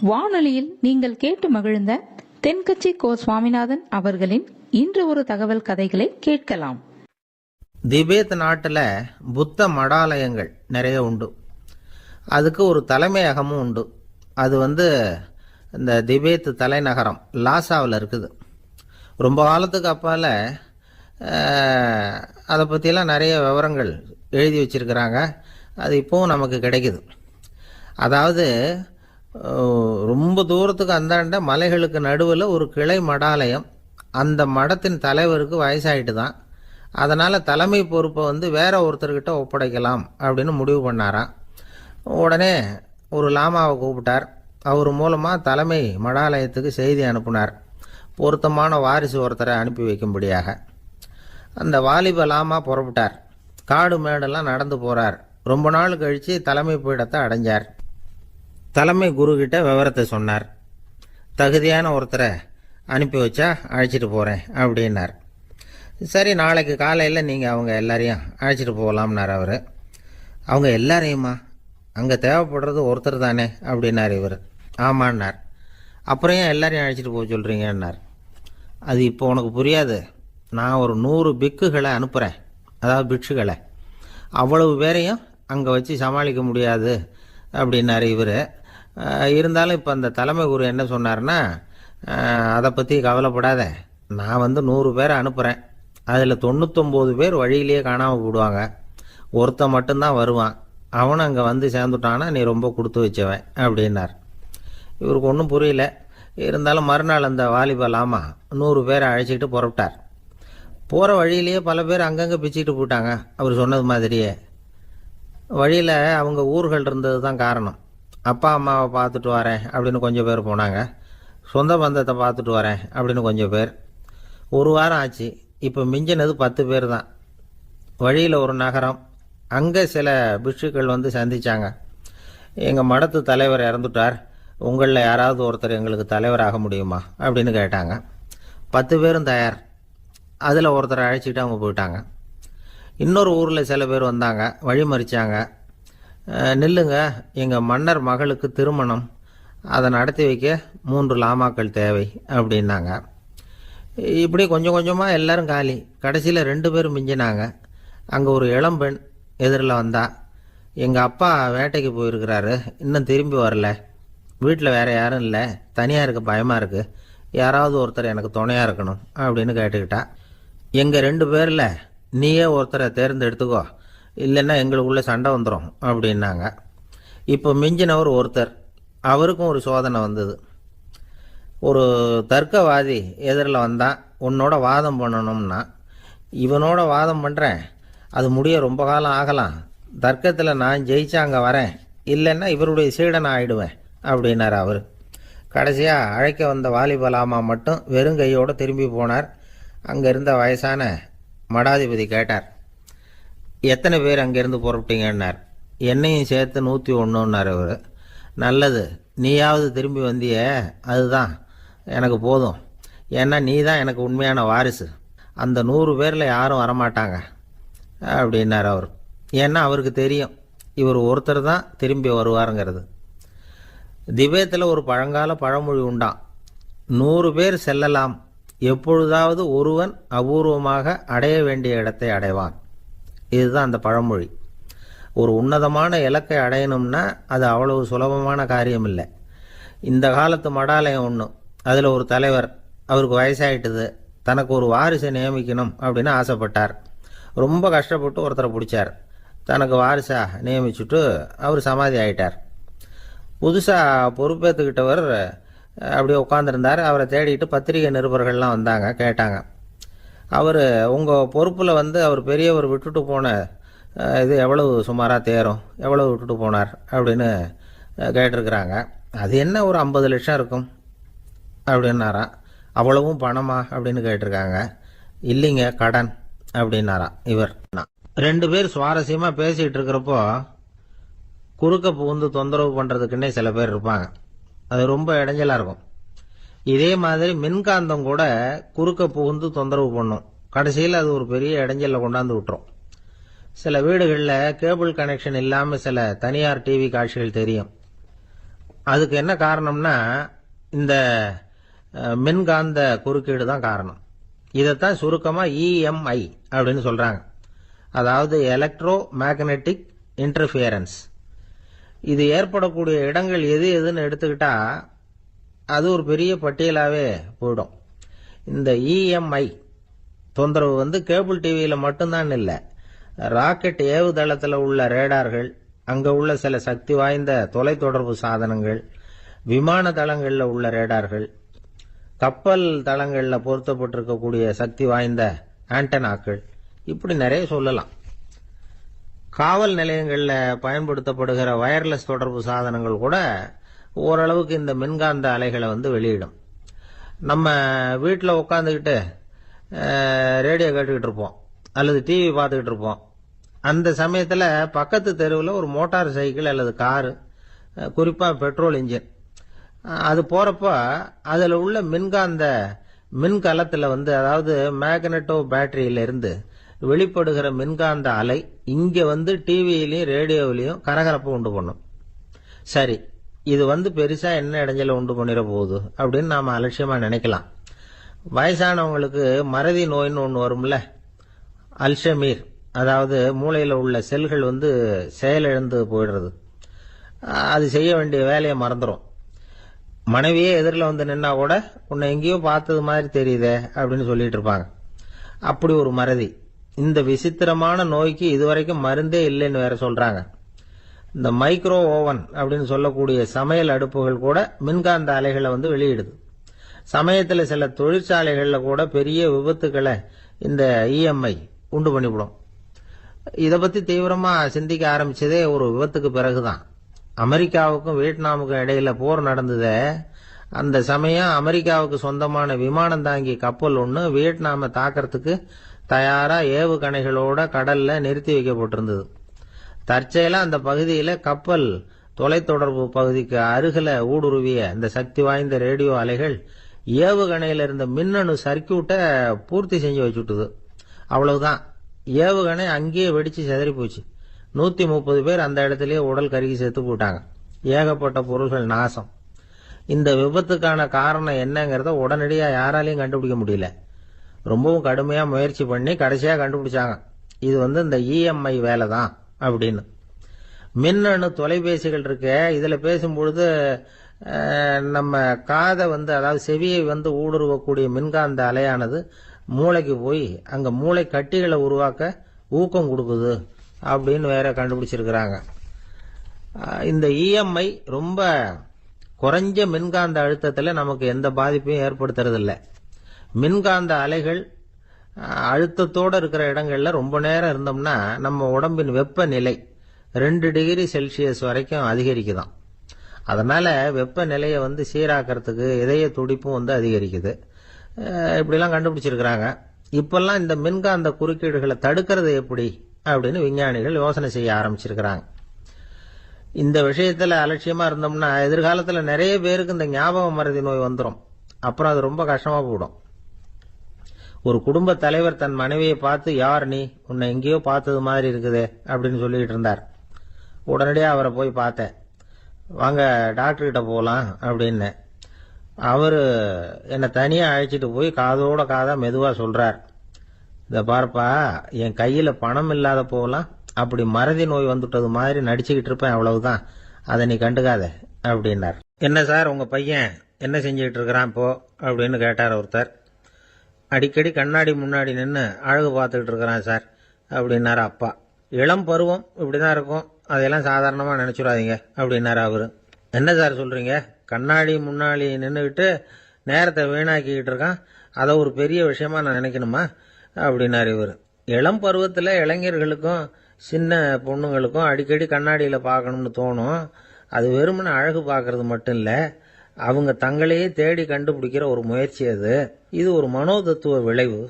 வானொலியில் நீங்கள் கேட்டு மகிழ்ந்த தென்கட்சி கோ சுவாமிநாதன் அவர்களின் இன்று ஒரு தகவல் கதைகளை கேட்கலாம். திபேத் நாட்டில் புத்த மடாலயங்கள் நிறைய உண்டு. அதுக்கு ஒரு தலைமையகமும் உண்டு. அது இந்த திபேத் தலைநகரம் லாசாவில் இருக்குது. ரொம்ப காலத்துக்கு அப்பால் அதை பற்றிலாம் நிறைய விவரங்கள் எழுதி வச்சிருக்கிறாங்க. அது இப்போவும் நமக்கு கிடைக்குது. அதாவது ரொம்ப தூரத்துக்கு அந்தாண்ட மலைகளுக்கு நடுவில் ஒரு கிளை மடாலயம். அந்த மடத்தின் தலைவருக்கு வயசாயிட்டு தான். அதனால் தலைமை பொறுப்பை வேற ஒருத்தர்கிட்ட ஒப்படைக்கலாம் அப்படின்னு முடிவு பண்ணாராம். உடனே ஒரு லாமாவை கூப்பிட்டார். அவர் மூலமாக தலைமை மடாலயத்துக்கு செய்தி அனுப்புனார், பொருத்தமான வாரிசு ஒருத்தரை அனுப்பி வைக்கும்படியாக. அந்த வாலிப லாமா புறப்பட்டார். காடு மேடெல்லாம் நடந்து போகிறார். ரொம்ப நாள் கழித்து தலைமை பீடத்தை அடைஞ்சார். தலைமை குருக்கிட்ட விவரத்தை சொன்னார். தகுதியான ஒருத்தரை அனுப்பி வச்சா அழைச்சிட்டு போகிறேன் அப்படின்னார். சரி, நாளைக்கு காலையில் நீங்கள் அவங்க எல்லாரையும் அழைச்சிட்டு போகலாம்னார் அவர். அவங்க எல்லாரையுமா? அங்கே தேவைப்படுறது ஒருத்தர் தானே அப்படின்னார் இவர். ஆமான்னார். அப்புறம் ஏன் எல்லாரையும் அழைச்சிட்டு போக சொல்கிறீங்கன்னார். அது இப்போ உனக்கு புரியாது. நான் ஒரு 100 பிக்குகளை அனுப்புகிறேன், அதாவது பிட்சுகளை. அவ்வளவு பேரையும் அங்கே வச்சு சமாளிக்க முடியாது அப்படின்னார் இவர். இருந்தாலும் இப்போ அந்த தலைமை குரு என்ன சொன்னார்னா, அதை பற்றி கவலைப்படாத, நான் 100 பேரை அனுப்புகிறேன். அதில் 99 பேர் வழியிலேயே காணாமல் போடுவாங்க, ஒருத்தன் மட்டும்தான் வருவான். அவனும் அங்கே சேர்ந்துட்டானா நீ ரொம்ப கொடுத்து வச்சவன் அப்படின்னார். இவருக்கு ஒன்றும் புரியல. இருந்தாலும் மறுநாள் அந்த வாலிப லாமா 100 பேரை அழைச்சிக்கிட்டு புறப்பட்டார். போகிற வழியிலேயே பல பேர் அங்கங்கே பிச்சுக்கிட்டு போயிட்டாங்க. அவர் சொன்னது மாதிரியே. வழியில் அவங்க ஊர்கள் இருந்தது தான் காரணம். அப்பா அம்மாவை பார்த்துட்டு வரேன் அப்படின்னு கொஞ்சம் பேர் போனாங்க. சொந்த பந்தத்தை பார்த்துட்டு வரேன் அப்படின்னு கொஞ்சம் பேர். ஒரு வாரம் ஆச்சு. இப்போ மிஞ்சினது 10 பேர் தான். வழியில் ஒரு நகரம். அங்கே சில பிட்சுக்கள் சந்தித்தாங்க. எங்கள் மடத்து தலைவர் இறந்துட்டார், உங்களில் யாராவது ஒருத்தர் எங்களுக்கு தலைவராக முடியுமா அப்படின்னு கேட்டாங்க. 10 பேரும் தயார். அதில் ஒருத்தரை அழைச்சிட்டு அவங்க போயிட்டாங்க. இன்னொரு ஊரில் சில பேர் வந்தாங்க, வழி மறிச்சாங்க. நில்லுங்க, எங்கள் மன்னர் மகளுக்கு திருமணம், அதை நடத்தி வைக்க 3 லாமாக்கள் தேவை அப்படின்னாங்க. இப்படி கொஞ்சம் கொஞ்சமாக எல்லாரும் காலி. கடைசியில் 2 பேர் மிஞ்சினாங்க. அங்கே ஒரு இளம்பெண் எதிரில் வந்தா. எங்கள் அப்பா வேட்டைக்கு போயிருக்கிறாரு, இன்னும் திரும்பி வரல. வீட்டில் வேறு யாரும் இல்லை, தனியாக இருக்க பயமாக இருக்குது, யாராவது ஒருத்தர் எனக்கு துணையாக இருக்கணும் அப்படின்னு கேட்டுக்கிட்டா. எங்கள் 2 பேரில் நீயே ஒருத்தரை தேர்ந்தெடுத்துக்கோ, இல்லைன்னா எங்களுக்குள்ளே சண்டை வந்துடும் அப்படின்னாங்க. இப்போ மிஞ்சினவர் ஒருத்தர். அவருக்கும் ஒரு சோதனை வந்தது. ஒரு தர்க்கவாதி எதிரில் வந்தான். உன்னோட வாதம் பண்ணணும்னா. இவனோட வாதம் பண்ணுறேன், அது முடிய ரொம்ப காலம் ஆகலாம். தர்க்கத்தில் நான் ஜெயிச்சா அங்கே வரேன், இல்லைன்னா இவருடைய சீடனை ஆயிடுவேன் அப்படின்னார் அவர். கடைசியாக அழைக்க வந்த வாலிபலாமா மட்டும் வெறும் கையோடு திரும்பி போனார். அங்கே இருந்த வயசான மடாதிபதி கேட்டார், எத்தனை பேர் அங்கேருந்து புறப்பட்டீங்கன்னார். என்னையும் சேர்த்து 101ன்னார் அவர். நல்லது, நீயாவது திரும்பி வந்தியே, அதுதான் எனக்கு போதும். ஏன்னா நீ தான் எனக்கு உண்மையான வாரிசு. அந்த 100 பேரில் யாரும் வரமாட்டாங்க அப்படின்னார் அவர். ஏன்னா அவருக்கு தெரியும் இவர் ஒருத்தர் தான் திரும்பி வருவாருங்கிறது. திபேத்தில் ஒரு பழங்கால பழமொழி உண்டாம், 100 பேர் செல்லலாம், எப்பொழுதாவது ஒருவன் அபூர்வமாக அடைய வேண்டிய இடத்தை அடைவான். இதுதான் அந்த பழமொழி. ஒரு உன்னதமான இலக்கை அடையணும்னா அது அவ்வளவு சுலபமான காரியம் இல்லை. இந்த காலத்து மடாலயம் ஒன்று, அதில் ஒரு தலைவர், அவருக்கு வயசாயிட்டுது, தனக்கு ஒரு வாரிசை நியமிக்கணும் அப்படின்னு ஆசைப்பட்டார். ரொம்ப கஷ்டப்பட்டு ஒருத்தரை பிடிச்சார். தனக்கு வாரிசாக நியமிச்சுட்டு அவர் சமாதி ஆயிட்டார். புதுசாக பொறுப்பேற்றுக்கிட்டவர் அப்படியே உட்காந்துருந்தார். அவரை தேடிட்டு பத்திரிகை நிருபர்கள்லாம் வந்தாங்க, கேட்டாங்க. அவர் உங்கள் பொறுப்பில் அவர் பெரியவர் விட்டுட்டு போன இது எவ்வளவு சுமாராக தேரும், எவ்வளவு விட்டுட்டு போனார் அப்படின்னு கேட்டிருக்கிறாங்க. அது என்ன ஒரு 50 லட்சம் இருக்கும் அப்படின்னாராம். அவ்வளவும் பணமா அப்படின்னு கேட்டிருக்காங்க. இல்லைங்க, கடன் அப்படின்னாராம் இவர். 2 பேர் சுவாரஸ்யமாக பேசிகிட்டு இருக்கிறப்போ குறுக்க புகுந்து தொந்தரவு பண்ணுறதுக்குன்னே சில பேர் இருப்பாங்க. அது ரொம்ப இடைஞ்சலாக இருக்கும். இதே மாதிரி மின்காந்தம் கூட குறுக்க புகுந்து தொந்தரவு பண்ணும். கடைசியில் அது ஒரு பெரிய இடைஞ்சலில் கொண்டாந்து விட்டுரும். சில வீடுகளில் கேபிள் கனெக்ஷன் இல்லாமல் சில தனியார் டிவி காட்சிகள் தெரியும். அதுக்கு என்ன காரணம்னா இந்த மின்காந்த குறுக்கீடு தான் காரணம். இதைத்தான் சுருக்கமாக இஎம்ஐ அப்படின்னு சொல்கிறாங்க. அதாவது எலக்ட்ரோ மேக்னெட்டிக் இன்டர்ஃபியரன்ஸ். இது ஏற்படக்கூடிய இடங்கள் எது எதுன்னு எடுத்துக்கிட்டா அது ஒரு பெரிய பட்டியலாகவே போயிடும். இந்த இஎம்ஐ தொந்தரவு கேபிள் டிவியில் மட்டும்தான் இல்லை, ராக்கெட் ஏவுதளத்தில் உள்ள ரேடார்கள், அங்கே உள்ள சில சக்தி வாய்ந்த தொலைத்தொடர்பு சாதனங்கள், விமான தளங்களில் உள்ள ரேடார்கள், கப்பல் தளங்களில் பொருத்தப்பட்டிருக்கக்கூடிய சக்தி வாய்ந்த ஆண்டனாக்கள், இப்படி நிறைய சொல்லலாம். காவல் நிலையங்களில் பயன்படுத்தப்படுகிற வயர்லெஸ் தொடர்பு சாதனங்கள் கூட ஓரளவுக்கு இந்த மின்காந்த அலைகளை வெளியிடும். நம்ம வீட்டில் உட்காந்துக்கிட்டு ரேடியோ கேட்டுக்கிட்டு இருப்போம் அல்லது டிவி பார்த்துக்கிட்டு இருப்போம். அந்த சமயத்தில் பக்கத்து தெருவில் ஒரு மோட்டார் சைக்கிள் அல்லது காரு, குறிப்பாக பெட்ரோல் இன்ஜின், அது போகிறப்ப அதில் உள்ள மின்காந்த மின்கலத்தில் அதாவது மேக்னெட்டோ பேட்டரியிலிருந்து வெளிப்படுகிற மின்காந்த அலை இங்கே டிவியிலையும் ரேடியோவிலையும் கரகரப்பை உண்டு பண்ணும். சரி, இது பெருசாக என்ன இடைஞ்சலை உண்டு பண்ணிட போகுது அப்படின்னு நாம் அலட்சியமாக நினைக்கலாம். வயசானவங்களுக்கு மறதி நோயின்னு ஒன்று வரும்ல, அல்ஷமீர், அதாவது மூளையில் உள்ள செல்கள் செயலிழந்து போயிடுறது. அது செய்ய வேண்டிய வேலையை மறந்துடும். மனைவியே எதிரில் நின்னா கூட உன்னை எங்கேயோ பார்த்தது மாதிரி தெரியுதே அப்படின்னு சொல்லிட்டு இருப்பாங்க. அப்படி ஒரு மறதி. இந்த விசித்திரமான நோய்க்கு இதுவரைக்கும் மருந்தே இல்லைன்னு வேற சொல்றாங்க. இந்த மைக்ரோ ஓவன் அப்படின்னு சொல்லக்கூடிய சமையல் அடுப்புகள் கூட மின்காந்த அலைகளை வெளியிடுது. சமயத்தில் சில தொழிற்சாலைகளில் கூட பெரிய விபத்துக்களை இந்த இஎம்ஐ உண்டு பண்ணிவிடும். இதை பற்றி தீவிரமாக சிந்திக்க ஆரம்பிச்சதே ஒரு விபத்துக்கு பிறகுதான். அமெரிக்காவுக்கும் வியட்நாமுக்கும் இடையில போர் நடந்ததே, அந்த சமயம் அமெரிக்காவுக்கு சொந்தமான விமானம் தாங்கி கப்பல் ஒன்று வியட்நாமை தாக்கிறதுக்கு தயாராக ஏவுகணைகளோட கடல்ல நிறுத்தி வைக்கப்பட்டிருந்தது. தற்செயலாக அந்த பகுதியில் கப்பல் தொலைத்தொடர்பு பகுதிக்கு அருகில் ஊடுருவிய இந்த சக்தி வாய்ந்த ரேடியோ அலைகள் ஏவுகணையில் இருந்த மின்னணு சர்க்கியூட்டை பூர்த்தி செஞ்சு வச்சுட்டுது. அவ்வளவுதான், ஏவுகணை அங்கேயே வெடிச்சு செதறி போச்சு. 130 பேர் அந்த இடத்துலயே உடல் கருகி செத்து போட்டாங்க. ஏகப்பட்ட பொருள்கள் நாசம். இந்த விபத்துக்கான காரணம் என்னங்கிறத உடனடியாக யாராலையும் கண்டுபிடிக்க முடியல. ரொம்பவும் கடுமையாக முயற்சி பண்ணி கடைசியாக கண்டுபிடிச்சாங்க, இது இந்த இஎம்ஐ வேலை தான் அப்படின்னு. மின்னணு தொலைபேசிகள் இருக்க, இதில் பேசும்பொழுது நம்ம காதை அதாவது செவியை ஊடுருவக்கூடிய மின்காந்த அலையானது மூளைக்கு போய் அங்கே மூளை கட்டிகளை உருவாக்க ஊக்கம் கொடுக்குது அப்படின்னு வேற கண்டுபிடிச்சிருக்கிறாங்க. இந்த இஎம்ஐ ரொம்ப குறைஞ்ச மின்காந்த அழுத்தத்தில் நமக்கு எந்த பாதிப்பையும் ஏற்படுத்துறதில்லை. மின்காந்த அலைகள் அழுத்தத்தோடு இருக்கிற இடங்கள்ல ரொம்ப நேரம் இருந்தோம்னா நம்ம உடம்பின் வெப்பநிலை 2 டிகிரி செல்சியஸ் வரைக்கும் அதிகரிக்குதாம். அதனால வெப்பநிலையை சீராக்கிறதுக்கு இதய துடிப்பும் அதிகரிக்குது. இப்படிலாம் கண்டுபிடிச்சிருக்கிறாங்க. இப்பெல்லாம் இந்த மின்காந்த குறுக்கீடுகளை தடுக்கிறது எப்படி அப்படின்னு விஞ்ஞானிகள் யோசனை செய்ய ஆரம்பிச்சிருக்கிறாங்க. இந்த விஷயத்துல அலட்சியமா இருந்தோம்னா எதிர்காலத்துல நிறைய பேருக்கு இந்த ஞாபக மறதி நோய் வந்துடும். அப்புறம் அது ரொம்ப கஷ்டமா போயிடும். ஒரு குடும்ப தலைவர் தன் மனைவியை பார்த்து, யார் நீ, உன்னை எங்கேயோ பார்த்தது மாதிரி இருக்குதே அப்படின்னு சொல்லிட்டு இருந்தார். உடனடியாக அவரை போய் பார்த்தேன். வாங்க டாக்டர்கிட்ட போகலாம் அப்படின்னு. அவர் என்னை தனியாக அழைச்சிட்டு போய் காதோட காதா மெதுவாக சொல்கிறார், இதை பார்ப்பா, என் கையில் பணம் இல்லாத போகலாம், அப்படி மறதி நோய் வந்துட்டது மாதிரி நடிச்சுக்கிட்டு இருப்பேன், அவ்வளவுதான், அதை நீ கண்டுக்காத அப்படின்னார். என்ன சார் உங்கள் பையன் என்ன செஞ்சுக்கிட்டு இருக்கிறான் இப்போ அப்படின்னு கேட்டார் ஒருத்தர். அடிக்கடி கண்ணாடி முன்னாடி நின்று அழகு பார்த்துக்கிட்டு இருக்கிறான் சார் அப்படின்னாரு அப்பா. இளம் பருவம் இப்படிதான் இருக்கும், அதையெல்லாம் சாதாரணமாக நினைச்சுடாதீங்க அப்படின்னாரு அவரு. என்ன சார் சொல்றீங்க, கண்ணாடி முன்னாடி நின்றுக்கிட்டு நேரத்தை வீணாக்கிக்கிட்டு இருக்கான், அதை ஒரு பெரிய விஷயமா நான் நினைக்கணுமா அப்படின்னாரு இவர். இளம் பருவத்தில் இளைஞர்களுக்கும் சின்ன பொண்ணுங்களுக்கும் அடிக்கடி கண்ணாடியில் பார்க்கணும்னு தோணும். அது வெறுமனே அழகு பார்க்கறது மட்டும் இல்லை, அவங்க தங்களையே தேடி கண்டுபிடிக்கிற ஒரு முயற்சி அது. இது ஒரு மனோதத்துவ விளைவு.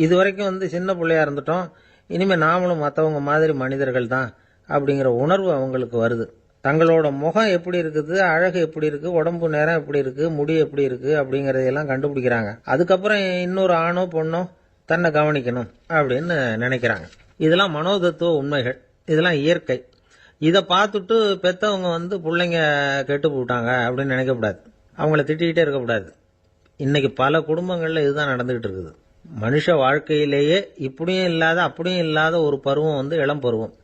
இது வரைக்கும் சின்ன பிள்ளையா இருந்துட்டோம், இனிமே நாமளும் மற்றவங்க மாதிரி மனிதர்கள் தான் அப்படிங்கிற உணர்வு அவங்களுக்கு வருது. தங்களோட முகம் எப்படி இருக்குது, அழகு எப்படி இருக்கு, உடம்பு நேரம் எப்படி இருக்கு, முடி எப்படி இருக்கு அப்படிங்கறதையெல்லாம் கண்டுபிடிக்கிறாங்க. அதுக்கப்புறம் இன்னொரு ஆணோ பொண்ணோ தன்னை கவனிக்கணும் அப்படின்னு நினைக்கிறாங்க. இதெல்லாம் மனோதத்துவ உண்மைகள், இதெல்லாம் இயற்கை. இதை பார்த்துட்டு பெத்தவங்க வந்து பிள்ளைங்க கெட்டு போட்டாங்க அப்படின்னு நினைக்கக்கூடாது, அவங்கள திட்டிகிட்டே இருக்கக்கூடாது. இன்னைக்கு பல குடும்பங்களில் இதுதான் நடந்துகிட்டு இருக்குது. மனுஷ வாழ்க்கையிலேயே இப்படியும் இல்லாத அப்படியும் இல்லாத ஒரு பருவம் வந்து இளம் பருவம்.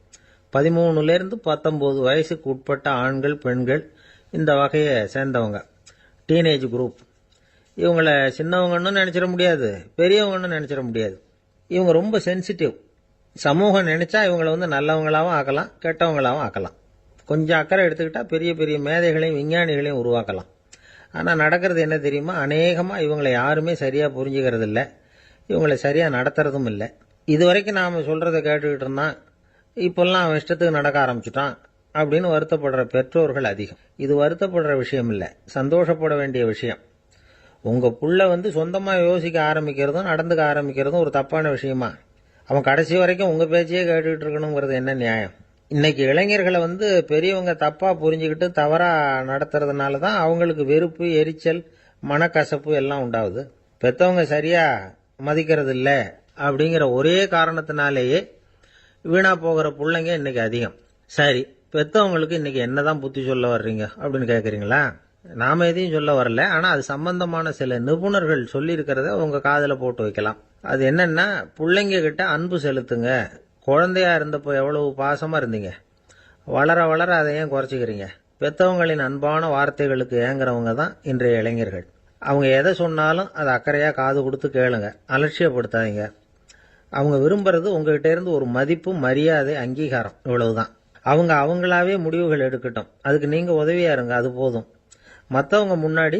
13லேருந்து 19 வயசுக்கு உட்பட்ட ஆண்கள் பெண்கள் இந்த வகையை சேர்ந்தவங்க, டீனேஜ் குரூப். இவங்கள சின்னவங்கன்னு நினைச்சிட முடியாது, பெரியவங்கன்னு நினைச்சிட முடியாது. இவங்க ரொம்ப சென்சிட்டிவ். சமூகம் நினைச்சா இவங்களை வந்து நல்லவங்களாகவும் ஆக்கலாம், கெட்டவங்களாகவும் ஆக்கலாம். கொஞ்சம் அக்கறை எடுத்துக்கிட்டா பெரிய பெரிய மேதைகளையும் விஞ்ஞானிகளையும் உருவாக்கலாம். ஆனால் நடக்கிறது என்ன தெரியுமா, அநேகமாக இவங்களை யாருமே சரியாக புரிஞ்சுக்கிறது இல்லை, இவங்களை சரியாக நடத்துறதும் இல்லை. இது வரைக்கும் நாம் சொல்கிறத கேட்டுக்கிட்டு இருந்தான், இப்போல்லாம் அவன் இஷ்டத்துக்கு நடக்க ஆரம்பிச்சுட்டான் அப்படின்னு வருத்தப்படுற பெற்றோர்கள் அதிகம். இது வருத்தப்படுற விஷயம் இல்லை, சந்தோஷப்பட வேண்டிய விஷயம். உங்கள் புள்ள வந்து சொந்தமாக யோசிக்க ஆரம்பிக்கிறதும் நடந்துக்க ஆரம்பிக்கிறதும் ஒரு தப்பான விஷயமா? அவன் கடைசி வரைக்கும் உங்கள் பேச்சையே கேட்டுக்கிட்டு இருக்கணுங்கிறது என்ன நியாயம்? இன்னைக்கு இளைஞர்களை வந்து பெரியவங்க தப்பாக புரிஞ்சுக்கிட்டு தவறாக நடத்துறதுனால தான் அவங்களுக்கு வெறுப்பு, எரிச்சல், மனக்கசப்பு எல்லாம் உண்டாகுது. பெற்றவங்க சரியாக மதிக்கிறது இல்லை அப்படிங்கிற ஒரே காரணத்தினாலேயே வீணா போகிற பிள்ளைங்க இன்னைக்கு அதிகம். சரி, பெற்றவங்களுக்கு இன்னைக்கு என்னதான் புத்தி சொல்ல வர்றீங்க அப்படின்னு கேட்குறீங்களா? நாம எதையும் சொல்ல வரல, ஆனால் அது சம்பந்தமான சில நிபுணர்கள் சொல்லியிருக்கிறத உங்க காதில் போட்டு வைக்கலாம். அது என்னன்னா, பிள்ளைங்க கிட்ட அன்பு செலுத்துங்க. குழந்தையா இருந்தப்போ எவ்வளவு பாசமா இருந்தீங்க, வளர வளர அதை ஏன் குறைச்சிக்கிறீங்க? பெற்றவங்களின் அன்பான வார்த்தைகளுக்கு ஏங்குறவங்க தான் இன்றைய இளைஞர்கள். அவங்க எதை சொன்னாலும் அதை அக்கறையா காது கொடுத்து கேளுங்க, அலட்சியப்படுத்தாதீங்க. அவங்க விரும்புறது உங்ககிட்ட இருந்து ஒரு மதிப்பு, மரியாதை, அங்கீகாரம், இவ்வளவுதான். அவங்க அவங்களாவே முடிவுகள் எடுக்கட்டும், அதுக்கு நீங்க உதவியா இருங்க, அது போதும். மற்றவங்க முன்னாடி,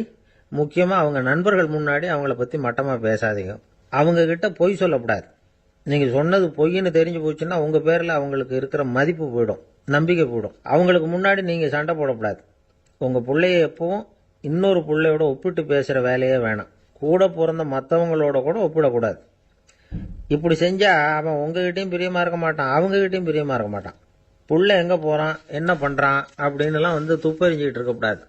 முக்கியமா அவங்க நண்பர்கள் முன்னாடி அவங்கள பத்தி மட்டமா பேசாதீங்க. அவங்க கிட்ட பொய் சொல்லக்கூடாது. நீங்க சொன்னது பொய்ன்னு தெரிஞ்சு போச்சுன்னா உங்க பேர்ல அவங்களுக்கு இருக்கிற மதிப்பு போயிடும், நம்பிக்கை போயிடும். அவங்களுக்கு முன்னாடி நீங்க சண்டை போடக்கூடாது. உங்க பிள்ளைய எப்பவும் இன்னொரு பிள்ளையோட ஒப்பிட்டு பேசுற வேலையே வேணாம். கூட பிறந்த மற்றவங்களோட கூட ஒப்பிடக்கூடாது. இப்படி செஞ்சா அவன் உங்ககிட்டயும் பிரியமா இருக்க மாட்டான், அவங்ககிட்டயும் பிரியமா இருக்க மாட்டான். புள்ள எங்க போறான், என்ன பண்றான் அப்படின்னுலாம் வந்து துப்பறிஞ்சிக்கிட்டு இருக்கக்கூடாது.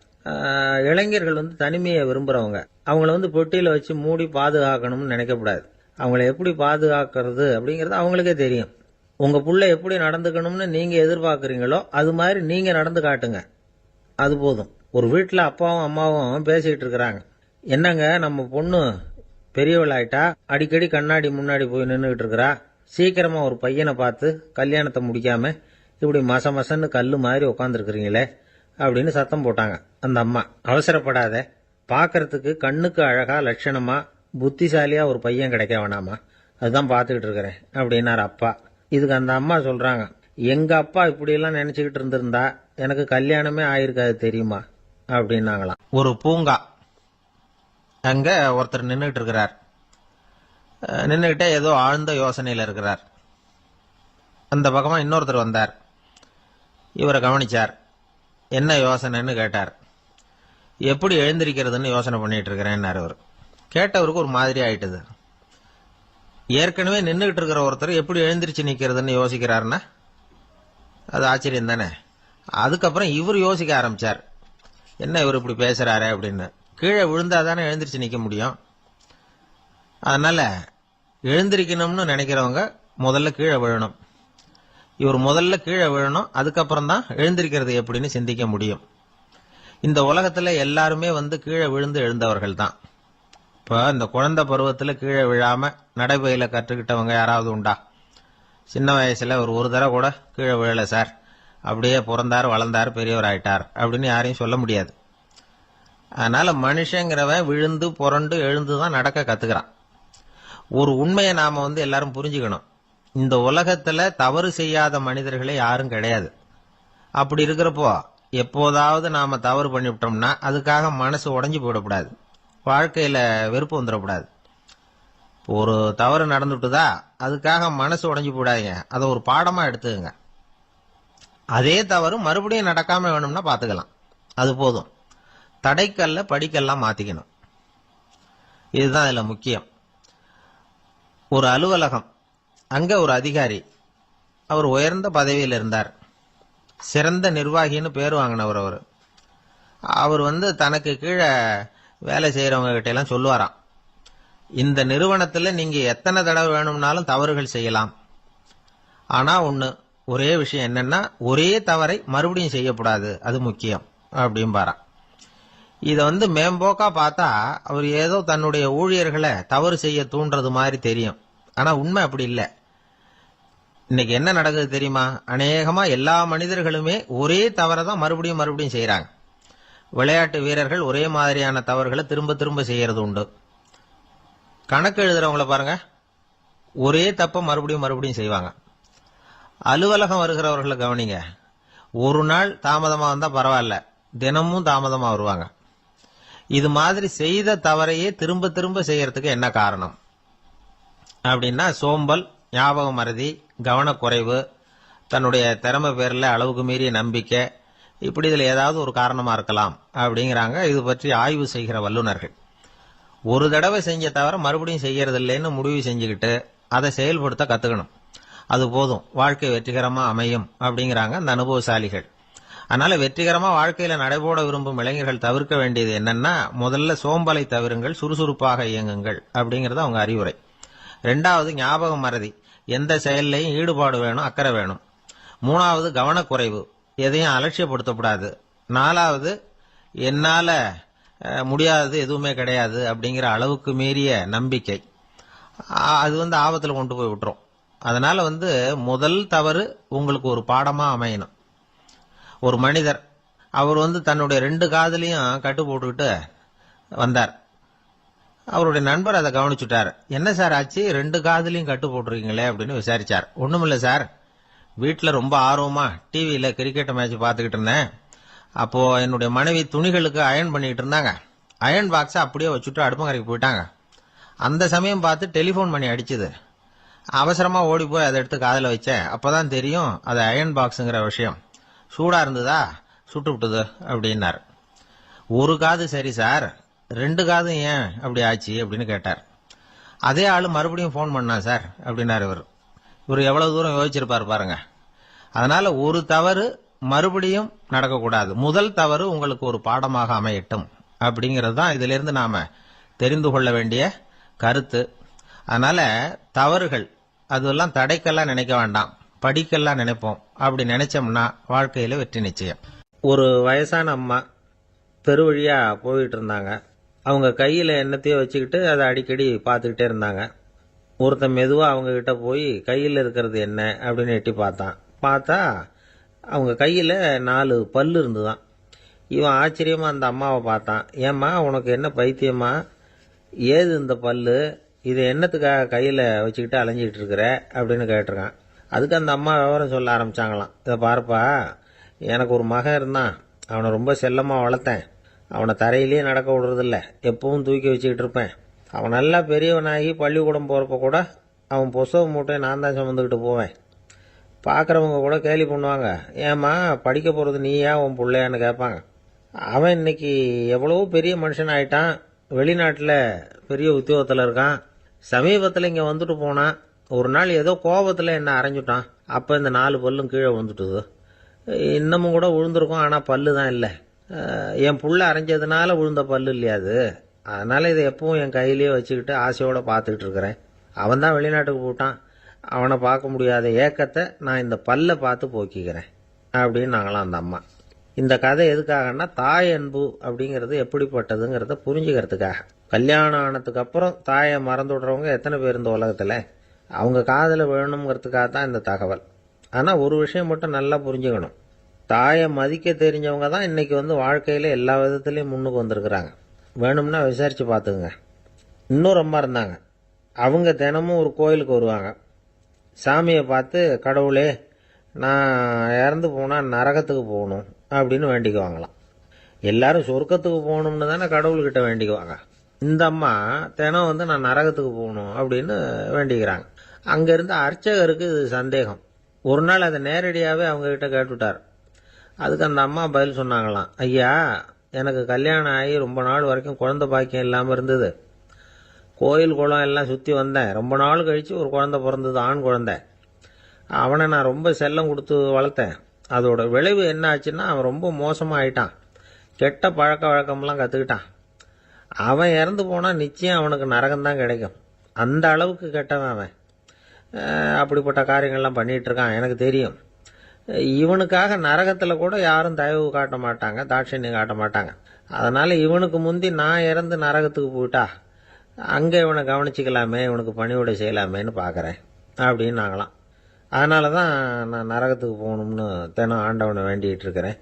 இளைஞர்கள் வந்து தனிமையை விரும்புறவங்க. அவங்கள வந்து பொட்டியில வச்சு மூடி பாதுகாக்கணும்னு நினைக்கக்கூடாது. அவங்கள எப்படி பாதுகாக்கிறது அப்படிங்கிறது அவங்களுக்கே தெரியும். உங்க புள்ள எப்படி நடந்துக்கணும்னு நீங்க எதிர்பார்க்குறீங்களோ அது மாதிரி நீங்க நடந்து காட்டுங்க, அது போதும். ஒரு வீட்டில் அப்பாவும் அம்மாவும் பேசிக்கிட்டு இருக்கிறாங்க. என்னங்க, நம்ம பொண்ணு பெரியவள் ஆயிட்டா, அடிக்கடி கண்ணாடி முன்னாடி போய் நின்றுகிட்டு இருக்கிறா, சீக்கிரமா ஒரு பையனை பார்த்து கல்யாணத்தை முடிக்காம இப்படி மசன்னு கல்லு மாதிரி உட்காந்துருக்கிறீங்களே அப்படின்னு சத்தம் போட்டாங்க. அந்த அம்மா, அவசரப்படாத, பார்க்கறதுக்கு கண்ணுக்கு அழகா லட்சணமா புத்திசாலியா ஒரு பையன் கிடைக்க வேணாமா, அதுதான் பார்த்துக்கிட்டு இருக்கிறேன் அப்படின்னாரு அப்பா. இதுக்கு அந்த அம்மா சொல்றாங்க, எங்க அப்பா இப்படியெல்லாம் நினைச்சுக்கிட்டு இருந்திருந்தா எனக்கு கல்யாணமே ஆயிருக்காது தெரியுமா அப்படின்னாங்களாம். ஒரு பூங்கா, அங்க ஒருத்தர் நின்றுட்டு இருக்கிறார். நின்றுகிட்டே ஏதோ ஆழ்ந்த யோசனையில இருக்கிறார். அந்த பக்கமா இன்னொருத்தர் வந்தார். இவரை கவனிச்சார். என்ன யோசனைன்னு கேட்டார். எப்படி எழுந்திருக்கிறதுன்னு யோசனை பண்ணிட்டு இருக்கிறேன்னாரு அவர். கேட்டவருக்கு ஒரு மாதிரி ஆயிட்டது. ஏற்கனவே நின்றுகிட்டு இருக்கிற ஒருத்தர் எப்படி எழுந்திருச்சு நிக்கிறதுன்னு யோசிக்கிறாருன்னா அது ஆச்சரியம் தானே. அதுக்கப்புறம் இவர் யோசிக்க ஆரம்பிச்சார், என்ன இவர் இப்படி பேசுறாரு அப்படின்னு. கீழே விழுந்தாதானே எழுந்திருச்சு நிக்க முடியும். அதனால எழுந்திருக்கணும்னு நினைக்கிறவங்க முதல்ல கீழே விழணும். இவர் முதல்ல கீழே விழணும், அதுக்கப்புறம் தான் எழுந்திருக்கிறது எப்படின்னு சிந்திக்க முடியும். இந்த உலகத்துல எல்லாருமே வந்து கீழே விழுந்து எழுந்தவர்கள் தான். இப்ப இந்த குழந்தை பருவத்துல கீழே விழாம நடைபயில கற்றுக்கிட்டவங்க யாராவது உண்டா? சின்ன வயசுல ஒரு தடவை கூட கீழே விழல சார், அப்படியே பிறந்தார் வளர்ந்தார் பெரியவர் ஆயிட்டார் அப்படின்னு யாரையும் சொல்ல முடியாது. அதனால மனுஷங்கிறவன் விழுந்து புரண்டு எழுந்துதான் நடக்க கத்துக்கிறான். ஒரு உண்மையை நாம வந்து எல்லாரும் புரிஞ்சுக்கணும். இந்த உலகத்துல தவறு செய்யாத மனிதர்களே யாரும் கிடையாது. அப்படி இருக்கிறப்போ எப்போதாவது நாம தவறு பண்ணிவிட்டோம்னா அதுக்காக மனசு உடைஞ்சு போயிடக்கூடாது, வாழ்க்கையில வெறுப்பு வந்துடக்கூடாது. ஒரு தவறு நடந்துட்டுதா அதுக்காக மனசு உடைஞ்சு போடாதீங்க, அதை ஒரு பாடமா எடுத்துக்கங்க. அதே தவறு மறுபடியும் நடக்காம வேணும்னா பாத்துக்கலாம், அது போதும். தடைக்கல்ல படிக்கெல்லாம் மாத்திக்கணும், இதுதான் இதுல முக்கியம். ஒரு அலுவலகம், அங்க ஒரு அதிகாரி, அவர் உயர்ந்த பதவியில் இருந்தார், சிறந்த நிர்வாகின்னு பேர் வாங்கினவர். அவர் வந்து தனக்கு கீழே வேலை செய்யறவங்க கிட்ட எல்லாம் சொல்லுவாராம், இந்த நிறுவனத்துல நீங்க எத்தனை தடவை வேணும்னாலும் தவறுகள் செய்யலாம், ஆனா ஒண்ணு, ஒரே விஷயம் என்னன்னா, ஒரே தவறை மறுபடியும் செய்யக்கூடாது, அது முக்கியம் அப்படின்பாராம். இதை மேம்போக்கா பார்த்தா அவர் ஏதோ தன்னுடைய ஊழியர்களை தவறு செய்ய தூண்டுறது மாதிரி தெரியும். ஆனா உண்மை அப்படி இல்லை. இன்னைக்கு என்ன நடக்குது தெரியுமா? அநேகமா எல்லா மனிதர்களுமே ஒரே தவறை தான் மறுபடியும் மறுபடியும் செய்யறாங்க. விளையாட்டு வீரர்கள் ஒரே மாதிரியான தவறுகளை திரும்ப திரும்ப செய்யறது உண்டு. கணக்கு எழுதுறவங்கள பாருங்க, ஒரே தப்ப மறுபடியும் மறுபடியும் செய்வாங்க. அலுவலகம் வருகிறவர்களை கவனிங்க, ஒரு நாள் தாமதமா வந்தா பரவாயில்ல, தினமும் தாமதமா வருவாங்க. இது மாதிரி செய்த தவறையே திரும்ப திரும்ப செய்யறதுக்கு என்ன காரணம் அப்படின்னா, சோம்பல், ஞாபக மறதி, கவனக்குறைவு, தன்னுடைய திறமை பேரில் அளவுக்கு மீறிய நம்பிக்கை, இப்படி இதில் ஏதாவது ஒரு காரணமா இருக்கலாம் அப்படிங்கிறாங்க இது பற்றி ஆய்வு செய்கிற வல்லுநர்கள். ஒரு தடவை செஞ்ச தவிர மறுபடியும் செய்யறது இல்லைன்னு முடிவு செஞ்சுக்கிட்டு அதை செயல்படுத்த கத்துக்கணும். அது போதும், வாழ்க்கை வெற்றிகரமா அமையும் அப்படிங்கிறாங்க அந்த அனுபவசாலிகள். அதனால வெற்றிகரமா வாழ்க்கையில நடைபோட விரும்பும் இளைஞர்கள் தவிர்க்க வேண்டியது என்னன்னா, முதல்ல சோம்பலை தவிருங்கள், சுறுசுறுப்பாக இயங்குங்கள் அப்படிங்கறது அவங்க அறிவுரை. ரெண்டாவது ஞாபக மறதி, எந்த செயல்லையும் ஈடுபாடு வேணும், அக்கறை வேணும். மூணாவது கவனக்குறைவு, எதையும் அலட்சியப்படுத்தக்கூடாது. நாலாவது என்னால முடியாதது எதுவுமே கிடையாது அப்படிங்கிற அளவுக்கு மீறிய நம்பிக்கை, அது ஆபத்துல கொண்டு போய் விட்டுரும். அதனால முதல் தவறு உங்களுக்கு ஒரு பாடமா அமையணும். ஒரு மனிதர் அவர் தன்னுடைய 2 காதுலையும் கட்டு போட்டுக்கிட்டு வந்தார். அவருடைய நண்பர் அதை கவனிச்சுட்டார். என்ன சார் ஆச்சு, 2 காதுலையும் கட்டு போட்டுருக்கீங்களே அப்படின்னு விசாரிச்சார். ஒண்ணுமில்ல சார், வீட்டில் ரொம்ப ஆர்வமா டிவியில கிரிக்கெட் மேட்ச் பார்த்துக்கிட்டு இருந்தேன். அப்போ என்னுடைய மனைவி துணிகளுக்கு அயன் பண்ணிட்டு இருந்தாங்க. அயன் பாக்ஸை அப்படியே வச்சுட்டு அடுப்பங்கரைக்கு போயிட்டாங்க. அந்த சமயம் பார்த்து டெலிபோன் பண்ணி அடிச்சுது. அவசரமா ஓடி போய் அதை எடுத்து காதில் வச்சேன். அப்பதான் தெரியும் அது அயன் பாக்ஸுங்கிற விஷயம். சூடா இருந்ததா, சுட்டு விட்டுது அப்படின்னாரு. ஒரு காது சரி சார், 2 காதும் ஏன் அப்படி ஆச்சு அப்படின்னு கேட்டார். அதே ஆளு மறுபடியும் போன் பண்ணா சார் அப்படின்னாரு இவர் எவ்வளவு தூரம் யோசிச்சிருப்பாரு பாருங்க. அதனால ஒரு தவறு மறுபடியும் நடக்கக்கூடாது. முதல் தவறு உங்களுக்கு ஒரு பாடமாக அமையட்டும் அப்படிங்கிறது தான் இதுல இருந்து நாம தெரிந்து கொள்ள வேண்டிய கருத்து. அதனால தவறுகள் அதெல்லாம் தடைக்கெல்லாம் நினைக்க வேண்டாம், படிக்கெல்லாம் நினைப்போம். அப்படி நினைச்சோம்னா வாழ்க்கையில வெற்றி நிச்சயம். ஒரு வயசான அம்மா தெரு வழியா போயிட்டு இருந்தாங்க. அவங்க கையில என்னத்தையோ வச்சுக்கிட்டு அதை அடிக்கடி பார்த்துக்கிட்டே இருந்தாங்க. ஒருத்தன் மெதுவா அவங்க கிட்ட போய் கையில் இருக்கிறது என்ன அப்படின்னு எட்டி பார்த்தா அவங்க கையில 4 பல்லு இருந்துதான். இவன் ஆச்சரியமா அந்த அம்மாவை பார்த்தான். ஏம்மா, உனக்கு என்ன பைத்தியமா, ஏது இந்த பல்லு, இதை என்னத்துக்காக கையில வச்சுக்கிட்டு அலைஞ்சிக்கிட்டு இருக்கிற அப்படின்னு கேட்டிருக்கான். அதுக்கு அந்த அம்மா விவரம் சொல்ல ஆரம்பிச்சாங்களாம். இதை பாருப்பா, எனக்கு ஒரு மகன் இருந்தான், அவனை ரொம்ப செல்லமா வளர்த்தேன். அவனை தரையிலேயே நடக்க விடுறதில்ல, எப்பவும் தூக்கி வச்சுக்கிட்டு இருப்பேன். அவன் நல்லா பெரியவனாகி பள்ளிக்கூடம் போறப்ப கூட அவன் புஸ்தக மூட்டையை நான் தான் சுமந்துக்கிட்டு போவேன். பார்க்குறவங்க கூட கேலி பண்ணுவாங்க, ஏம்மா படிக்க போறது நீயா உன் பிள்ளையான்னு கேட்பாங்க. அவன் இன்னைக்கு எவ்வளவோ பெரிய மனுஷன் ஆயிட்டான், வெளிநாட்டில் பெரிய உத்தியோகத்தில் இருக்கான். சமீபத்தில் இங்கே வந்துட்டு போனான். ஒரு நாள் ஏதோ கோபத்தில் என்ன அரைஞ்சுட்டான். அப்போ இந்த 4 பல்லும் கீழே விழுந்துட்டுது. இன்னமும் கூட விழுந்திருக்கும், ஆனால் பல்லு தான் இல்லை. என் புள்ள அரைஞ்சதுனால விழுந்த பல்லு இல்லையா அது, அதனால இதை எப்பவும் என் கையிலேயே வச்சுக்கிட்டு ஆசையோட பார்த்துக்கிட்டு இருக்கிறேன். அவன் தான் வெளிநாட்டுக்கு போட்டான், அவனை பார்க்க முடியாத ஏக்கத்தை நான் இந்த பல்லை பார்த்து போக்கிக்கிறேன் அப்படின்னு நாங்களாம் அந்த அம்மா. இந்த கதை எதுக்காகன்னா, தாய் அன்பு அப்படிங்கிறது எப்படிப்பட்டதுங்கிறத புரிஞ்சுக்கிறதுக்காக. கல்யாணம் ஆனதுக்கு அப்புறம் தாயை மறந்து விடுறவங்க எத்தனை பேர் இந்த உலகத்தில், அவங்க காதில் வேணுங்கிறதுக்காக தான் இந்த தகவல். ஆனால் ஒரு விஷயம் மட்டும் நல்லா புரிஞ்சுக்கணும், தாயை மதிக்க தெரிஞ்சவங்க தான் இன்னைக்கு வாழ்க்கையில் எல்லா விதத்துலேயும் முன்னுக்கு வந்திருக்கிறாங்க. வேணும்னா விசாரித்து பார்த்துக்குங்க. இன்னொரு அம்மா இருந்தாங்க, அவங்க தினமும் ஒரு கோயிலுக்கு வருவாங்க. சாமியை பார்த்து, கடவுளே நான் இறந்து போனால் நரகத்துக்கு போகணும் அப்படின்னு வேண்டிக்குவாங்களாம். எல்லாரும் சொர்க்கத்துக்கு போகணும்னு தானே கடவுள்கிட்ட வேண்டிக்குவாங்க. இந்த அம்மா தினம் நான் நரகத்துக்கு போகணும் அப்படின்னு வேண்டிக்கிறாங்க. அங்கிருந்த அர்ச்சகருக்கு இது சந்தேகம். ஒரு நாள் அதை நேரடியாகவே அவங்க கிட்ட கேட்டுவிட்டார். அதுக்கு அந்த அம்மா பதில் சொன்னாங்களாம், ஐயா, எனக்கு கல்யாணம் ஆகி ரொம்ப நாள் வரைக்கும் குழந்தை பாக்கியம் இல்லாமல் இருந்தது. கோயில் குளம் எல்லாம் சுற்றி வந்தேன். ரொம்ப நாள் கழித்து ஒரு குழந்தை பிறந்தது, ஆண் குழந்தை. அவனை நான் ரொம்ப செல்லம் கொடுத்து வளர்த்தேன். அதோட விளைவு என்ன ஆச்சுன்னா, அவன் ரொம்ப மோசமாக ஆயிட்டான். கெட்ட பழக்க வழக்கம்லாம் கற்றுக்கிட்டான். அவன் இறந்து போனால் நிச்சயம் அவனுக்கு நரகம்தான் கிடைக்கும். அந்த அளவுக்கு கெட்டவன் அவன். அப்படிப்பட்ட காரியங்கள்லாம் பண்ணிகிட்டு இருக்கான், எனக்கு தெரியும். இவனுக்காக நரகத்தில் கூட யாரும் தயவு காட்ட மாட்டாங்க, தாட்சண்யம் காட்ட மாட்டாங்க. அதனால் இவனுக்கு முந்தி நான் இறந்து நரகத்துக்கு போயிட்டா அங்கே இவனை கவனிச்சிக்கலாமே, இவனுக்கு பணிவிடை செய்யலாமேன்னு பார்க்குறேன் அப்படின்னு நாங்களாம். அதனால தான் நான் நரகத்துக்கு போகணும்னு தினம் ஆண்டவனை வேண்டிகிட்டு இருக்கிறேன்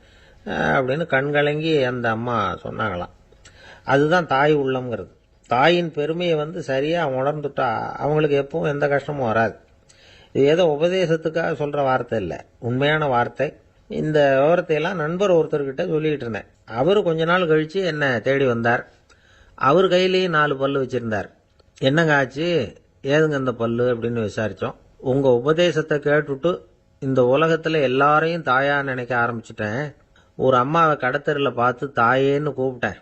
அப்படின்னு கண்கலங்கி அந்த அம்மா சொன்னாங்களாம். அதுதான் தாய் உள்ளம்ங்கிறது. தாயின் பெருமையை சரியாக உணர்ந்துட்டா அவங்களுக்கு எப்பவும் எந்த கஷ்டமும் வராது. இது ஏதோ உபதேசத்துக்காக சொல்கிற வார்த்தை இல்லை, உண்மையான வார்த்தை. இந்த விவரத்தையெல்லாம் நண்பர் ஒருத்தர்கிட்ட சொல்லிக்கிட்டு இருந்தேன். அவர் கொஞ்ச நாள் கழித்து என்னை தேடி வந்தார். அவர் கையிலேயே 4 பல்லு வச்சுருந்தார். என்னங்க ஆச்சு, ஏதுங்க இந்த பல்லு அப்படின்னு விசாரித்தோம். உங்கள் உபதேசத்தை கேட்டுவிட்டு இந்த உலகத்தில் எல்லாரையும் தாயாக நினைக்க ஆரம்பிச்சிட்டேன். ஒரு அம்மாவை கடத்தரில் பார்த்து தாயேன்னு கூப்பிட்டேன்.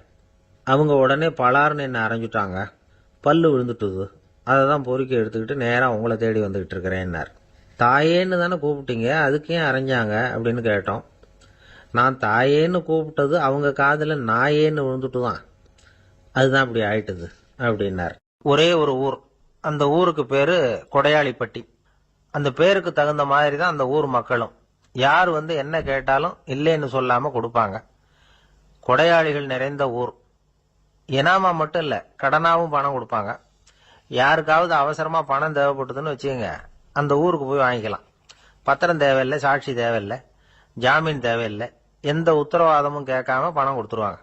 அவங்க உடனே பலார்னு என்னை அரைஞ்சிட்டாங்க. பல்லு விழுந்துட்டுது. அதை தான் பொறுக்கி எடுத்துக்கிட்டு நேராக உங்களை தேடி வந்துக்கிட்டு இருக்கிறேன்னார். தாயேன்னு தானே கூப்பிட்டீங்க, அதுக்கு ஏன் அரைஞ்சாங்க அப்படின்னு கேட்டோம். நான் தாயேன்னு கூப்பிட்டது அவங்க காதில் நாயேன்னு விழுந்துட்டு தான், அதுதான் அப்படி ஆயிட்டுது அப்படின்னார். ஒரே ஒரு ஊர், அந்த ஊருக்கு பேர் கொடையாளிப்பட்டி. அந்த பேருக்கு தகுந்த மாதிரி தான் அந்த ஊர் மக்களும். யார் என்ன கேட்டாலும் இல்லைன்னு சொல்லாமல் கொடுப்பாங்க. கொடையாளிகள் நிறைந்த ஊர். இனாமா மட்டும் இல்லை, கடனாவும் பணம் கொடுப்பாங்க. யாருக்காவது அவசரமாக பணம் தேவைப்பட்டதுன்னு வச்சுக்கோங்க, அந்த ஊருக்கு போய் வாங்கிக்கலாம். பத்திரம் தேவையில்லை, சாட்சி தேவையில்லை, ஜாமீன் தேவையில்லை, எந்த உத்தரவாதமும் கேட்காம பணம் கொடுத்துருவாங்க.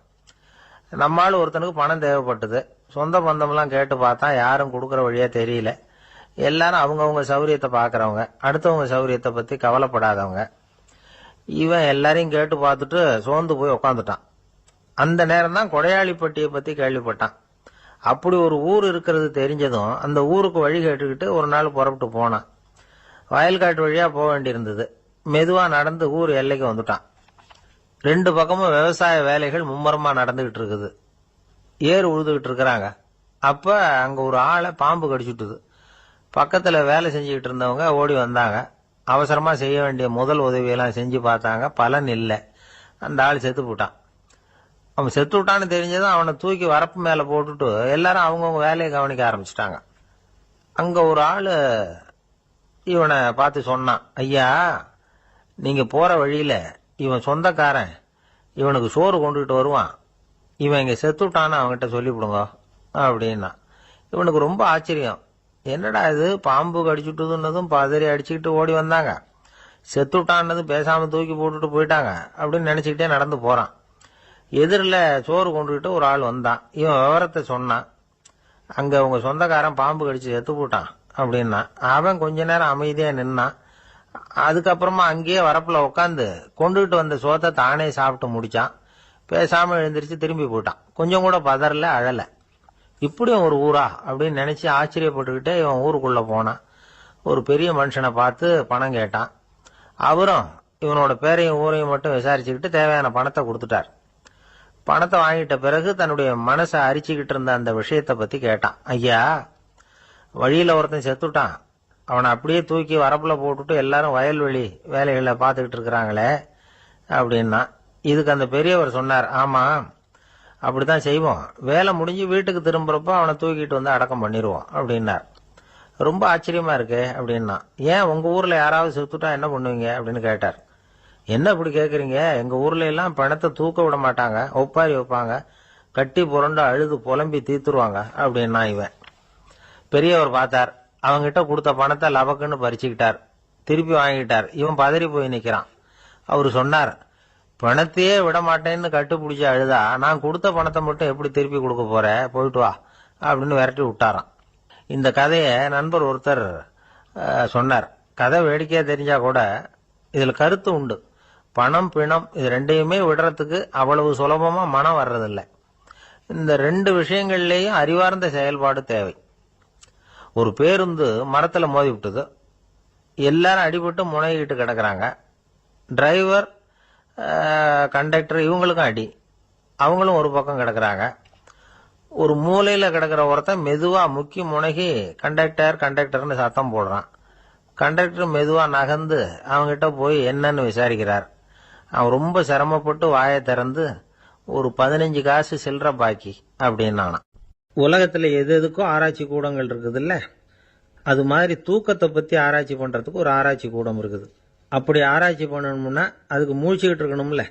நம்மால் ஒருத்தனுக்கு பணம் தேவைப்பட்டது. சொந்த பந்தம்லாம் கேட்டு பார்த்தா யாரும் கொடுக்குற வழியாக தெரியல. எல்லாரும் அவங்கவுங்க சௌரியத்தை பார்க்குறவங்க, அடுத்தவங்க சௌரியத்தை பற்றி கவலைப்படாதவங்க. இவன் எல்லாரையும் கேட்டு பார்த்துட்டு சோர்ந்து போய் உக்காந்துட்டான். அந்த நேரம் தான் கொடையாளிப்பட்டியை பற்றி கேள்விப்பட்டான். அப்படி ஒரு ஊர் இருக்கிறது தெரிஞ்சதும் அந்த ஊருக்கு வழி கேட்டுக்கிட்டு ஒரு நாள் புறப்பட்டு போனான். வயல்காட்டு வழியாக போக வேண்டியிருந்தது. மெதுவாக நடந்து ஊர் எல்லைக்கு வந்துட்டான். 2 பக்கமும் விவசாய வேலைகள் மும்முரமாக நடந்துகிட்டு இருக்குது. ஏறு உழுதுகிட்டு இருக்கிறாங்க. அப்போ அங்கே ஒரு ஆளை பாம்பு கடிச்சுட்டுது. பக்கத்தில் வேலை செஞ்சுக்கிட்டு இருந்தவங்க ஓடி வந்தாங்க. அவசரமாக செய்ய வேண்டிய முதல் உதவியெல்லாம் செஞ்சு பார்த்தாங்க, பலன் இல்லை. அந்த ஆள் செத்து போட்டான். அவன் செத்து விட்டான்னு தெரிஞ்சதும் அவனை தூக்கி வரப்பு மேலே போட்டுட்டு எல்லாரும் அவங்கவுங்க வேலையை கவனிக்க ஆரம்பிச்சிட்டாங்க. அங்கே ஒரு ஆள் இவனை பார்த்து சொன்னான், ஐயா, நீங்கள் போகிற வழியில் இவன் சொந்தக்காரன் இவனுக்கு சோறு கொண்டுகிட்டு வருவான், இவன் இங்கே செத்துட்டான்னு அவன்கிட்ட சொல்லிவிடுங்க அப்படின்னா. இவனுக்கு ரொம்ப ஆச்சரியம். என்னடா இது, பாம்பு கடிச்சுட்டுதுன்னதும் பதறி அடிச்சுக்கிட்டு ஓடி வந்தாங்க, செத்துட்டான்னதும் பேசாமல் தூக்கி போட்டுட்டு போயிட்டாங்க அப்படின்னு நினச்சிக்கிட்டே நடந்து போகிறான். எதிரில் சோறு கொண்டுகிட்டு ஒரு ஆள் வந்தான். இவன் விவரத்தை சொன்னான். அங்கே உங்க சொந்தக்காரன் பாம்பு கடிச்சு செத்து போட்டான் அப்படின்னா. அவன் கொஞ்ச நேரம் அமைதியாக நின்னான். அதுக்கப்புறமா அங்கேயே வரப்பில் உட்காந்து கொண்டுகிட்டு வந்த சோத்தை தானே சாப்பிட்டு முடிச்சான். பேசாமல் எழுந்திரிச்சு திரும்பி போயிட்டான். கொஞ்சம் கூட பதறல, அழலை. இப்படியும் ஒரு ஊரா அப்படின்னு நினச்சி ஆச்சரியப்பட்டுக்கிட்டே இவன் ஊருக்குள்ளே போனான். ஒரு பெரிய மனுஷனை பார்த்து பணம் கேட்டான். அவரும் இவனோட பேரையும் ஊரையும் மட்டும் விசாரிச்சுக்கிட்டு தேவையான பணத்தை கொடுத்துட்டார். பணத்தை வாங்கிட்ட பிறகு தன்னுடைய மனசை அரிச்சுக்கிட்டு இருந்த அந்த விஷயத்தை பற்றி கேட்டான். ஐயா, வழியில் ஒருத்தன் செத்துட்டான், அவனை அப்படியே தூக்கி வரப்பில் போட்டுட்டு எல்லாரும் வயல்வெளி வேலைகளை பார்த்துக்கிட்டு இருக்கிறாங்களே அப்படின்னா. இதுக்கு அந்த பெரியவர் சொன்னார், ஆமாம், அப்படித்தான் செய்வோம். வேலை முடிஞ்சு வீட்டுக்கு திரும்புறப்போ அவனை தூக்கிட்டு வந்து அடக்கம் பண்ணிடுவோம் அப்படின்னார். ரொம்ப ஆச்சரியமா இருக்கு அப்படின்னா. ஏன் உங்கள் ஊரில் யாராவது செத்துட்டா என்ன பண்ணுவீங்க அப்படின்னு கேட்டார். என்ன இப்படி கேட்குறீங்க, எங்கள் ஊர்ல எல்லாம் பணத்தை தூக்க விட மாட்டாங்க, ஒப்பாரி வைப்பாங்க, கட்டி புரண்டு அழுது புலம்பி தீத்துருவாங்க அப்படின்னா. இவன் பெரியவர் பார்த்தார். அவங்கிட்ட கொடுத்த பணத்தை லபக்குன்னு பறிச்சுக்கிட்டார். திருப்பி வாங்கிட்டார். இவன் பதறி போய் நிற்கிறான். அவர் சொன்னார், பணத்தையே விட மாட்டேன்னு கட்டுப்பிடிச்சி அழுதா நான் கொடுத்த பணத்தை மட்டும் எப்படி திருப்பி கொடுக்க போற, போயிட்டு வா அப்படின்னு விரட்டி விட்டாராம். இந்த கதையை நண்பர் ஒருத்தர் சொன்னார். கதை வேடிக்கையாக தெரிஞ்சா கூட இதில் கருத்து உண்டு. பணம் பிணம் இது ரெண்டையுமே விடுறதுக்கு அவ்வளவு சுலபமாக மனம் வர்றதில்லை. இந்த 2 விஷயங்கள்லேயும் அறிவார்ந்த செயல்பாடு தேவை. ஒரு பேருந்து மரத்தில் மோதி விட்டுது. எல்லாரும் அடிபட்டு முனைகிட்டு கிடக்குறாங்க. டிரைவர், கண்டக்டர் இவங்களுக்கும் அடி. அவங்களும் ஒரு பக்கம் கிடக்குறாங்க. ஒரு மூலையில் கிடக்கிற ஒருத்தன் மெதுவாக முக்கி முனகி கண்டக்டர்னு சத்தம் போடுறான். கண்டக்டர் மெதுவாக நகர்ந்து அவங்ககிட்ட போய் என்னன்னு விசாரிக்கிறார். அவன் ரொம்ப சிரமப்பட்டு வாயை திறந்து ஒரு 15 காசு சில்லற பாக்கி அப்படின்னானா. உலகத்தில் எது எதுக்கும் ஆராய்ச்சி கூடங்கள் இருக்குது இல்லை, அது மாதிரி தூக்கத்தை பற்றி ஆராய்ச்சி பண்ணுறதுக்கு ஒரு ஆராய்ச்சி கூடம் இருக்குது. அப்படி ஆராய்ச்சி பண்ணணும்னா அதுக்கு மூழ்கிக்கிட்டு இருக்கணும்ல.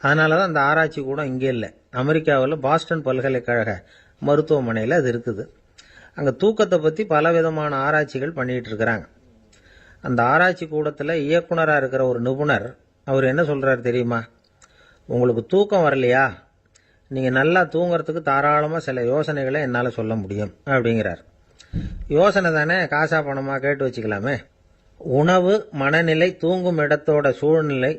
அதனால தான் அந்த ஆராய்ச்சி கூட இங்கே இல்லை. அமெரிக்காவில் பாஸ்டன் பல்கலைக்கழக மருத்துவமனையில் அது இருக்குது. அங்கே தூக்கத்தை பற்றி பலவிதமான ஆராய்ச்சிகள் பண்ணிகிட்டு இருக்கிறாங்க. அந்த ஆராய்ச்சி கூடத்தில் இயக்குனராக இருக்கிற ஒரு நிபுணர் அவர் என்ன சொல்கிறார் தெரியுமா? உங்களுக்கு தூக்கம் வரலையா, நீங்கள் நல்லா தூங்கிறதுக்கு தாராளமாக சில யோசனைகளை என்னால் சொல்ல முடியும் அப்படிங்கிறார். யோசனை தானே, காசா பணமாக கேட்டு வச்சுக்கலாமே. உணவு, மனநிலை, தூங்கும் இடத்தோட சூழ்நிலை,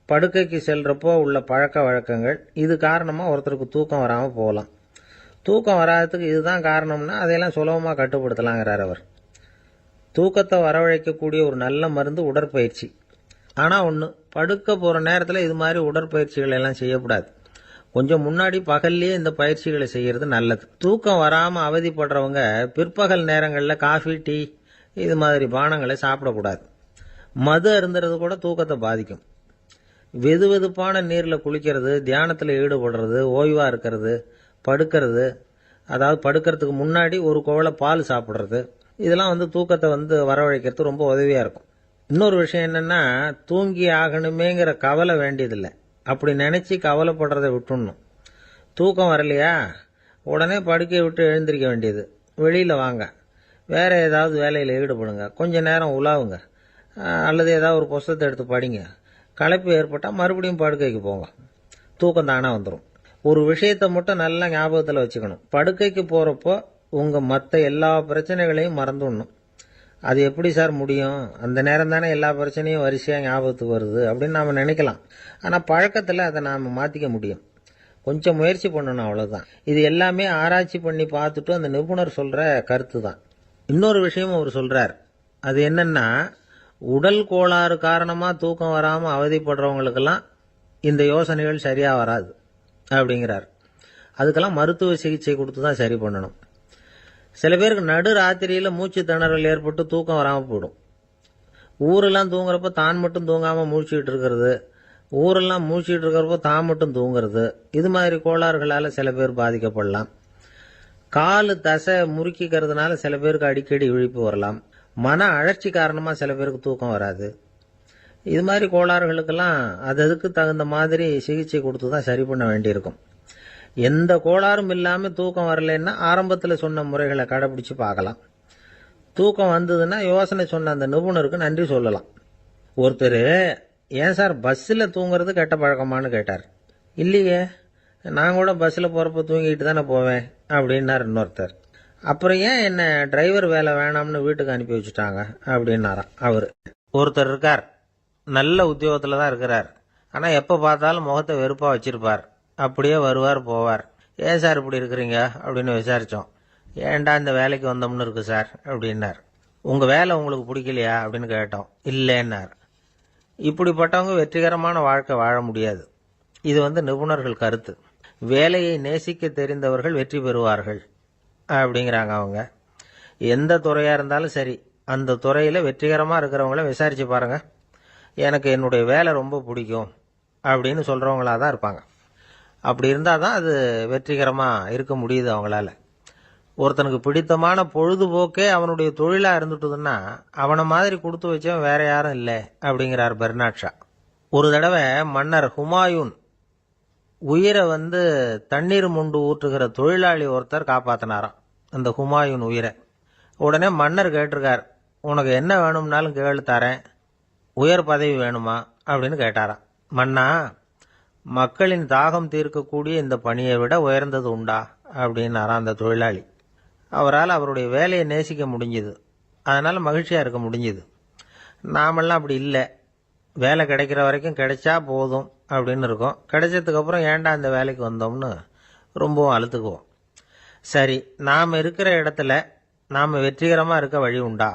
படுக்கைக்கு செல்றப்போ உள்ள பழக்க வழக்கங்கள், இது காரணமாக ஒருத்தருக்கு தூக்கம் வராமல் போகலாம். தூக்கம் வராததுக்கு இதுதான் காரணம்னா அதையெல்லாம் சுலபமாக கட்டுப்படுத்தலாங்கிறார் அவர். தூக்கத்தை வரவழைக்கக்கூடிய ஒரு நல்ல மருந்து உடற்பயிற்சி. ஆனால் ஒன்று, படுக்க போகிற நேரத்தில் இது மாதிரி உடற்பயிற்சிகள் எல்லாம் செய்யக்கூடாது. கொஞ்சம் முன்னாடி பகல்லையே இந்த பயிற்சிகளை செய்கிறது நல்லது. தூக்கம் வராமல் அவதிப்படுறவங்க பிற்பகல் நேரங்களில் காஃபி, டீ இது மாதிரி பானங்களை சாப்பிடக்கூடாது. மது அருந்துறது கூட தூக்கத்தை பாதிக்கும். வெது வெதுப்பான நீரில் குளிக்கிறது, தியானத்தில் ஈடுபடுறது, ஓய்வாக இருக்கிறது, படுக்கிறது, அதாவது படுக்கிறதுக்கு முன்னாடி ஒரு குவளை பால் சாப்பிட்றது, இதெல்லாம் தூக்கத்தை வரவழைக்கிறது ரொம்ப உதவியாக இருக்கும். இன்னொரு விஷயம் என்னென்னா, தூங்கி ஆகணுமேங்கிற கவலை வேண்டியதில்லை. அப்படி நினச்சி கவலைப்படுறதை விட்டுடணும். தூக்கம் வரலையா, உடனே படுக்கையை விட்டு எழுந்திருக்க வேண்டியது. வெளியில் வாங்க, வேறு ஏதாவது வேலையில் ஈடுபடுங்க, கொஞ்ச நேரம் உலாவுங்க, அல்லது ஏதாவது ஒரு புஸ்தகத்தை எடுத்து படிங்க. களைப்பு ஏற்பட்டால் மறுபடியும் படுக்கைக்கு போங்க. தூக்கம் தானே வந்துடும். ஒரு விஷயத்தை மட்டும் நல்லா ஞாபகத்தில் வச்சுக்கணும். படுக்கைக்கு போகிறப்போ உங்கள் மற்ற எல்லா பிரச்சனைகளையும் மறந்துடணும். அது எப்படி சார் முடியும்? அந்த நேரம் தானே எல்லா பிரச்சனையும் வரிசையாக ஞாபகத்துக்கு வருது அப்படின்னு நாம் நினைக்கலாம். ஆனால் பழக்கத்தில் அதை நாம் மாற்றிக்க முடியும். கொஞ்சம் முயற்சி பண்ணணும், அவ்வளோதான். இது எல்லாமே ஆராய்ச்சி பண்ணி பார்த்துட்டு அந்த நிபுணர் சொல்கிற கருத்து தான். இன்னொரு விஷயமும் அவர் சொல்கிறார். அது என்னென்னா, உடல் கோளாறு காரணமாக தூக்கம் வராமல் அவதிப்படுறவங்களுக்கெல்லாம் இந்த யோசனைகள் சரியாக வராது அப்படிங்கிறார். அதுக்கெல்லாம் மருத்துவ சிகிச்சை கொடுத்து தான் சரி பண்ணணும். சில பேருக்கு நடு ராத்திரியில் மூச்சு திணறல் ஏற்பட்டு தூக்கம் வராமல் போயிடும். ஊரெல்லாம் தூங்குறப்ப தான் மட்டும் தூங்காமல் மூழ்கிட்டு இருக்கிறது, ஊரெல்லாம் மூழ்கிட்டு இருக்கிறப்போ தான் மட்டும் தூங்குறது, இது மாதிரி கோளாறுகளால் சில பேர் பாதிக்கப்படலாம். காலு தசை முறுக்கிக்கிறதுனால சில பேருக்கு அடிக்கடி விழிப்பு வரலாம். மன அழற்சி காரணமாக சில பேருக்கு தூக்கம் வராது. இது மாதிரி கோளாறுகளுக்கெல்லாம் அதுக்கு தகுந்த மாதிரி சிகிச்சை கொடுத்து தான் சரி பண்ண வேண்டியிருக்கும். எந்த கோளாறும் இல்லாமல் தூக்கம் வரலைன்னா ஆரம்பத்தில் சொன்ன முறைகளை கடைபிடிச்சு பார்க்கலாம். தூக்கம் வந்ததுன்னா யோசனை சொன்ன அந்த நிபுணருக்கு நன்றி சொல்லலாம். ஒருத்தர், ஏன் சார் பஸ்ஸில் தூங்குறது கெட்ட பழக்கமானு கேட்டார். இல்லையே, நான் கூட பஸ்ஸில் போகிறப்ப தூங்கிட்டு தானே போவேன் அப்படின்னார் இன்னொருத்தர். அப்புறம் ஏன் என்ன டிரைவர் வேலை வேணாம்னு வீட்டுக்கு அனுப்பி வச்சுட்டாங்க அப்படின்னாராம் அவர். ஒருத்தர் இருக்கார், நல்ல உத்தியோகத்தில் தான் இருக்கிறார், ஆனால் எப்போ பார்த்தாலும் முகத்தை வெறுப்பாக வச்சிருப்பார். அப்படியே வருவார் போவார். ஏன் சார் இப்படி இருக்கிறீங்க அப்படின்னு விசாரித்தோம். ஏன்டா இந்த வேலைக்கு வந்தோம்னு இருக்கு சார் அப்படின்னார். உங்கள் வேலை உங்களுக்கு பிடிக்கலையா அப்படின்னு கேட்டோம். இல்லைன்னார். இப்படிப்பட்டவங்க வெற்றிகரமான வாழ்க்கை வாழ முடியாது. இது நிபுணர்கள் கருத்து. வேலையை நேசிக்க தெரிந்தவர்கள் வெற்றி பெறுவார்கள் அப்படிங்கிறாங்க அவங்க. எந்த துறையாக இருந்தாலும் சரி, அந்த துறையில் வெற்றிகரமாக இருக்கிறவங்கள விசாரித்து பாருங்கள். எனக்கு என்னுடைய வேலை ரொம்ப பிடிக்கும் அப்படின்னு சொல்கிறவங்களா தான் இருப்பாங்க. அப்படி இருந்தால் தான் அது வெற்றிகரமாக இருக்க முடியுது அவங்களால. ஒருத்தனுக்கு பிடித்தமான பொழுதுபோக்கே அவனுடைய தொழிலாக இருந்துட்டுதுன்னா அவனை மாதிரி கொடுத்து வச்சவன் வேற யாரும் இல்லை அப்படிங்கிறார் பெர்னாட் ஷா. ஒரு தடவை மன்னர் ஹுமாயூன் உயிரை தண்ணீர் முண்டு ஊற்றுகிற தொழிலாளி ஒருத்தர் காப்பாற்றினாராம் அந்த ஹுமாயூன் உயிரை. உடனே மன்னர் கேட்டிருக்கார், உனக்கு என்ன வேணும்னாலும் கேளு தரேன், உயர் பதவி வேணுமா அப்படின்னு கேட்டாராம். மன்னா, மக்களின் தாகம் தீர்க்கக்கூடிய இந்த பணியை விட உயர்ந்தது உண்டா அப்படின்னாராம் அந்த தொழிலாளி. அவரால் அவருடைய வேலையை நேசிக்க முடிஞ்சுது, அதனால் மகிழ்ச்சியாக இருக்க முடிஞ்சுது. நாமெல்லாம் அப்படி இல்லை. வேலை கிடைக்கிற வரைக்கும் கிடைச்சா போதும் அப்படின்னு இருக்கோம். கிடைச்சதுக்கப்புறம் ஏன்டா இந்த வேலைக்கு வந்தோம்னு ரொம்பவும் அழுத்துக்குவோம். சரி, நாம் இருக்கிற இடத்துல நாம் வெற்றிகரமாக இருக்க வழி உண்டா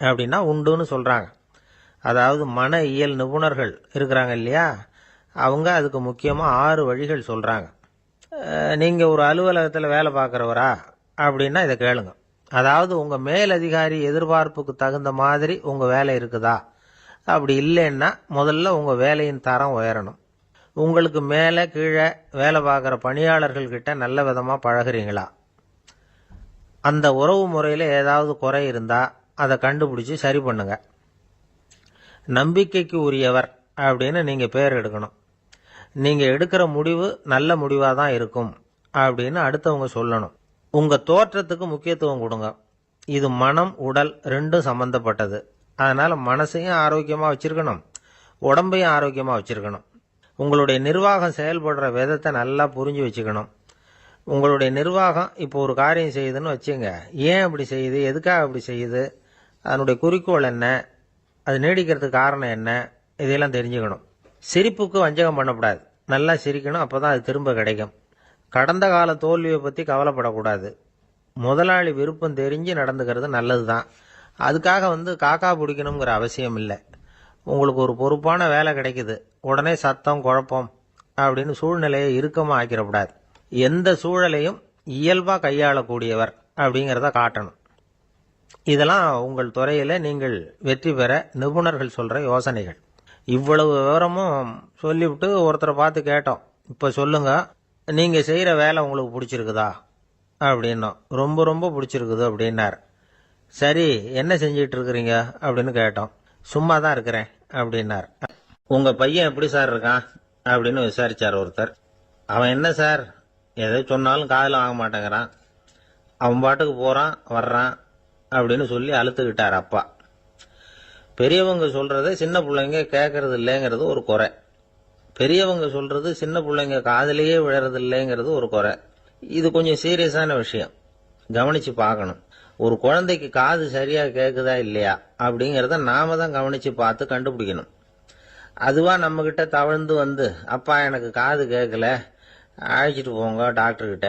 அப்படின்னா உண்டுன்னு சொல்கிறாங்க. அதாவது மன இயல் நிபுணர்கள் இருக்கிறாங்க இல்லையா, அவங்க அதுக்கு முக்கியமாக 6 வழிகள் சொல்கிறாங்க. நீங்கள் ஒரு அலுவலகத்தில் வேலை பார்க்குறவரா அப்படின்னா இதை கேளுங்க. அதாவது உங்கள் மேலதிகாரி எதிர்பார்ப்புக்கு தகுந்த மாதிரி உங்கள் வேலை இருக்குதா? அப்படி இல்லைன்னா முதல்ல உங்கள் வேலையின் தரம் உயரணும். உங்களுக்கு மேலே கீழே வேலை பார்க்குற பணியாளர்கள்கிட்ட நல்ல விதமாக பழகுறீங்களா? அந்த உறவு முறையில் ஏதாவது குறை இருந்தால் அதை கண்டுபிடிச்சி சரி பண்ணுங்க. நம்பிக்கைக்கு உரியவர் அப்படின்னு நீங்கள் பேர் எடுக்கணும். நீங்கள் எடுக்கிற முடிவு நல்ல முடிவாக தான் இருக்கும் அப்படின்னு அடுத்தவங்க சொல்லணும். உங்கள் தோற்றத்துக்கு முக்கியத்துவம் கொடுங்க. இது மனம் உடல் ரெண்டும் சம்பந்தப்பட்டது. அதனால் மனசையும் ஆரோக்கியமாக வச்சுருக்கணும், உடம்பையும் ஆரோக்கியமாக வச்சுருக்கணும். உங்களுடைய நிர்வாகம் செயல்படுற விதத்தை நல்லா புரிஞ்சு வச்சுக்கணும். உங்களுடைய நிர்வாகம் இப்போ ஒரு காரியம் செய்யுதுன்னு வச்சுங்க, ஏன் அப்படி செய்யுது, எதுக்காக அப்படி செய்யுது, அதனுடைய குறிக்கோள் என்ன, அது நீடிக்கிறதுக்கு காரணம் என்ன, இதையெல்லாம் தெரிஞ்சுக்கணும். சிரிப்புக்கு வஞ்சகம் பண்ணக்கூடாது, நல்லா சிரிக்கணும், அப்போ தான் அது திரும்ப கிடைக்கும். கடந்த கால தோல்வியை பற்றி கவலைப்படக்கூடாது. முதலாளி விருப்பம் தெரிஞ்சு நடந்துக்கிறது நல்லது தான். அதுக்காக காக்கா பிடிக்கணுங்கிற அவசியம் இல்லை. உங்களுக்கு ஒரு பொறுப்பான வேலை கிடைக்குது, உடனே சத்தம் குழப்பம் அப்படின்னு சூழ்நிலையை இறுக்கமாக ஆக்கிடக்கூடாது. எந்த சூழலையும் இயல்பாக கையாளக்கூடியவர் அப்படிங்கிறத காட்டணும். இதெல்லாம் உங்கள் துறையில் நீங்கள் வெற்றி பெற நிபுணர்கள் சொல்கிற யோசனைகள். இவ்வளவு விவரமும் சொல்லிவிட்டு ஒருத்தரை பார்த்து கேட்டோம், இப்போ சொல்லுங்க, நீங்கள் செய்கிற வேலை உங்களுக்கு பிடிச்சிருக்குதா அப்படின்னோம். ரொம்ப ரொம்ப பிடிச்சிருக்குது அப்படின்னார். சரி, என்ன செஞ்சிட்டு இருக்கிறீங்க அப்படின்னு கேட்டோம். சும்மா தான் இருக்கிறேன் அப்படின்னார். உங்கள் பையன் எப்படி சார் இருக்கான் அப்படின்னு விசாரிச்சார் ஒருத்தர். அவன் என்ன சார், எதை சொன்னாலும் காதில் வாங்க மாட்டேங்கிறான், அவன் பாட்டுக்கு போகிறான் வர்றான் அப்படின்னு சொல்லி அழுத்துக்கிட்டார் அப்பா. பெரியவங்க சொல்கிறத சின்ன பிள்ளைங்க கேட்கறது இல்லைங்கிறது ஒரு குறை. பெரியவங்க சொல்கிறது சின்ன பிள்ளைங்க காதிலேயே விழறது இல்லைங்கிறது ஒரு குறை. இது கொஞ்சம் சீரியஸான விஷயம், கவனித்து பார்க்கணும். ஒரு குழந்தைக்கு காது சரியாக கேட்குதா இல்லையா அப்படிங்கிறத நாம தான் கவனித்து பார்த்து கண்டுபிடிக்கணும். அதுவாக நம்மக்கிட்ட தவழ்ந்து அப்பா எனக்கு காது கேட்கல, அழைச்சிட்டு போங்க டாக்டர்கிட்ட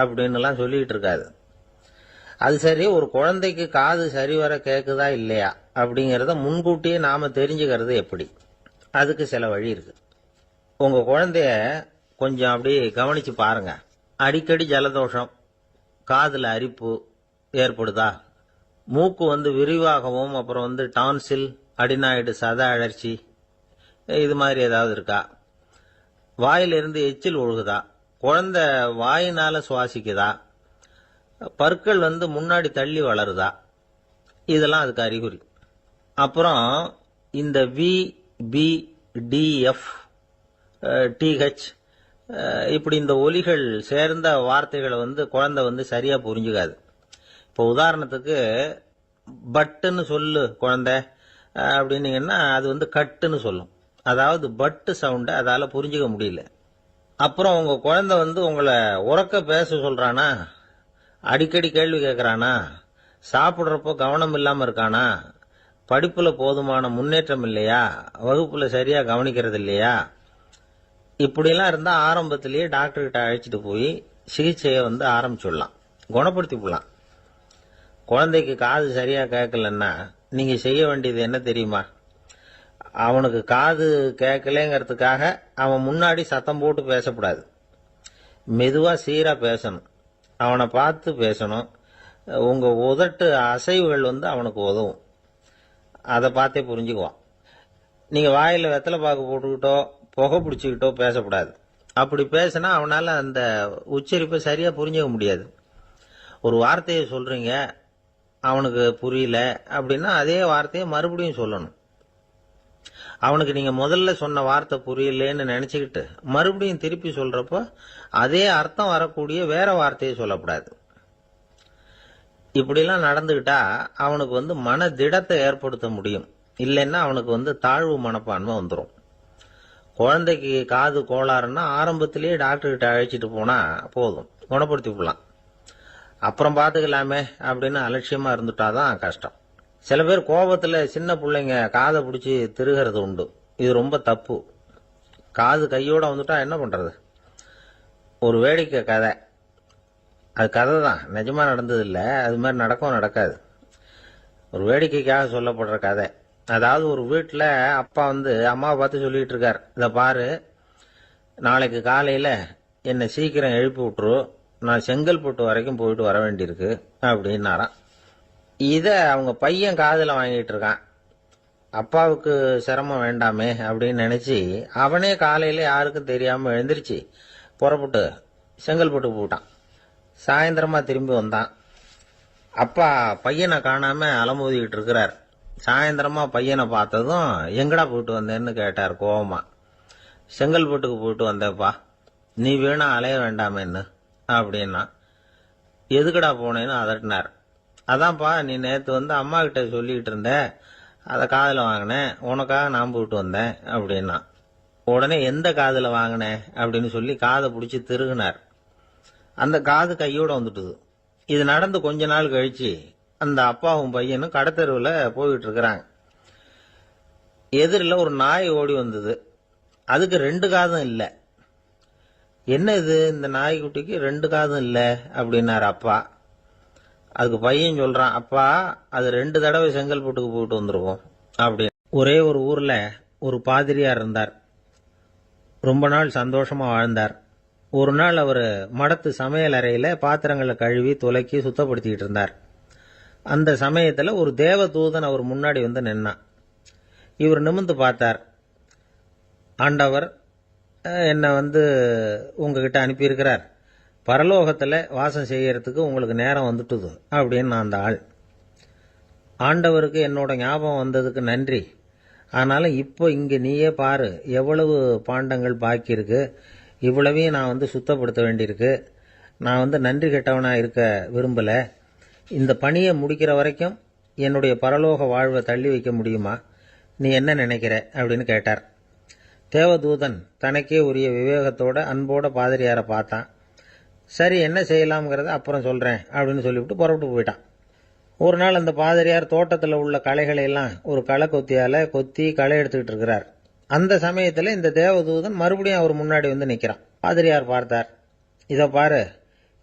அப்படின்னுலாம் சொல்லிகிட்டு இருக்காது. அது சரி, ஒரு குழந்தைக்கு காது சரிவர கேட்குதா இல்லையா அப்படிங்கிறத முன்கூட்டியே நாம் தெரிஞ்சுக்கிறது எப்படி? அதுக்கு சில வழி இருக்கு. உங்கள் குழந்தைய கொஞ்சம் அப்படி கவனித்து பாருங்க. அடிக்கடி ஜலதோஷம், காதில் அரிப்பு ஏற்படுதா, மூக்கு விரிவாகவும், அப்புறம் டான்சில், அடினாய்டு, சத அழற்சி, இது மாதிரி ஏதாவது இருக்கா, வாயிலிருந்து எச்சில் ஒழுகுதா, குழந்தை வாயினால சுவாசிக்குதா, பற்கள் முன்னாடி தள்ளி வளருதா, இதெல்லாம் அதுக்கு அறிகுறி. அப்புறம் இந்த V, P, T, F, TH இப்படி இந்த ஒலிகள் சேர்ந்த வார்த்தைகளை குழந்தை சரியா புரிஞ்சுக்காது. இப்போ உதாரணத்துக்கு பட்டுன்னு சொல்லு குழந்தை அப்படின்னீங்கன்னா அது கட்டுன்னு சொல்லும். அதாவது பட்டு சவுண்டை அதால புரிஞ்சுக்க முடியல. அப்புறம் உங்க குழந்தை உங்களை உறக்க பேச சொல்றானா, அடிக்கடி கேள்வி கேட்கறானா, சாப்பிட்றப்போ கவனம் இல்லாம இருக்கானா, படிப்புல போதுமான முன்னேற்றம் இல்லையா, வகுப்புல சரியா கவனிக்கிறது இல்லையா, இப்படிலாம் இருந்தா ஆரம்பத்திலேயே டாக்டர்கிட்ட அழைச்சிட்டு போய் சிகிச்சையை ஆரம்பிச்சுடலாம், குணப்படுத்தி போடலாம். குழந்தைக்கு காது சரியா கேட்கலன்னா நீங்க செய்ய வேண்டியது என்ன தெரியுமா? அவனுக்கு காது கேட்கலங்கிறதுக்காக அவன் முன்னாடி சத்தம் போட்டு பேசக்கூடாது. மெதுவா சீரா பேசணும், அவனை பார்த்து பேசணும். உங்க உதட்டு அசைவுகள் அவனுக்கு உதவும், அதை பார்த்தே புரிஞ்சுக்குவான். நீங்க வாயில வெத்தலை பாக்கு போட்டுக்கிட்டோ புகை பிடிச்சிக்கிட்டோ பேசக்கூடாது. அப்படி பேசினா அவனால அந்த உச்சரிப்பை சரியா புரிஞ்சுக்க முடியாது. ஒரு வார்த்தையை சொல்றீங்க, அவனுக்கு புரியல அப்படின்னா அதே வார்த்தையை மறுபடியும் சொல்லணும். அவனுக்கு நீங்க முதல்ல சொன்ன வார்த்தை புரியலன்னு நினைச்சுக்கிட்டு மறுபடியும் திருப்பி சொல்றப்போ அதே அர்த்தம் வரக்கூடிய வேற வார்த்தையை சொல்லக்கூடாது. இப்படிலாம் நடந்துகிட்டா அவனுக்கு மன திடத்தை ஏற்படுத்த முடியும். இல்லைன்னா அவனுக்கு தாழ்வு மனப்பான்மை வந்துடும். குழந்தைக்கு காது கோளாறுன்னா ஆரம்பத்திலேயே டாக்டர்கிட்ட அழைச்சிட்டு போனா போதும், குணப்படுத்தி போடலாம். அப்புறம் பார்த்துக்கலாமே அப்படின்னு அலட்சியமா இருந்துட்டாதான் கஷ்டம். சில பேர் கோபத்துல சின்ன பிள்ளைங்க காதை பிடிச்சி திருகிறது உண்டு. இது ரொம்ப தப்பு. காது கையோட வந்துட்டா என்ன பண்றது? ஒரு வேடிக்கை கதை, அது கதை தான், நிஜமா நடந்தது இல்லை, அது மாதிரி நடக்காது. ஒரு வேடிக்கைக்காக சொல்லப்படுற கதை. அதாவது ஒரு வீட்டில் அப்பா அம்மாவை பார்த்து சொல்லிட்டு இருக்கார், இதை பாரு, நாளைக்கு காலையில் என்னை சீக்கிரம் எழுப்பி விட்டுரு, நான் செங்கல்பட்டு வரைக்கும் போயிட்டு வர வேண்டியிருக்கு அப்படின்னாராம். இதை அவங்க பையன் காதில் வாங்கிட்டு இருக்கான். அப்பாவுக்கு சிரமம் வேண்டாமே அப்படின்னு நினைச்சு அவனே காலையில யாருக்கும் தெரியாம எழுந்திருச்சு புறப்பட்டு செங்கல்பட்டு போட்டான். சாயந்தரமா திரும்பி வந்தான். அப்பா பையனை காணாம அலமோதிக்கிட்டு இருக்கிறார். சாயந்தரமா பையனை பார்த்ததும் எங்கடா போயிட்டு வந்தேன்னு கேட்டார் கோவமா. செங்கல்பட்டுக்கு போயிட்டு வந்தேப்பா, நீ வேணா அலைய வேண்டாமேன்னு அப்படின்னா. எதுக்கடா போனேன்னு அதட்டினார். அதான்ப்பா, நீ நேற்று வந்து அம்மா கிட்ட சொல்லிக்கிட்டு இருந்த, அதை காதில் வாங்கினேன், உனக்காக நான் போயிட்டு வந்தேன் அப்படின்னா. உடனே எந்த காதில் வாங்கினேன் அப்படின்னு சொல்லி காதை பிடிச்சி திருகுனார். அந்த காது கையோட வந்துட்டுது. இது நடந்து கொஞ்ச நாள் கழிச்சு அந்த அப்பாவும் பையனும் கடத்தெருவில் போயிட்டு இருக்கிறாங்க. எதிரில் ஒரு நாய் ஓடி வந்தது. அதுக்கு 2 காதும் இல்லை. என்ன இது, இந்த நாய்க்குட்டிக்கு 2 காதும் இல்லை அப்படின்னாரு அப்பா. அதுக்கு பையன் சொல்றான், அப்பா அது 2 தடவை செங்கல்பட்டுக்கு போயிட்டு வந்துருவோம் அப்படின்னு. ஒரே ஒரு ஊர்ல ஒரு பாதிரியார் இருந்தார். ரொம்ப நாள் சந்தோஷமா வாழ்ந்தார். ஒரு நாள் அவர் மடத்து சமையல் அறையில பாத்திரங்களை கழுவி துலக்கி சுத்தப்படுத்திக்கிட்டு இருந்தார். அந்த சமயத்துல ஒரு தேவ தூதன் அவர் முன்னாடி வந்து நின்னான். இவர் நிமிர்ந்து பார்த்தார். ஆண்டவர் என்னை வந்து உங்ககிட்ட அனுப்பியிருக்கிறார், பரலோகத்துல வாசம் செய்யறதுக்கு உங்களுக்கு நேரம் வந்துட்டுது அப்படின்னு நான் அந்த ஆள். ஆண்டவருக்கு என்னோட ஞாபகம் வந்ததுக்கு நன்றி. ஆனாலும் இப்போ இங்க நீயே பாரு, எவ்வளவு பாண்டங்கள் பாக்கி இருக்கு, இவ்வளவையும் நான் வந்து சுத்தப்படுத்த வேண்டியிருக்கு. நான் வந்து நன்றி கெட்டவனா இருக்க விரும்பல. இந்த பணியை முடிக்கிற வரைக்கும் என்னுடைய பரலோக வாழ்வை தள்ளி வைக்க முடியுமா? நீ என்ன நினைக்கிற அப்படின்னு கேட்டார். தேவதூதன் தனக்கே உரிய விவேகத்தோட அன்போட பாதிரியாரை பார்த்தான். சரி, என்ன செய்யலாம்ங்கிறத அப்புறம் சொல்றேன் அப்படின்னு சொல்லிவிட்டு புறப்பட்டு போயிட்டான். ஒரு நாள் அந்த பாதிரியார் தோட்டத்தில் உள்ள களைகளை எல்லாம் ஒரு களை கொத்தியால கொத்தி களை எடுத்துக்கிட்டு இருக்கிறார். அந்த சமயத்தில் இந்த தேவதூதன் மறுபடியும் அவர் முன்னாடி வந்து நிற்கிறான். பாதிரியார் பார்த்தார். இதை பாரு,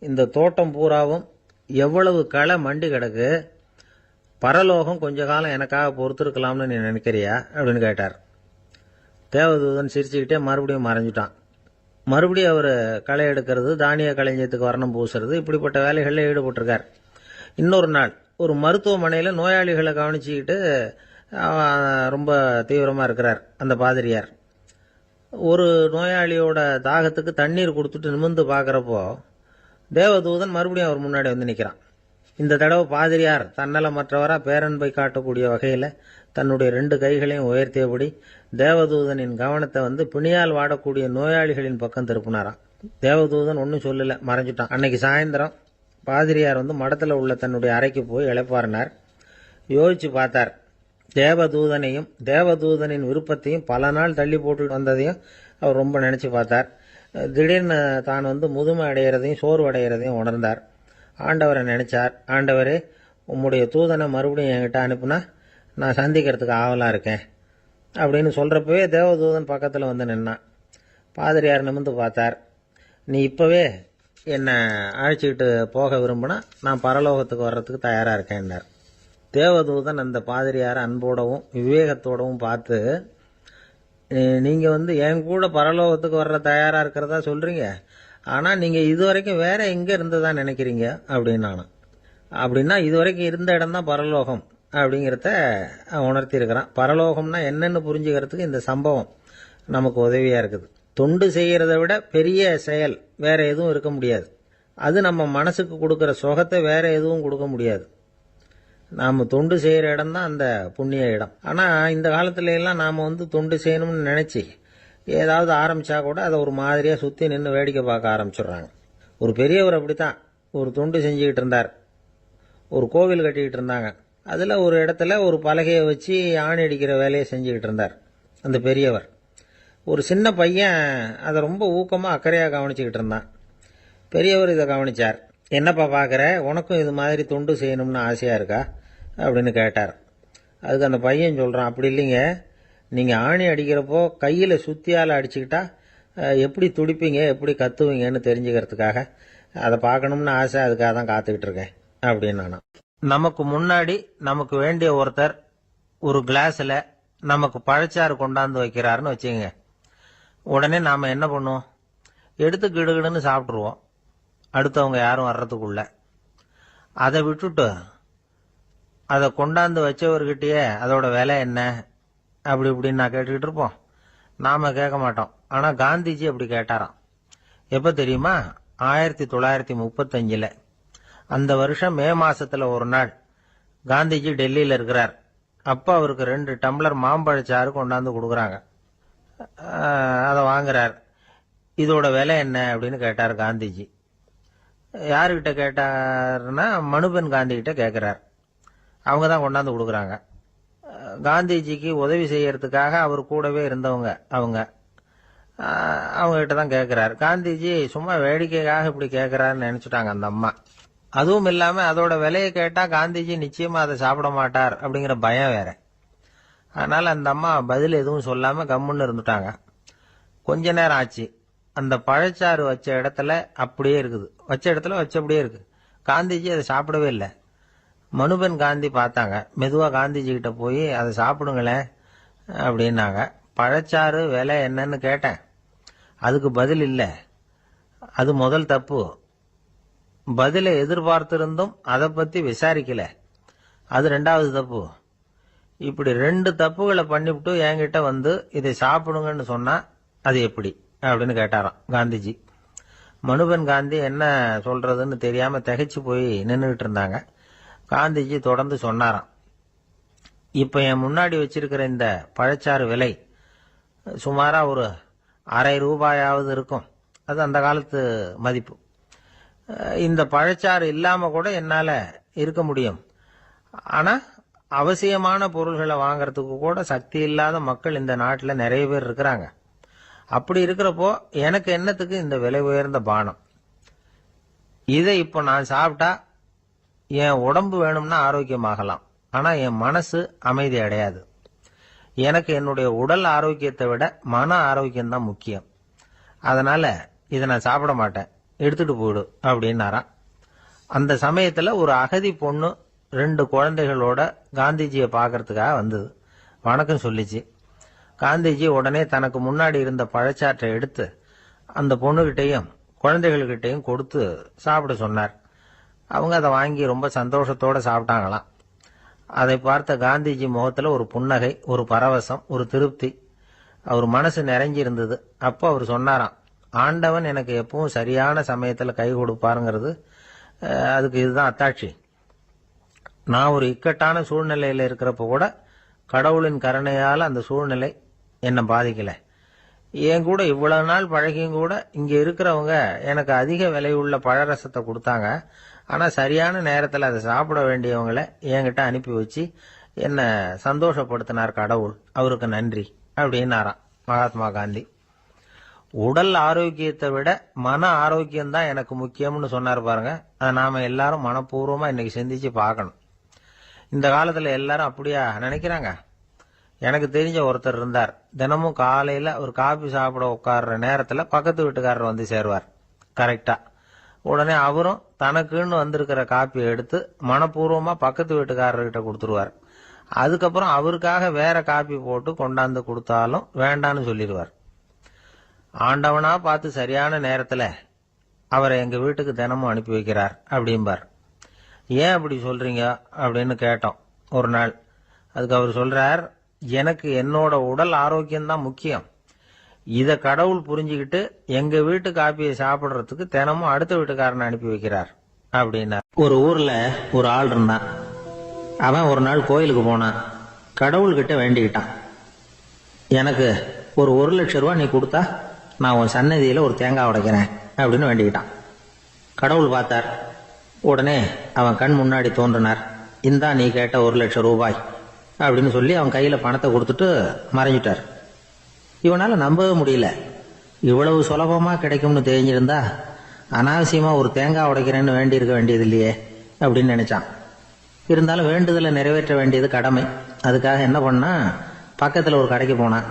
இந்த தோட்டம் பூராவும் எவ்வளவு களை மண்டி கிடக்கு, பரலோகம் கொஞ்ச காலம் எனக்காக பொறுத்திருக்கலாம்னு நீ நினைக்கிறியா அப்படின்னு கேட்டார். தேவதூதன் சிரிச்சுக்கிட்டே மறுபடியும் மறைஞ்சிட்டான். மறுபடியும் அவர் களை எடுக்கிறது, தானிய களஞ்சியத்துக்கு வர்ணம் பூசுறது, இப்படிப்பட்ட வேலைகளில் ஈடுபட்டிருக்கார். இன்னொரு நாள் ஒரு மருத்துவமனையில் நோயாளிகளை கவனிச்சுக்கிட்டு ரொம்ப தீவிரமாக இருக்கிறார் அந்த பாதிரியார். ஒரு நோயாளியோட தாகத்துக்கு தண்ணீர் கொடுத்துட்டு நிமிர்ந்து பார்க்குறப்போ தேவதூதன் மறுபடியும் அவர் முன்னாடி வந்து நிற்கிறான். இந்த தடவை பாதிரியார் தன்னலமற்றவரா பேரன்பை காட்டக்கூடிய வகையில் தன்னுடைய 2 கைகளையும் உயர்த்தியபடி தேவதூதனின் கவனத்தை வந்து பிணியால் வாடக்கூடிய நோயாளிகளின் பக்கம் திருப்பினாராம். தேவதூதன் ஒன்றும் சொல்லல, மறைஞ்சிட்டான். அன்னைக்கு சாயந்தரம் பாதிரியார் வந்து மடத்தில் உள்ள தன்னுடைய அறைக்கு போய் இளைப்பாறினார். யோசிச்சு பார்த்தார். தேவதூதனையும் தேவதூதனின் விருப்பத்தையும் பல நாள் தள்ளி போட்டு வந்ததையும் அவர் ரொம்ப நினைச்சு பார்த்தார். திடீர்னு தான் வந்து முதுமை அடைகிறதையும் சோர்வு அடைகிறதையும் உணர்ந்தார். ஆண்டவரை நினைச்சார். ஆண்டவரே, உம்முடைய தூதனை மறுபடியும் என்கிட்ட அனுப்புனா நான் சந்திக்கிறதுக்கு ஆவலா இருக்கேன் அப்படின்னு சொல்றப்பவே தேவதூதன் பக்கத்தில் வந்து நின்னான். பாதிரியார் நிமிர்ந்து பார்த்தார். நீ இப்பவே என்னை அழைச்சிக்கிட்டு போக விரும்பினா நான் பரலோகத்துக்கு வர்றதுக்கு தயாராக இருக்கேன்னார். தேவதூதன் அந்த பாதிரியாரை அன்போடவும் விவேகத்தோடவும் பார்த்து, நீங்கள் வந்து என் கூட பரலோகத்துக்கு வர்ற தயாராக இருக்கிறதா சொல்கிறீங்க, ஆனால் நீங்கள் இதுவரைக்கும் வேற எங்கே இருந்ததா நினைக்கிறீங்க அப்படின்னு. அப்படின்னா இதுவரைக்கும் இருந்த இடம் தான் பரலோகம் அப்படிங்கிறத உணர்த்தி இருக்கிறான். பரலோகம்னா என்னன்னு புரிஞ்சுக்கிறதுக்கு இந்த சம்பவம் நமக்கு உதவியாக இருக்குது. தொண்டு செய்கிறத விட பெரிய செயல் வேற எதுவும் இருக்க முடியாது. அது நம்ம மனசுக்கு கொடுக்குற சுகத்தை வேற எதுவும் கொடுக்க முடியாது. நாம் தொண்டு செய்கிற இடம் தான் அந்த புண்ணிய இடம். ஆனால் இந்த காலத்துல எல்லாம் நாம் வந்து தொண்டு செய்யணும்னு நினச்சி ஏதாவது ஆரம்பித்தா கூட அதை ஒரு மாதிரியாக சுற்றி நின்று வேடிக்கை பார்க்க ஆரம்பிச்சிடுறாங்க. ஒரு பெரியவர் அப்படித்தான் ஒரு தொண்டு செஞ்சுக்கிட்டு இருந்தார். ஒரு கோவில் கட்டிக்கிட்டு இருந்தாங்க. அதில் ஒரு இடத்துல ஒரு பலகையை வச்சு ஆணி அடிக்கிற வேலையை செஞ்சுக்கிட்டு இருந்தார் அந்த பெரியவர். ஒரு சின்ன பையன் அதை ரொம்ப ஊக்கமாக அக்கறையாக கவனிச்சுக்கிட்டு இருந்தான். பெரியவர் இதை கவனிச்சார். என்னப்பா பார்க்குற, உனக்கும் இது மாதிரி தொண்டு செய்யணும்னு ஆசையாக இருக்கா அப்படின்னு கேட்டார். அதுக்கு அந்த பையன் சொல்கிறான், அப்படி இல்லைங்க, நீங்கள் ஆணி அடிக்கிறப்போ கையில் சுத்தியால் அடிச்சுக்கிட்டா எப்படி துடிப்பீங்க, எப்படி கத்துவீங்கன்னு தெரிஞ்சுக்கிறதுக்காக அதை பார்க்கணும்னு ஆசை, அதுக்காக தான் காத்துக்கிட்டு இருக்கேன் அப்படின்னு. நான் நமக்கு முன்னாடி நமக்கு வேண்டிய ஒருத்தர் ஒரு கிளாஸில் நமக்கு பழச்சாறு கொண்டாந்து வைக்கிறாருன்னு வச்சுங்க. உடனே நாம் என்ன பண்ணுவோம், எடுத்து கிடுகிடுன்னு சாப்பிட்ருவோம் அடுத்தவங்க யாரும் வர்றதுக்குள்ள. அதை விட்டுட்டு அதை கொண்டாந்து வச்சவர்கிட்டயே அதோட விலை என்ன அப்படி இப்படின்னு நான் கேட்டுக்கிட்டு இருப்போம். நாம் கேட்க மாட்டோம். ஆனால் காந்திஜி அப்படி கேட்டாராம். எப்போ தெரியுமா, 1935. அந்த வருஷம் மே மாசத்துல ஒரு நாள் காந்திஜி டெல்லியில் இருக்கிறார். அப்போ அவருக்கு 2 டம்ளர் மாம்பழச்சாறு கொண்டாந்து கொடுக்குறாங்க. அதை வாங்குறார். இதோட விலை என்ன அப்படின்னு கேட்டார் காந்திஜி. யாருக்கிட்ட கேட்டார்னா மனுபென் காந்தி கிட்ட கேட்குறார். அவங்க தான் கொண்டாந்து கொடுக்குறாங்க. காந்திஜிக்கு உதவி செய்யறதுக்காக அவர் கூடவே இருந்தவங்க அவங்ககிட்ட தான் கேட்குறார். காந்திஜி சும்மா வேடிக்கைக்காக இப்படி கேட்குறாருன்னு நினச்சிட்டாங்க அந்த அம்மா. அதுவும் இல்லாமல் அதோட விலையை கேட்டால் காந்திஜி நிச்சயமாக அதை சாப்பிட மாட்டார் அப்படிங்கிற பயம் வேற. அதனால் அந்த அம்மா பதில் எதுவும் சொல்லாமல் கம்முன்னு இருந்துட்டாங்க. கொஞ்ச நேரம் ஆச்சு. அந்த பழச்சாறு வச்ச இடத்துல அப்படியே இருக்குது. வச்ச இடத்துல வச்சபடியே இருக்கு. காந்திஜி அதை சாப்பிடவே இல்லை. மனுபென் காந்தி பார்த்தாங்க. மெதுவாக காந்திஜி கிட்ட போய் அதை சாப்பிடுங்களேன் அப்படின்னாங்க. பழச்சாறு விலை என்னன்னு கேட்டேன். அதுக்கு பதில் இல்லை. அது முதல் தப்பு. பதிலை எதிர்பார்த்திருந்தும் அதை பற்றி விசாரிக்கல. அது 2வது தப்பு. இப்படி 2 தப்புகளை பண்ணிவிட்டு என்கிட்ட வந்து இதை சாப்பிடுங்கன்னு சொன்னா அது எப்படி அப்படின்னு கேட்டாராம் காந்திஜி. மனுபென் காந்தி என்ன சொல்றதுன்னு தெரியாம திகைச்சு போய் நின்றுகிட்டு இருந்தாங்க. காந்திஜி தொடர்ந்து சொன்னாராம். இப்ப என் முன்னாடி வச்சிருக்கிற இந்த பழச்சாறு விலை சுமாரா ஒரு ½ ரூபாயாவது இருக்கும். அது அந்த காலத்து மதிப்பு. இந்த பழச்சாறு இல்லாம கூட என்னால இருக்க முடியும். ஆனா அவசியமான பொருள்களை வாங்கறதுக்கு கூட சக்தி இல்லாத மக்கள் இந்த நாட்டில் நிறைய பேர் இருக்கிறாங்க. அப்படி இருக்கிறப்போ எனக்கு என்னத்துக்கு இந்த விலை உயர்ந்த பானம்? இதை இப்போ நான் சாப்பிட்டா என் உடம்பு வேணும்னா ஆரோக்கியமாகலாம். ஆனா என் மனசு அமைதி அடையாது. எனக்கு என்னுடைய உடல் ஆரோக்கியத்தை விட மன ஆரோக்கியம்தான் முக்கியம். அதனால இதை நான் சாப்பிட மாட்டேன், எடுத்துட்டு போயிடு அப்படின்னாராம். அந்த சமயத்துல ஒரு அகதி பொண்ணு 2 குழந்தைகளோட காந்திஜியை பார்க்கறதுக்காக வந்தது. வணக்கம் சொல்லிச்சு. காந்திஜி உடனே தனக்கு முன்னாடி இருந்த பழச்சாற்றை எடுத்து அந்த பொண்ணுகிட்டையும் குழந்தைகள்கிட்டையும் கொடுத்து சாப்பிட சொன்னார். அவங்க அதை வாங்கி ரொம்ப சந்தோஷத்தோட சாப்பிட்டாங்களாம். அதை பார்த்த காந்திஜி முகத்துல ஒரு புன்னகை, ஒரு பரவசம், ஒரு திருப்தி. அவர் மனசு நிறைஞ்சி இருந்தது. அப்போ அவர் சொன்னாராம், ஆண்டவன் எனக்கு எப்பவும் சரியான சமயத்துல கை கொடுப்பாருங்கிறது அதுக்கு இதுதான் அத்தாட்சி. நான் ஒரு இக்கட்டான சூழ்நிலையில இருக்கிறப்ப கூட கடவுளின் கருணையால அந்த சூழ்நிலை என்னை பாதிக்கல. என் கூட இவ்வளவு நாள் பழகியும் கூட இங்க இருக்கிறவங்க எனக்கு அதிக விலையுள்ள பழரசத்தை கொடுத்தாங்க. ஆனா சரியான நேரத்தில் அதை சாப்பிட வேண்டியவங்களை என்கிட்ட அனுப்பி வச்சு என்ன சந்தோஷப்படுத்தினார் கடவுள். அவருக்கு நன்றி அப்படின்னாராம் மகாத்மா காந்தி. உடல் ஆரோக்கியத்தை விட மன ஆரோக்கியம்தான் எனக்கு முக்கியம்னு சொன்னார் பாருங்க. அதை நாம எல்லாரும் மனப்பூர்வமா இன்னைக்கு சிந்திச்சு பார்க்கணும். இந்த காலத்துல எல்லாரும் அப்படியா நினைக்கிறாங்க? எனக்கு தெரிஞ்ச ஒருத்தர் இருந்தார். தினமும் காலையில ஒரு காபி சாப்பிட உட்கார்ற நேரத்துல பக்கத்து வீட்டுக்காரர் வந்து சேருவார் கரெக்டா. உடனே அவரும் தனக்குன்னு வந்திருக்கிற காப்பியை எடுத்து மனப்பூர்வமா பக்கத்து வீட்டுக்காரர்கிட்ட கொடுத்துருவார். அதுக்கப்புறம் அவருக்காக வேற காப்பி போட்டு கொண்டாந்து கொடுத்தாலும் வேண்டான்னு சொல்லிடுவார். ஆண்டவனா பார்த்து சரியான நேரத்துல அவரை எங்க வீட்டுக்கு தினமும் அனுப்பி வைக்கிறார் அப்படிம்பார். ஏன் அப்படி சொல்றீங்க அப்படின்னு கேட்டோம் ஒரு நாள். அதுக்கு அவர் சொல்றார், எனக்கு என்னோட உடல் ஆரோக்கியம்தான் முக்கியம். இத கடவுள் புரிஞ்சுக்கிட்டு எங்க வீட்டு காப்பியை சாப்பிடுறதுக்கு தினமும் அடுத்த வீட்டுக்காரனை அனுப்பி வைக்கிறார் அப்படின்னா. ஒரு ஊர்ல ஒரு ஆள் இருந்தான். அவன் ஒரு நாள் கோயிலுக்கு போனான். கடவுள்கிட்ட வேண்டிக்கிட்டான், எனக்கு ஒரு 1 லட்சம் ரூபாய் நீ கொடுத்தா நான் உன் சன்னதியில ஒரு தேங்காய் உடைக்கிறேன் அப்படின்னு வேண்டிக்கிட்டான். கடவுள் பார்த்தார். உடனே அவன் கண் முன்னாடி தோன்றினார். இந்தா நீ கேட்ட 1 லட்சம் ரூபாய் அப்படின்னு சொல்லி அவன் கையில பணத்தை கொடுத்துட்டு மறைஞ்சிட்டார். இவனால நம்பவே முடியல. இவ்வளவு சுலபமா கிடைக்கும்னு தெரிஞ்சிருந்தா அனாவசியமா ஒரு தேங்காய் உடைக்கிறேன்னு வேண்டி இருக்க வேண்டியது இல்லையே அப்படின்னு நினைச்சான். இருந்தாலும் வேண்டுதலை நிறைவேற்ற வேண்டியது கடமை. அதுக்காக என்ன பண்ணா, பக்கத்துல ஒரு கடைக்கு போனான்.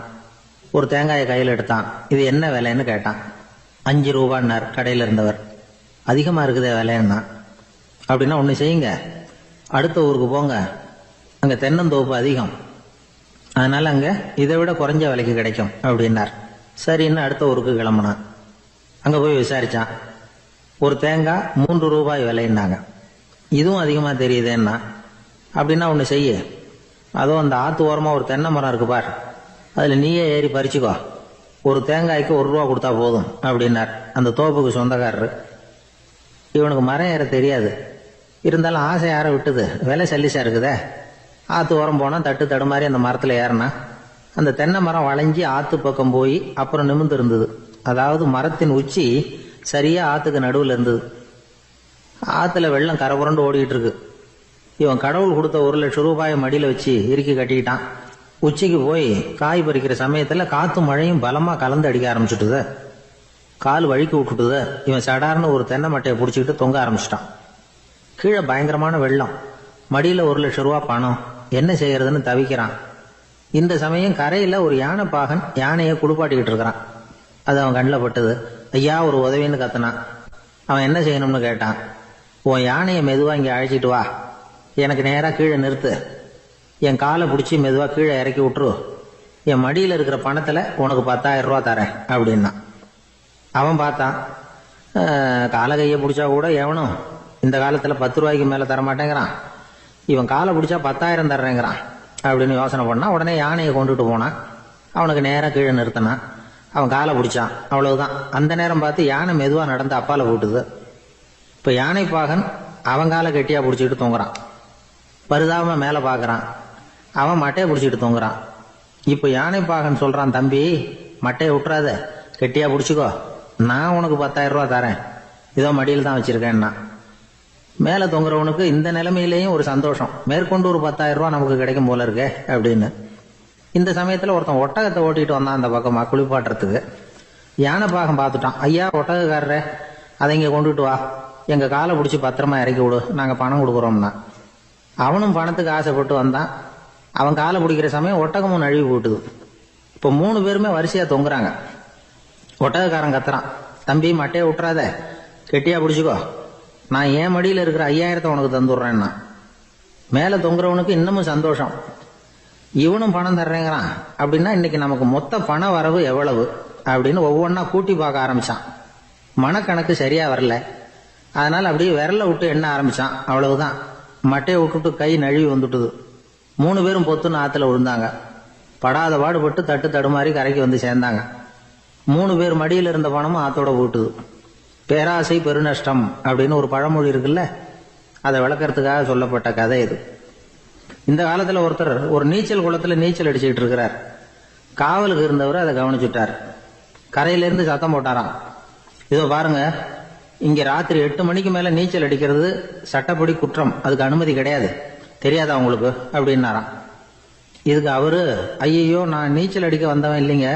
ஒரு தேங்காயை கையில் எடுத்தான். இது என்ன விலைன்னு கேட்டான். 5 ரூபான்னார் கடையில இருந்தவர். அதிகமா இருக்குதே விலைன்னா. அப்படின்னா ஒண்ணு செய்யுங்க, அடுத்த ஊருக்கு போங்க, அங்க தென்னந்தோப்பு அதிகம், அதனால அங்க இதை விட குறைஞ்ச விலைக்கு கிடைக்கும் அப்படின்னார். சரின்னு அடுத்த ஊருக்கு கிளம்புனான். அங்க போய் விசாரிச்சான். ஒரு தேங்காய் 3 ரூபாய் விலைன்னாங்க. இதுவும் அதிகமா தெரியுதுன்னா. அப்படின்னா ஒண்ணு செய்ய, அதோ அந்த ஆத்து ஓரமா ஒரு தென்னை மரம் இருக்கு பார், அதுல நீயே ஏறி பறிச்சுக்கோ, ஒரு தேங்காய்க்கு 1 ரூபா கொடுத்தா போதும் அப்படின்னார் அந்த தோப்புக்கு சொந்தக்காரரு. இவனுக்கு மரம் ஏற தெரியாது. இருந்தாலும் ஆசை யார விட்டுது, விலை சல்லிசா இருக்குதே. ஆற்று ஓரம் போனால் தட்டு தடுமாறி அந்த மரத்தில் ஏறினா அந்த தென்னை மரம் வளைஞ்சி ஆற்று பக்கம் போய் அப்புறம் நிமிர்ந்து இருந்தது. அதாவது மரத்தின் உச்சி சரியாக ஆற்றுக்கு நடுவில் இருந்தது. ஆற்றுல வெள்ளம் கரை புரண்டு ஓடிக்கிட்டு இருக்கு. இவன் கடவுள் கொடுத்த 1,00,000 ரூபாயை மடியில் வச்சு இறுக்கி கட்டிக்கிட்டான். உச்சிக்கு போய் காய் பறிக்கிற சமயத்தில் காற்று மழையும் பலமாக கலந்து அடிக்க ஆரம்பிச்சுட்டுது. கால் வழுக்கி விட்டுட்டுது. இவன் சடார்னு ஒரு தென்னை மட்டையை பிடிச்சிக்கிட்டு தொங்க ஆரம்பிச்சிட்டான். கீழே பயங்கரமான வெள்ளம். மடியில் 1,00,000 ரூபா பணம். என்ன செய்யறதுன்னு தவிக்கிறான். இந்த சமயம் கரையில் ஒரு யானை பாகன் யானையை குளிப்பாட்டிக்கிட்டு இருக்கிறான். அது அவன் கண்ணில் பட்டது. ஐயா ஒரு உதவின்னு கத்துனான். அவன் என்ன செய்யணும்னு கேட்டான். உன் யானையை மெதுவாக இங்கே அழைச்சிட்டு வா, எனக்கு நேராக கீழே நிறுத்து, என் காலை பிடிச்சி மெதுவாக கீழே இறக்கி விட்டுரு, என் மடியில் இருக்கிற பணத்தில் உனக்கு 10,000 ரூபா தரேன் அப்படின்னா. அவன் பார்த்தான். காலை கையை பிடிச்சா கூட எவனும் இந்த காலத்தில் 10 ரூபாய்க்கு மேலே தரமாட்டேங்கிறான். இவன் காலை பிடிச்சா 10,000 தர்றேங்கிறான் அப்படின்னு யோசனை பண்ணான். உடனே யானையை கொண்டுட்டு போனான். அவனுக்கு நேராக கீழே நிறுத்தினான். அவன் காலை பிடிச்சான். அவ்வளவுதான். அந்த நேரம் பார்த்து யானை மெதுவாக நடந்து அப்பால போட்டுது. இப்போ யானை பாகன் அவன் காலை கெட்டியாக பிடிச்சிக்கிட்டு தொங்குறான். பரிதாபமாக மேலே பார்க்குறான். அவன் மட்டையை பிடிச்சிக்கிட்டு தொங்குறான். இப்போ யானை பாகன் சொல்கிறான், தம்பி மட்டையை விட்டுறாத, கெட்டியாக பிடிச்சிக்கோ, நான் உனக்கு 10,000 ரூபா தரேன், இதோ மடியில் தான் வச்சுருக்கேன்னா. மேலே தொங்குறவனுக்கு இந்த நிலைமையிலேயும் ஒரு சந்தோஷம். மேற்கொண்டு ஒரு 10,000 ரூபா நமக்கு கிடைக்கும் போல இருக்கே அப்படின்னு. இந்த சமயத்தில் ஒருத்தன் ஒட்டகத்தை ஓட்டிகிட்டு வந்தான் அந்த பக்கமாக குளிப்பாட்டுறதுக்கு. யானை பாகம் பார்த்துட்டான். ஐயா ஒட்டகக்காரரே, அதை இங்கே கொண்டுட்டு வா, எங்கள் காலை பிடிச்சி பத்திரமா இறக்கி விடு, நாங்கள் பணம் கொடுக்குறோம்னா. அவனும் பணத்துக்கு ஆசைப்பட்டு வந்தான். அவன் காலை பிடிக்கிற சமயம் ஒட்டகமும் நழுவி போட்டுது. இப்போ 3 பேருமே வரிசையாக தொங்குறாங்க. ஒட்டகக்காரன் கத்துறான், தம்பி மட்டையை விட்டுறாத, கெட்டியாக பிடிச்சிக்கோ, நான் என் மடியில் இருக்கிற 5,000 உனக்கு தந்துடுறேன்னா. மேலே தொங்குறவனுக்கு இன்னமும் சந்தோஷம். இவனும் பணம் தர்றேங்கிறான் அப்படின்னா இன்னைக்கு நமக்கு மொத்த பண வரவு எவ்வளவு அப்படின்னு ஒவ்வொன்றா கூட்டி பார்க்க ஆரம்பிச்சான். மனக்கணக்கு சரியா வரல. அதனால அப்படியே விரல விட்டு எண்ண ஆரம்பிச்சான். அவ்வளவுதான். மட்டையை விட்டுட்டு கை நழுவி வந்துட்டுது. 3 பேரும் பொத்துன்னு ஆத்துல விழுந்தாங்க. படாத பாடுபட்டு தட்டு தடுமாறி கரைக்கு வந்து சேர்ந்தாங்க. 3 பேர் மடியில் இருந்த பணமும் ஆத்தோட போட்டுது. பேராசை பெருநஷ்டம் அப்படின்னு ஒரு பழமொழி இருக்குல்ல, அதை விளக்கறதுக்காக சொல்லப்பட்ட கதை இது. இந்த காலத்தில் ஒருத்தர் ஒரு நீச்சல் குளத்தில் நீச்சல் அடிச்சுக்கிட்டு இருக்கிறார். காவலுக்கு இருந்தவர் அதை கவனிச்சுட்டார். கரையிலேருந்து சத்தம் போட்டாராம், இதோ பாருங்க, இங்கே ராத்திரி 8 மணிக்கு மேலே நீச்சல் அடிக்கிறது சட்டப்படி குற்றம், அதுக்கு அனுமதி கிடையாது, தெரியாதா உங்களுக்கு அப்படின்னாராம். இதுக்கு அவரு, ஐயோ நான் நீச்சல் அடிக்க வந்தவன் இல்லைங்க,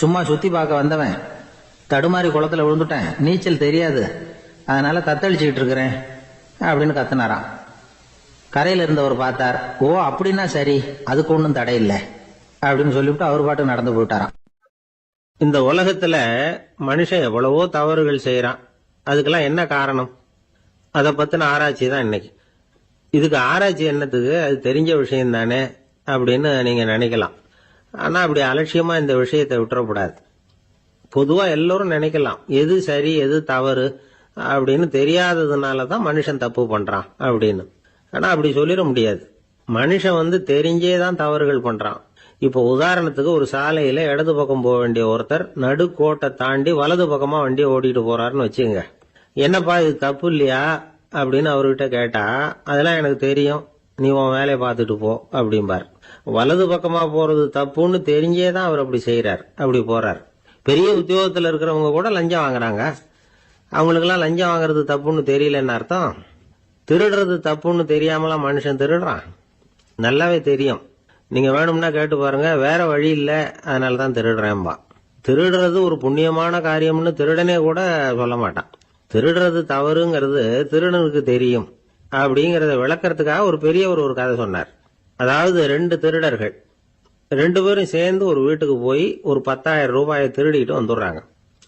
சும்மா சுற்றி பார்க்க வந்தவன், தடுமாறி குளத்தில் விழுந்துட்டேன், நீச்சல் தெரியாது, அதனால தத்தளிச்சுக்கிட்டு இருக்கிறேன் அப்படின்னு கத்துனாராம். கரையில் இருந்தவர் பார்த்தார். ஓ அப்படின்னா சரி, அதுக்கு ஒன்றும் தடை இல்லை அப்படின்னு சொல்லிவிட்டு அவர் பாட்டு நடந்து போயிட்டாராம். இந்த உலகத்துல மனுஷன் எவ்வளவோ தவறுகள் செய்யறான். அதுக்கெல்லாம் என்ன காரணம்? அதை பத்தின ஆராய்ச்சி தான் இன்னைக்கு. இதுக்கு ஆராய்ச்சி என்னத்துக்கு, அது தெரிஞ்ச விஷயம் தானே அப்படின்னு நீங்க நினைக்கலாம். ஆனா அப்படி அலட்சியமா இந்த விஷயத்தை விட்டுறக்கூடாது. பொதுவா எல்லோரும் நினைக்கலாம் எது சரி எது தவறு அப்படின்னு தெரியாததுனால தான் மனுஷன் தப்பு பண்றான் அப்படின்னு. ஆனா அப்படி சொல்லிட முடியாது. மனுஷன் தெரிஞ்சே தான் தவறுகள் பண்றான். இப்போ உதாரணத்துக்கு ஒரு சாலையில இடது பக்கம் போக வேண்டிய ஒருத்தர் நடுக்கோட்டை தாண்டி வலது பக்கமா வண்டியை ஓட்டிட்டு போறாருன்னு வச்சுங்க. என்னப்பா இது தப்பு இல்லையா அப்படின்னு அவர்கிட்ட கேட்டா, அதெல்லாம் எனக்கு தெரியும், நீ உன் வேலையை பார்த்துட்டு போ அப்படிம்பார். வலது பக்கமா போறது தப்புன்னு தெரிஞ்சே தான் அவர் அப்படி செய்யறார், அப்படி போறார். பெரிய உத்தியோகத்துல இருக்கிறவங்க கூட லஞ்சம் வாங்குறாங்க. அவங்களுக்கெல்லாம் லஞ்சம் வாங்குறது தப்புன்னு தெரியலன்னு அர்த்தம். திருடுறது தப்புன்னு தெரியாமலாம் மனுஷன் திருடுறான், நல்லாவே தெரியும். நீங்க வேணும்னா கேட்டு பாருங்க, வேற வழி இல்லை அதனால தான் திருடுறேன்பா. திருடுறது ஒரு புண்ணியமான காரியம்னு திருடனே கூட சொல்ல மாட்டான். திருடுறது தவறுங்கிறது திருடனுக்கு தெரியும் அப்படிங்கறத விளக்கறதுக்காக ஒரு பெரியவர் ஒரு கதை சொன்னார். அதாவது 2 திருடர்கள் 2 பேரும் சேர்ந்து ஒரு வீட்டுக்கு போய் ஒரு 10,000 ரூபாயை திருடிட்டு வந்துடுறாங்க.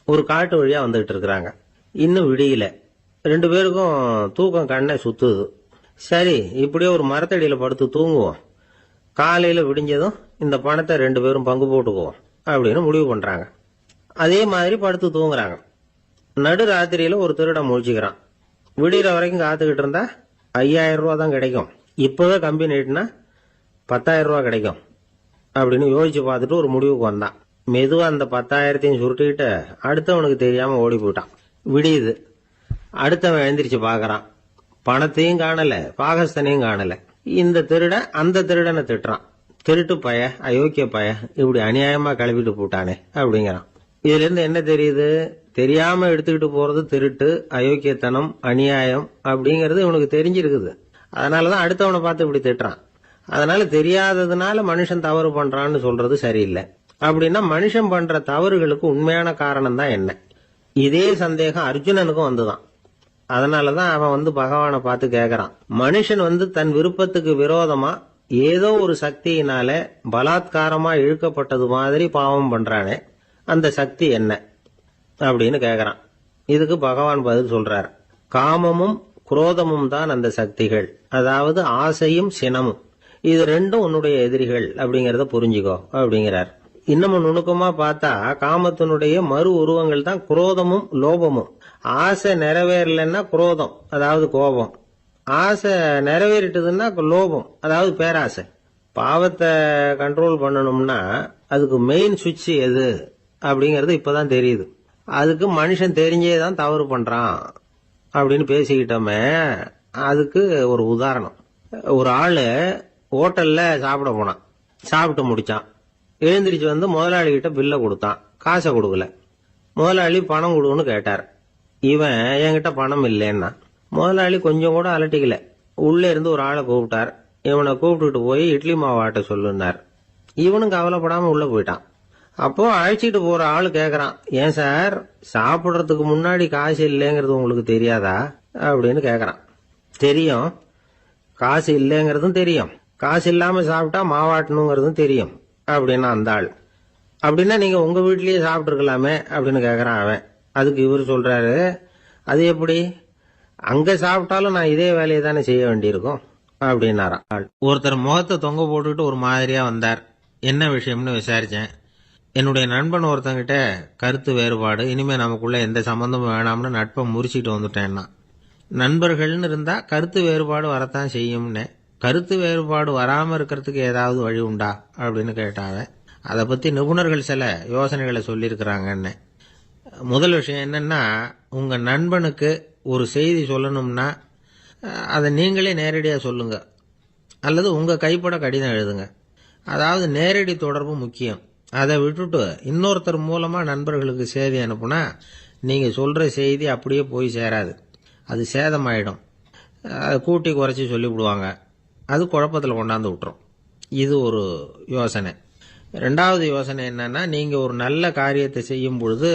ஒரு காட்டு வழியா வந்துகிட்டு இருக்கிறாங்க. இன்னும் விடியல. 2 பேருக்கும் தூக்கம் கண்ணை சுத்துது. சரி இப்படியே ஒரு மரத்தடியில படுத்து தூங்குவோம், காலையில விடிஞ்சதும் இந்த பணத்தை 2 பேரும் பங்கு போட்டுக்குவோம் அப்படின்னு முடிவு பண்றாங்க. அதே மாதிரி படுத்து தூங்குறாங்க. நடு ராத்திரியில ஒரு திருடன் முழிச்சுக்கிறான். விடிகிற வரைக்கும் காத்துக்கிட்டு இருந்தா 5,000 ரூபா தான் கிடைக்கும், இப்பவே கம்பி நீட்டினா 10,000 ரூபா கிடைக்கும் அப்படின்னு யோசிச்சு பார்த்துட்டு ஒரு முடிவுக்கு வந்தான். மெதுவா அந்த 10,000த்தையும் சுருட்டிக்கிட்டு அடுத்தவனுக்கு தெரியாம ஓடி போயிட்டான். விடியுது. அடுத்தவன் எழுந்திரிச்சு பாக்குறான். பணத்தையும் காணல, பாகஸ்தனையும் காணல. இந்த திருடன் அந்த திருடனை திட்டுறான். திருட்டு பய, அயோக்கிய பய, இப்படி அநியாயமா கிளப்பிட்டு போட்டானே அப்படிங்கிறான். இதுல இருந்து என்ன தெரியுது? தெரியாம எடுத்துக்கிட்டு போறது திருட்டு, அயோக்கியத்தனம், அநியாயம் அப்படிங்கறது இவனுக்கு தெரிஞ்சிருக்குது. அதனாலதான் அடுத்தவனை பார்த்து இப்படி திட்டுறான். அதனால தெரியாததுனால மனுஷன் தவறு பண்றான்னு சொல்றது சரியில்லை. அப்படின்னா மனுஷன் பண்ற தவறுகளுக்கு உண்மையான காரணம் தான் என்ன? இதே சந்தேகம் அர்ஜுனனுக்கும் வந்துதான். அதனாலதான் அவன் பகவானை பார்த்து கேட்கறான். மனுஷன் தன் விருப்பத்துக்கு விரோதமா ஏதோ ஒரு சக்தியினால பலாத்காரமா இழுக்கப்பட்டது மாதிரி பாவம் பண்றானே, அந்த சக்தி என்ன அப்படின்னு கேட்கறான். இதுக்கு பகவான் பதில் சொல்றார். காமமும் குரோதமும் தான் அந்த சக்திகள், அதாவது ஆசையும் சினமும். இது ரெண்டும் உன்னுடைய எதிரிகள் அப்படிங்கறத புரிஞ்சுக்கோ அப்படிங்கிறார். இன்னமும் நுணுக்கமா பார்த்தா காமத்தினுடைய மறு உருவங்கள் தான் குரோதமும் லோபமும். ஆசை நிறைவேறலன்னா குரோதம், அதாவது கோபம். ஆசை நிறைவேறிட்டதுன்னா லோபம், அதாவது பேராசை. பாவத்தை கண்ட்ரோல் பண்ணணும்னா அதுக்கு மெயின் சுவிட்ச் எது அப்படிங்கறது இப்பதான் தெரியுது. அதுக்கு மனுஷன் தெரிஞ்சேதான் தவறு பண்றான் அப்படின்னு பேசிக்கிட்டோமே. அதுக்கு ஒரு உதாரணம். ஒரு ஆளு ஹோட்டல்ல சாப்பிட போனான். சாப்பிட்டு முடிச்சான். எழுந்திரிச்சு முதலாளி கிட்ட பில்ல கொடுத்தான். காசை கொடுக்கல. முதலாளி பணம் கொடுன்னு கேட்டார். இவன் என்கிட்ட பணம் இல்லைன்னா. முதலாளி கொஞ்சம் கூட அலட்டிக்கல. உள்ள இருந்து ஒரு ஆளை கூப்பிட்டார். இவனை கூப்பிட்டுட்டு போய் இட்லி மாவு ஆட்ட சொல்லுனார். இவனும் கவலைப்படாம உள்ள போயிட்டான். அப்போ அழைச்சிட்டு போற ஆளு கேக்குறான், ஏன் சார் சாப்பிடுறதுக்கு முன்னாடி காசு இல்லைங்கிறது உங்களுக்கு தெரியாதா அப்படின்னு கேக்குறான். தெரியும், காசு இல்லைங்கிறதும் தெரியும், காசு இல்லாம சாப்பிட்டா மாவாட்டணுங்கிறதும் தெரியும் அப்படின்னா அந்த ஆள். அப்படின்னா நீங்க உங்க வீட்லயே சாப்பிட்டு இருக்கலாமே அப்படின்னு கேக்குறான் அவன். அதுக்கு இவர் சொல்றாரு, அது எப்படி, அங்க சாப்பிட்டாலும் நான் இதே வேலையை தானே செய்ய வேண்டியிருக்கும் அப்படின்னாராம். ஒருத்தர் முகத்தை தொங்க போட்டுக்கிட்டு ஒரு மாதிரியா வந்தார். என்ன விஷயம்னு விசாரிச்சேன். என்னுடைய நண்பன் ஒருத்தங்கிட்ட கருத்து வேறுபாடு, இனிமே நமக்குள்ள எந்த சம்பந்தமும் வேணாம்னு நட்பை முறிச்சிட்டு வந்துட்டேன்னா. நண்பர்கள்னு இருந்தா கருத்து வேறுபாடு வரத்தான் செய்யும்னு. கருத்து வேறுபாடு வராம இருக்கிறதுக்கு ஏதாவது வழி உண்டா அப்படின்னு கேட்டாங்க. அதை பத்தி நிபுணர்கள் சில யோசனைகளை சொல்லியிருக்கிறாங்கன்னு. முதல் விஷயம் என்னன்னா, உங்க நண்பனுக்கு ஒரு செய்தி சொல்லணும்னா அதை நீங்களே நேரடியா சொல்லுங்க, அல்லது உங்க கைப்பட கடிதம் எழுதுங்க. அதாவது நேரடி தொடர்பு முக்கியம். அதை விட்டுட்டு இன்னொருத்தர் மூலமா நண்பர்களுக்கு செய்தி அனுப்புனா நீங்க சொல்ற செய்தி அப்படியே போய் சேராது, அது சேதமாயிடும். கூட்டி குறைச்சி சொல்லிவிடுவாங்க, அது குழப்பத்தில் கொண்டாந்து விட்டுரும். இது ஒரு யோசனை. ரெண்டாவது யோசனை என்னன்னா, நீங்க ஒரு நல்ல காரியத்தை செய்யும் பொழுது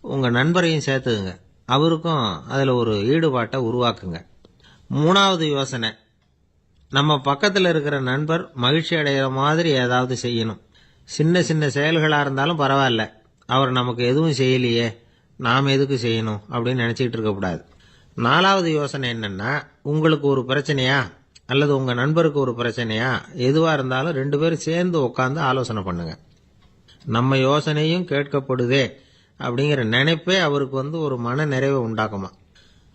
உங்க நண்பரையும் சேர்த்துக்குங்க, அவருக்கும் அதுல ஒரு ஈடுபாட்டை உருவாக்குங்க. மூணாவது யோசனை, நம்ம பக்கத்தில் இருக்கிற நண்பர் மகிழ்ச்சி அடைகிற மாதிரி ஏதாவது செய்யணும். சின்ன சின்ன செயல்களா இருந்தாலும் பரவாயில்ல, அவர் நமக்கு எதுவும் செய்யலையே, நாம் எதுக்கு செய்யணும் அப்படின்னு நினைச்சிட்டு இருக்கக்கூடாது. நாலாவது யோசனை என்னன்னா, உங்களுக்கு ஒரு பிரச்சனையா அல்லது உங்க நண்பருக்கு ஒரு பிரச்சனையா, எதுவா இருந்தாலும் ரெண்டு பேரும் சேர்ந்து உட்காந்து ஆலோசனை பண்ணுங்க. நம்ம யோசனையும் கேட்கப்படுதே அப்படிங்கிற நினைப்பே அவருக்கு ஒரு மன நிறைவை உண்டாக்குமா.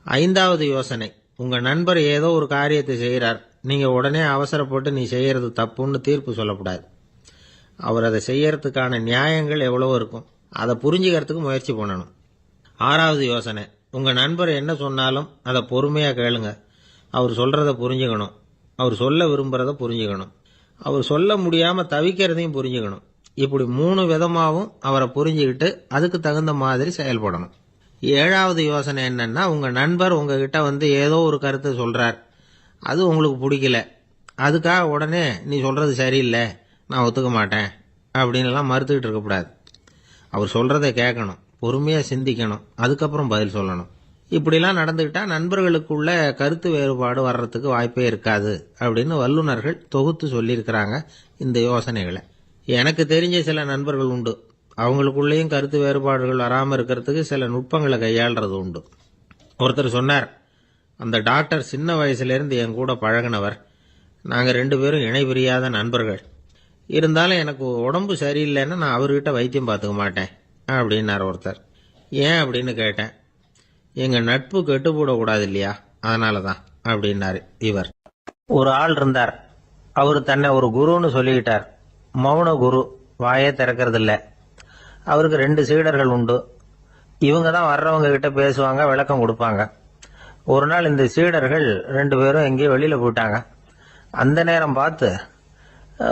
ஐந்தாவது யோசனை, உங்க நண்பர் ஏதோ ஒரு காரியத்தை செய்யறார், நீங்க உடனே அவசரப்பட்டு நீ செய்யறது தப்புன்னு தீர்ப்பு சொல்லக்கூடாது. அவர் அதை செய்யறதுக்கான நியாயங்கள் எவ்வளவோ இருக்கும், அதை புரிஞ்சுக்கிறதுக்கு முயற்சி பண்ணணும். ஆறாவது யோசனை, உங்க நண்பர் என்ன சொன்னாலும் அதை பொறுமையா கேளுங்க. அவர் சொல்றத புரிஞ்சுக்கணும், அவர் சொல்ல விரும்புறத புரிஞ்சுக்கணும், அவர் சொல்ல முடியாம தவிக்கிறதையும் புரிஞ்சுக்கணும். இப்படி 3 விதமாவும் அவரை புரிஞ்சுக்கிட்டு அதுக்கு தகுந்த மாதிரி செயல்படணும். ஏழாவது யோசனை என்னன்னா, உங்க நண்பர் உங்ககிட்ட ஏதோ ஒரு கருத்தை சொல்றார், அது உங்களுக்கு பிடிக்கல, அதுக்காக உடனே நீ சொல்றது சரியில்லை, நான் ஒத்துக்க மாட்டேன் அப்படின்னு எல்லாம் மறுத்துக்கிட்டு இருக்கக்கூடாது. அவர் சொல்றதை கேட்கணும், பொறுமையா சிந்திக்கணும், அதுக்கப்புறம் பதில் சொல்லணும். இப்படிலாம் நடந்துகிட்டா நண்பர்களுக்குள்ள கருத்து வேறுபாடு வர்றதுக்கு வாய்ப்பே இருக்காது அப்படின்னு வல்லுநர்கள் தொகுத்து சொல்லியிருக்கிறாங்க இந்த யோசனைகளை. எனக்கு தெரிஞ்ச சில நண்பர்கள் உண்டு, அவங்களுக்குள்ளேயும் கருத்து வேறுபாடுகள் வராமல் இருக்கிறதுக்கு சில நுட்பங்களை கையாளுறது உண்டு. ஒருத்தர் சொன்னார், அந்த டாக்டர் சின்ன வயசுலேருந்து என் கூட பழகினவர், நாங்கள் 2 பேரும் இணை பிரியாத நண்பர்கள். இருந்தாலும் எனக்கு உடம்பு சரியில்லைன்னா நான் அவர்கிட்ட வைத்தியம் பார்த்துக்க மாட்டேன் அப்படின்னார் ஒருத்தர். ஏன் அப்படின்னு கேட்டேன். எங்கள் நட்பு கெட்டு போடக்கூடாது இல்லையா, அதனால தான் அப்படின்னாரு இவர். ஒரு ஆள் இருந்தார், அவர் தன்னை ஒரு குருன்னு சொல்லிக்கிட்டார். மௌன குரு, வாயே திறக்கிறது இல்லை. அவருக்கு 2 சீடர்கள் உண்டு. இவங்க தான் வர்றவங்க கிட்ட பேசுவாங்க, விளக்கம் கொடுப்பாங்க. ஒரு நாள் இந்த சீடர்கள் 2 பேரும் எங்கேயோ வெளியில போயிட்டாங்க. அந்த நேரம் பார்த்து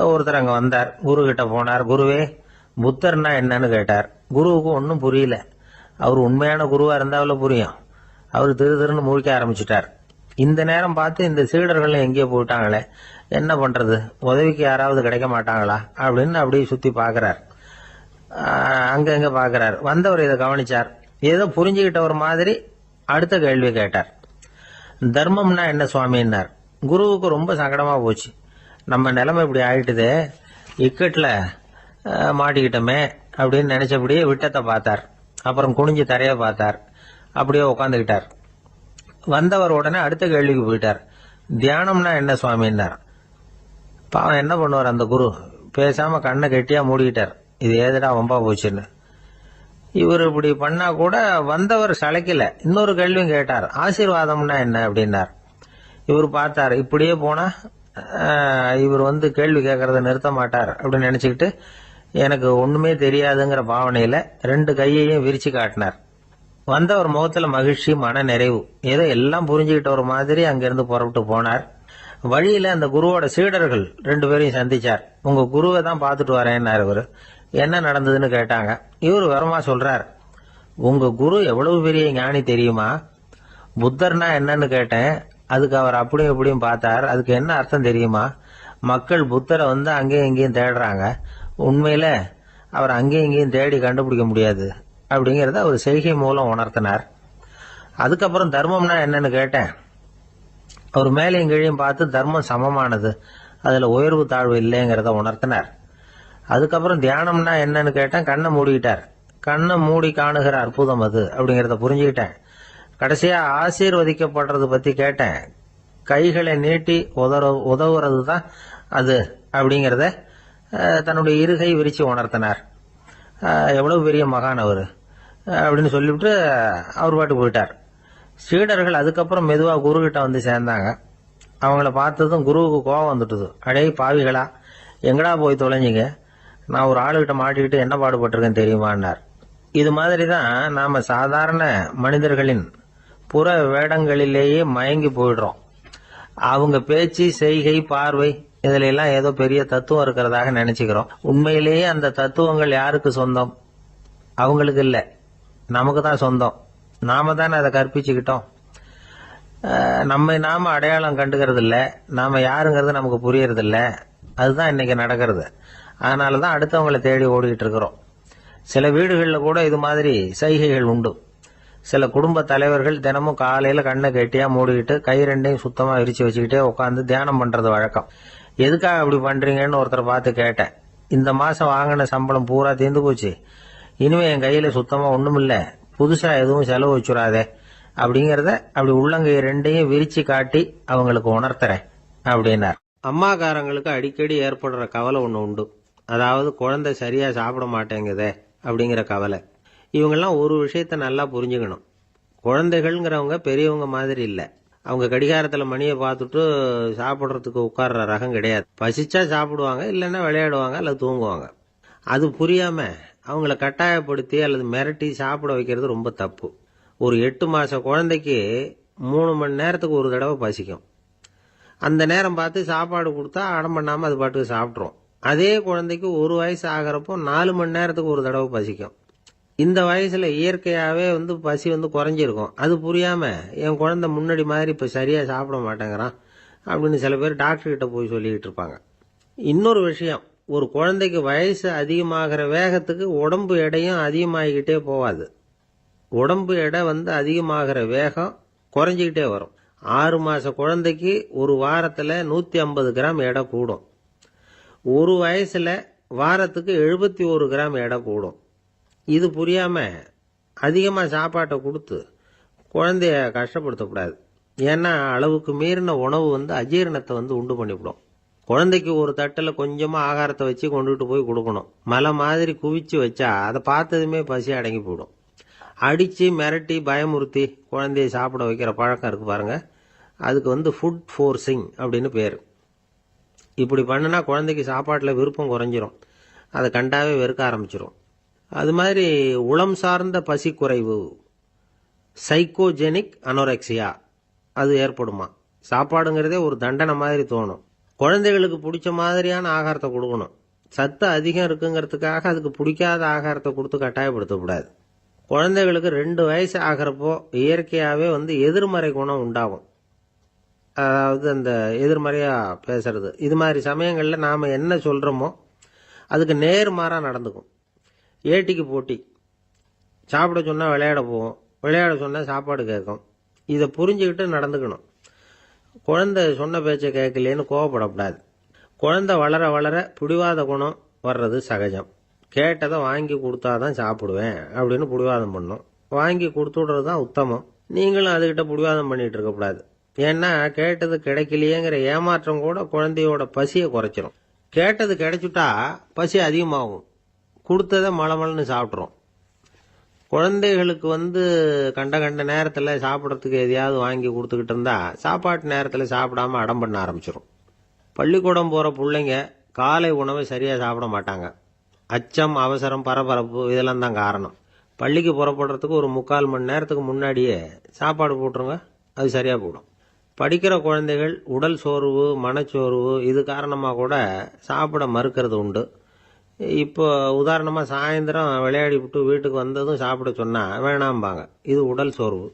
ஒருத்தர் அங்கே வந்தார். குரு கிட்ட போனார். குருவே, புத்தர்னா என்னன்னு கேட்டார். குருவுக்கு ஒன்றும் புரியல. அவர் உண்மையான குருவா இருந்தாவில புரியும். அவர் திருன்னு முழிக்க ஆரம்பிச்சுட்டார். இந்த நேரம் பார்த்து இந்த சீடர்கள் எங்கேயோ போயிட்டாங்களே, என்ன பண்றது, உதவிக்கு யாராவது கிடைக்க மாட்டாங்களா அப்படின்னு அப்படியே சுத்தி பாக்குறார். அங்க பாக்குறார். வந்தவர் இதை கவனிச்சார். ஏதோ புரிஞ்சுக்கிட்டவர் மாதிரி அடுத்த கேள்வி கேட்டார். தர்மம்னா என்ன சுவாமின்னார். குருவுக்கு ரொம்ப சங்கடமா போச்சு. நம்ம நிலைமை இப்படி ஆயிட்டுதே, இக்கட்டில் மாட்டிக்கிட்டோமே அப்படின்னு நினைச்சபடியே விட்டத்தை பார்த்தார். அப்புறம் குனிஞ்சு தரைய பார்த்தார். அப்படியே உட்காந்துக்கிட்டார். வந்தவர் உடனே அடுத்த கேள்விக்கு போயிட்டார். தியானம்னா என்ன சுவாமின்னார். பாவம் என்ன பண்ணுவார் அந்த குரு, பேசாம கண்ணை கெட்டியா மூடிக்கிட்டார். இது ஏதுடா வம்பா போச்சுன்னு. இவர் இப்படி பண்ணா கூட வந்தவர் சளைக்கல. இன்னொரு கேள்வியும் கேட்டார். ஆசீர்வாதம்னா என்ன அப்படின்னார். இவர் பார்த்தார். இப்படியே போனா இவர் கேள்வி கேட்கறத நிறுத்த மாட்டார் அப்படின்னு நினைச்சுக்கிட்டு எனக்கு ஒண்ணுமே தெரியாதுங்கிற பாவனையில 2 கையையும் விரிச்சு காட்டினார். வந்தவர் முகத்துல மகிழ்ச்சி, மன நிறைவு. ஏதோ எல்லாம் புரிஞ்சுக்கிட்ட ஒரு மாதிரி அங்கிருந்து புறப்பட்டு போனார். வழியில அந்த குருவோட சீடர்கள் 2 பேரையும் சந்திச்சார். உங்க குருவை தான் பார்த்துட்டு வரேன்னாரு. இவர் என்ன நடந்ததுன்னு கேட்டாங்க. இவர் வரமா சொல்றார். உங்க குரு எவ்வளவு பெரிய ஞானி தெரியுமா? புத்தர்னா என்னன்னு கேட்டேன். அதுக்கு அவர் அப்படியும் இப்படியும் பார்த்தார். அதுக்கு என்ன அர்த்தம் தெரியுமா? மக்கள் புத்தரை அங்கேயும் இங்கேயும் தேடுறாங்க. உண்மையில அவர் அங்கேயும் இங்கேயும் தேடி கண்டுபிடிக்க முடியாது அப்படிங்கறத அவர் செய்கை மூலம் உணர்த்தினார். அதுக்கப்புறம் தர்மம்னா என்னன்னு கேட்டேன். அவர் மேலையும் கீழையும் பார்த்து தர்மம் சமமானது, அதுல உயர்வு தாழ்வு இல்லைங்கிறத உணர்த்தினார். அதுக்கப்புறம் தியானம்னா என்னன்னு கேட்டேன். கண்ணை மூடிக்கிட்டார். கண்ணை மூடி காணுகிற அற்புதம் அது அப்படிங்கறத புரிஞ்சுக்கிட்டேன். கடைசியா ஆசீர்வதிக்கப்படுறது பத்தி கேட்டேன். கைகளை நீட்டி உதவுறது தான் அது அப்படிங்கறத தன்னுடைய இருகை விரிச்சு உணர்த்தினார். எவ்வளவு பெரிய மகான் அவரு அப்படின்னு சொல்லிவிட்டு அவர் பாட்டுக்கு போயிட்டார். சீடர்கள் அதுக்கப்புறம் மெதுவா குரு கிட்ட சேர்ந்தாங்க. அவங்கள பார்த்ததும் குருவுக்கு கோபம் வந்துட்டுது. அடே பாவிகளா, எங்கடா போய் தொலைஞ்சிங்க, நான் ஒரு ஆளுகிட்ட மாட்டிக்கிட்டு என்ன பாடுபட்டிருக்கேன் தெரியுமான்னார். இது மாதிரிதான் நாம சாதாரண மனிதர்களின் புற வேடங்களிலேயே மயங்கி போயிடுறோம். அவங்க பேச்சு, செய்கை, பார்வை இதுல எல்லாம் ஏதோ பெரிய தத்துவம் இருக்கிறதாக நினைச்சுக்கிறோம். உண்மையிலேயே அந்த தத்துவங்கள் யாருக்கு சொந்தம்? அவங்களுக்கு இல்ல, நமக்கு தான் சொந்தம். நாம தானே அதை கற்பிச்சுக்கிட்டோம். நாம அடையாளம் கண்டுக்கிறது இல்ல, நாம யாருங்கிறது நமக்கு புரியறது இல்ல. அதுதான் இன்னைக்கு நடக்கிறது. அதனாலதான் அடுத்தவங்களை தேடி ஓடிக்கிட்டு இருக்கிறோம். சில வீடுகளில் கூட இது மாதிரி சைகைகள் உண்டு. சில குடும்ப தலைவர்கள் தினமும் காலையில கண்ணை கெட்டியா மூடிக்கிட்டு கை 2ஐயும் சுத்தமா விரிச்சு வச்சுக்கிட்டே உட்காந்து தியானம் பண்றது வழக்கம். எதுக்காக அப்படி பண்றீங்கன்னு ஒருத்தரை பார்த்து கேட்டேன். இந்த மாசம் வாங்கின சம்பளம் பூரா தீர்ந்து போச்சு, இனிமே என் கையில சுத்தமா ஒண்ணும் இல்ல, புதுசா எதுவும் செலவு வச்சுடாதே அப்படிங்கறத அப்படி உள்ளங்கை 2ஐயும் விரிச்சு காட்டி அவங்களுக்கு உணர்த்துறேன் அப்படின்னார். அம்மாக்காரங்களுக்கு அடிக்கடி ஏற்படுற கவலை ஒண்ணு உண்டு. அதாவது குழந்தை சரியா சாப்பிட மாட்டேங்குதே அப்படிங்கிற கவலை. இவங்கெல்லாம் ஒரு விஷயத்த நல்லா புரிஞ்சுக்கணும். குழந்தைகள்ங்கிறவங்க பெரியவங்க மாதிரி இல்ல. அவங்க கடிகாரத்துல மணியை பார்த்துட்டு சாப்பிட்றதுக்கு உட்கார்ற ரகம் கிடையாது. பசிச்சா சாப்பிடுவாங்க, இல்லைன்னா விளையாடுவாங்க அல்லது தூங்குவாங்க. அது புரியாம அவங்கள கட்டாயப்படுத்தி அல்லது மிரட்டி சாப்பிட வைக்கிறது ரொம்ப தப்பு. ஒரு 8 மாச குழந்தைக்கு 3 மணி நேரத்துக்கு ஒரு தடவை பசிக்கும். அந்த நேரம் பார்த்து சாப்பாடு கொடுத்தா அடம் பண்ணாம அது பாட்டுக்கு சாப்பிட்றோம். அதே குழந்தைக்கு 1 வயசு ஆகிறப்போ 4 மணி நேரத்துக்கு ஒரு தடவை பசிக்கும். இந்த வயசுல இயற்கையாவே பசி குறைஞ்சிருக்கும். அது புரியாம என் குழந்தை முன்னாடி மாதிரி இப்ப சரியா சாப்பிட மாட்டேங்கிறான் அப்படின்னு சில பேர் டாக்டர் கிட்ட போய் சொல்லிக்கிட்டு இருப்பாங்க. இன்னொரு விஷயம், ஒரு குழந்தைக்கு வயசு அதிகமாகிற வேகத்துக்கு உடம்பு எடையும் அதிகமாகிக்கிட்டே போவாது. உடம்பு எடை அதிகமாகிற வேகம் குறைஞ்சிக்கிட்டே வரும். 6 மாச குழந்தைக்கு ஒரு வாரத்துல 150 கிராம் எடை கூடும். ஒரு வயசுல வாரத்துக்கு 71 கிராம் எடை கூடும். இது புரியாம அதிகமா சாப்பாட்டை கொடுத்து குழந்தைய கஷ்டப்படுத்தக்கூடாது. ஏன்னா அளவுக்கு மீறின உணவு அஜீரணத்தை உண்டு பண்ணிவிடும். குழந்தைக்கு ஒரு தட்டில் கொஞ்சமா ஆகாரத்தை வச்சு கொண்டுகிட்டு போய் கொடுக்கணும். மலை மாதிரி குவிச்சு வச்சா அதை பார்த்ததுமே பசி அடங்கி போயிடும். அடிச்சு மிரட்டி பயமுறுத்தி குழந்தைய சாப்பிட வைக்கிற பழக்கம் இருக்கு பாருங்க, அதுக்கு ஃபுட் ஃபோர்சிங் அப்படின்னு பேரு. இப்படி பண்ணுனா குழந்தைக்கு சாப்பாட்டுல விருப்பம் குறைஞ்சிரும், அதை கண்டாவே வெறுக்க ஆரம்பிச்சிரும். அது மாதிரி உளம் சார்ந்த பசி குறைவு, சைக்கோஜெனிக் அனோரெக்சியா, அது ஏற்படுமா. சாப்பாடுங்கிறதே ஒரு தண்டனை மாதிரி தோணும். குழந்தைகளுக்கு பிடிச்ச மாதிரியான ஆகாரத்தை கொடுக்கணும். சத்து அதிகம் இருக்குங்கிறதுக்காக அதுக்கு பிடிக்காத ஆகாரத்தை கொடுத்து கட்டாயப்படுத்தக்கூடாது. குழந்தைகளுக்கு 2 வயசு ஆகிறப்போ இயற்கையாகவே எதிர்மறை குணம் உண்டாகும். அதாவது அந்த எதிர்மறையாக பேசுறது. இது மாதிரி சமயங்களில் நாம் என்ன சொல்கிறோமோ அதுக்கு நேர்மாறாக நடந்துக்கும். ஏட்டிக்கு போட்டி. சாப்பிட சொன்னால் விளையாட போவோம், விளையாட சொன்னால் சாப்பாடு கேட்கும். இதை புரிஞ்சுக்கிட்டு நடந்துக்கணும். குழந்தை சொன்ன பேச்சை கேட்கலேன்னு கோவப்படக்கூடாது. குழந்தை வளர வளர பிடிவாத குணம் வர்றது சகஜம். கேட்டதை வாங்கி கொடுத்தாதான் சாப்பிடுவேன் அப்படின்னு பிடிவாதம் பண்ணும். வாங்கி கொடுத்துடுறது தான் உத்தமம். நீங்களும் அதுகிட்ட பிடிவாதம் பண்ணிட்டு இருக்கக்கூடாது. ஏன்னா கேட்டது கிடைக்கலையேங்கிற ஏமாற்றம் கூட குழந்தையோட பசியை குறைச்சிரும். கேட்டது கிடைச்சுட்டா பசி அதிகமாகும். கொடுத்ததை மலமலன்னு சாப்பிட்றோம். குழந்தைகளுக்கு கண்ட கண்ட நேரத்தில் சாப்பிட்றதுக்கு எதையாவது வாங்கி கொடுத்துக்கிட்டு இருந்தா சாப்பாட்டு நேரத்தில் சாப்பிடாம அடம் பண்ண ஆரம்பிச்சிடும். பள்ளிக்கூடம் போகிற பிள்ளைங்க காலை உணவை சரியாக சாப்பிட மாட்டாங்க. அச்சம், அவசரம், பரபரப்பு இதெல்லாம் தான் காரணம். பள்ளிக்கு புறப்படுறதுக்கு ஒரு 3/4 மணி நேரத்துக்கு முன்னாடியே சாப்பாடு போட்டுருங்க, அது சரியாக போடும். படிக்கிற குழந்தைகள் உடல் சோர்வு, மனச்சோர்வு இது காரணமாக கூட சாப்பிட மறுக்கிறது உண்டு. இப்போ உதாரணமாக சாயந்தரம் விளையாடி விட்டு வீட்டுக்கு வந்ததும் சாப்பிட சொன்னால் வேணாம்பாங்க. இது உடல் சோர்வு.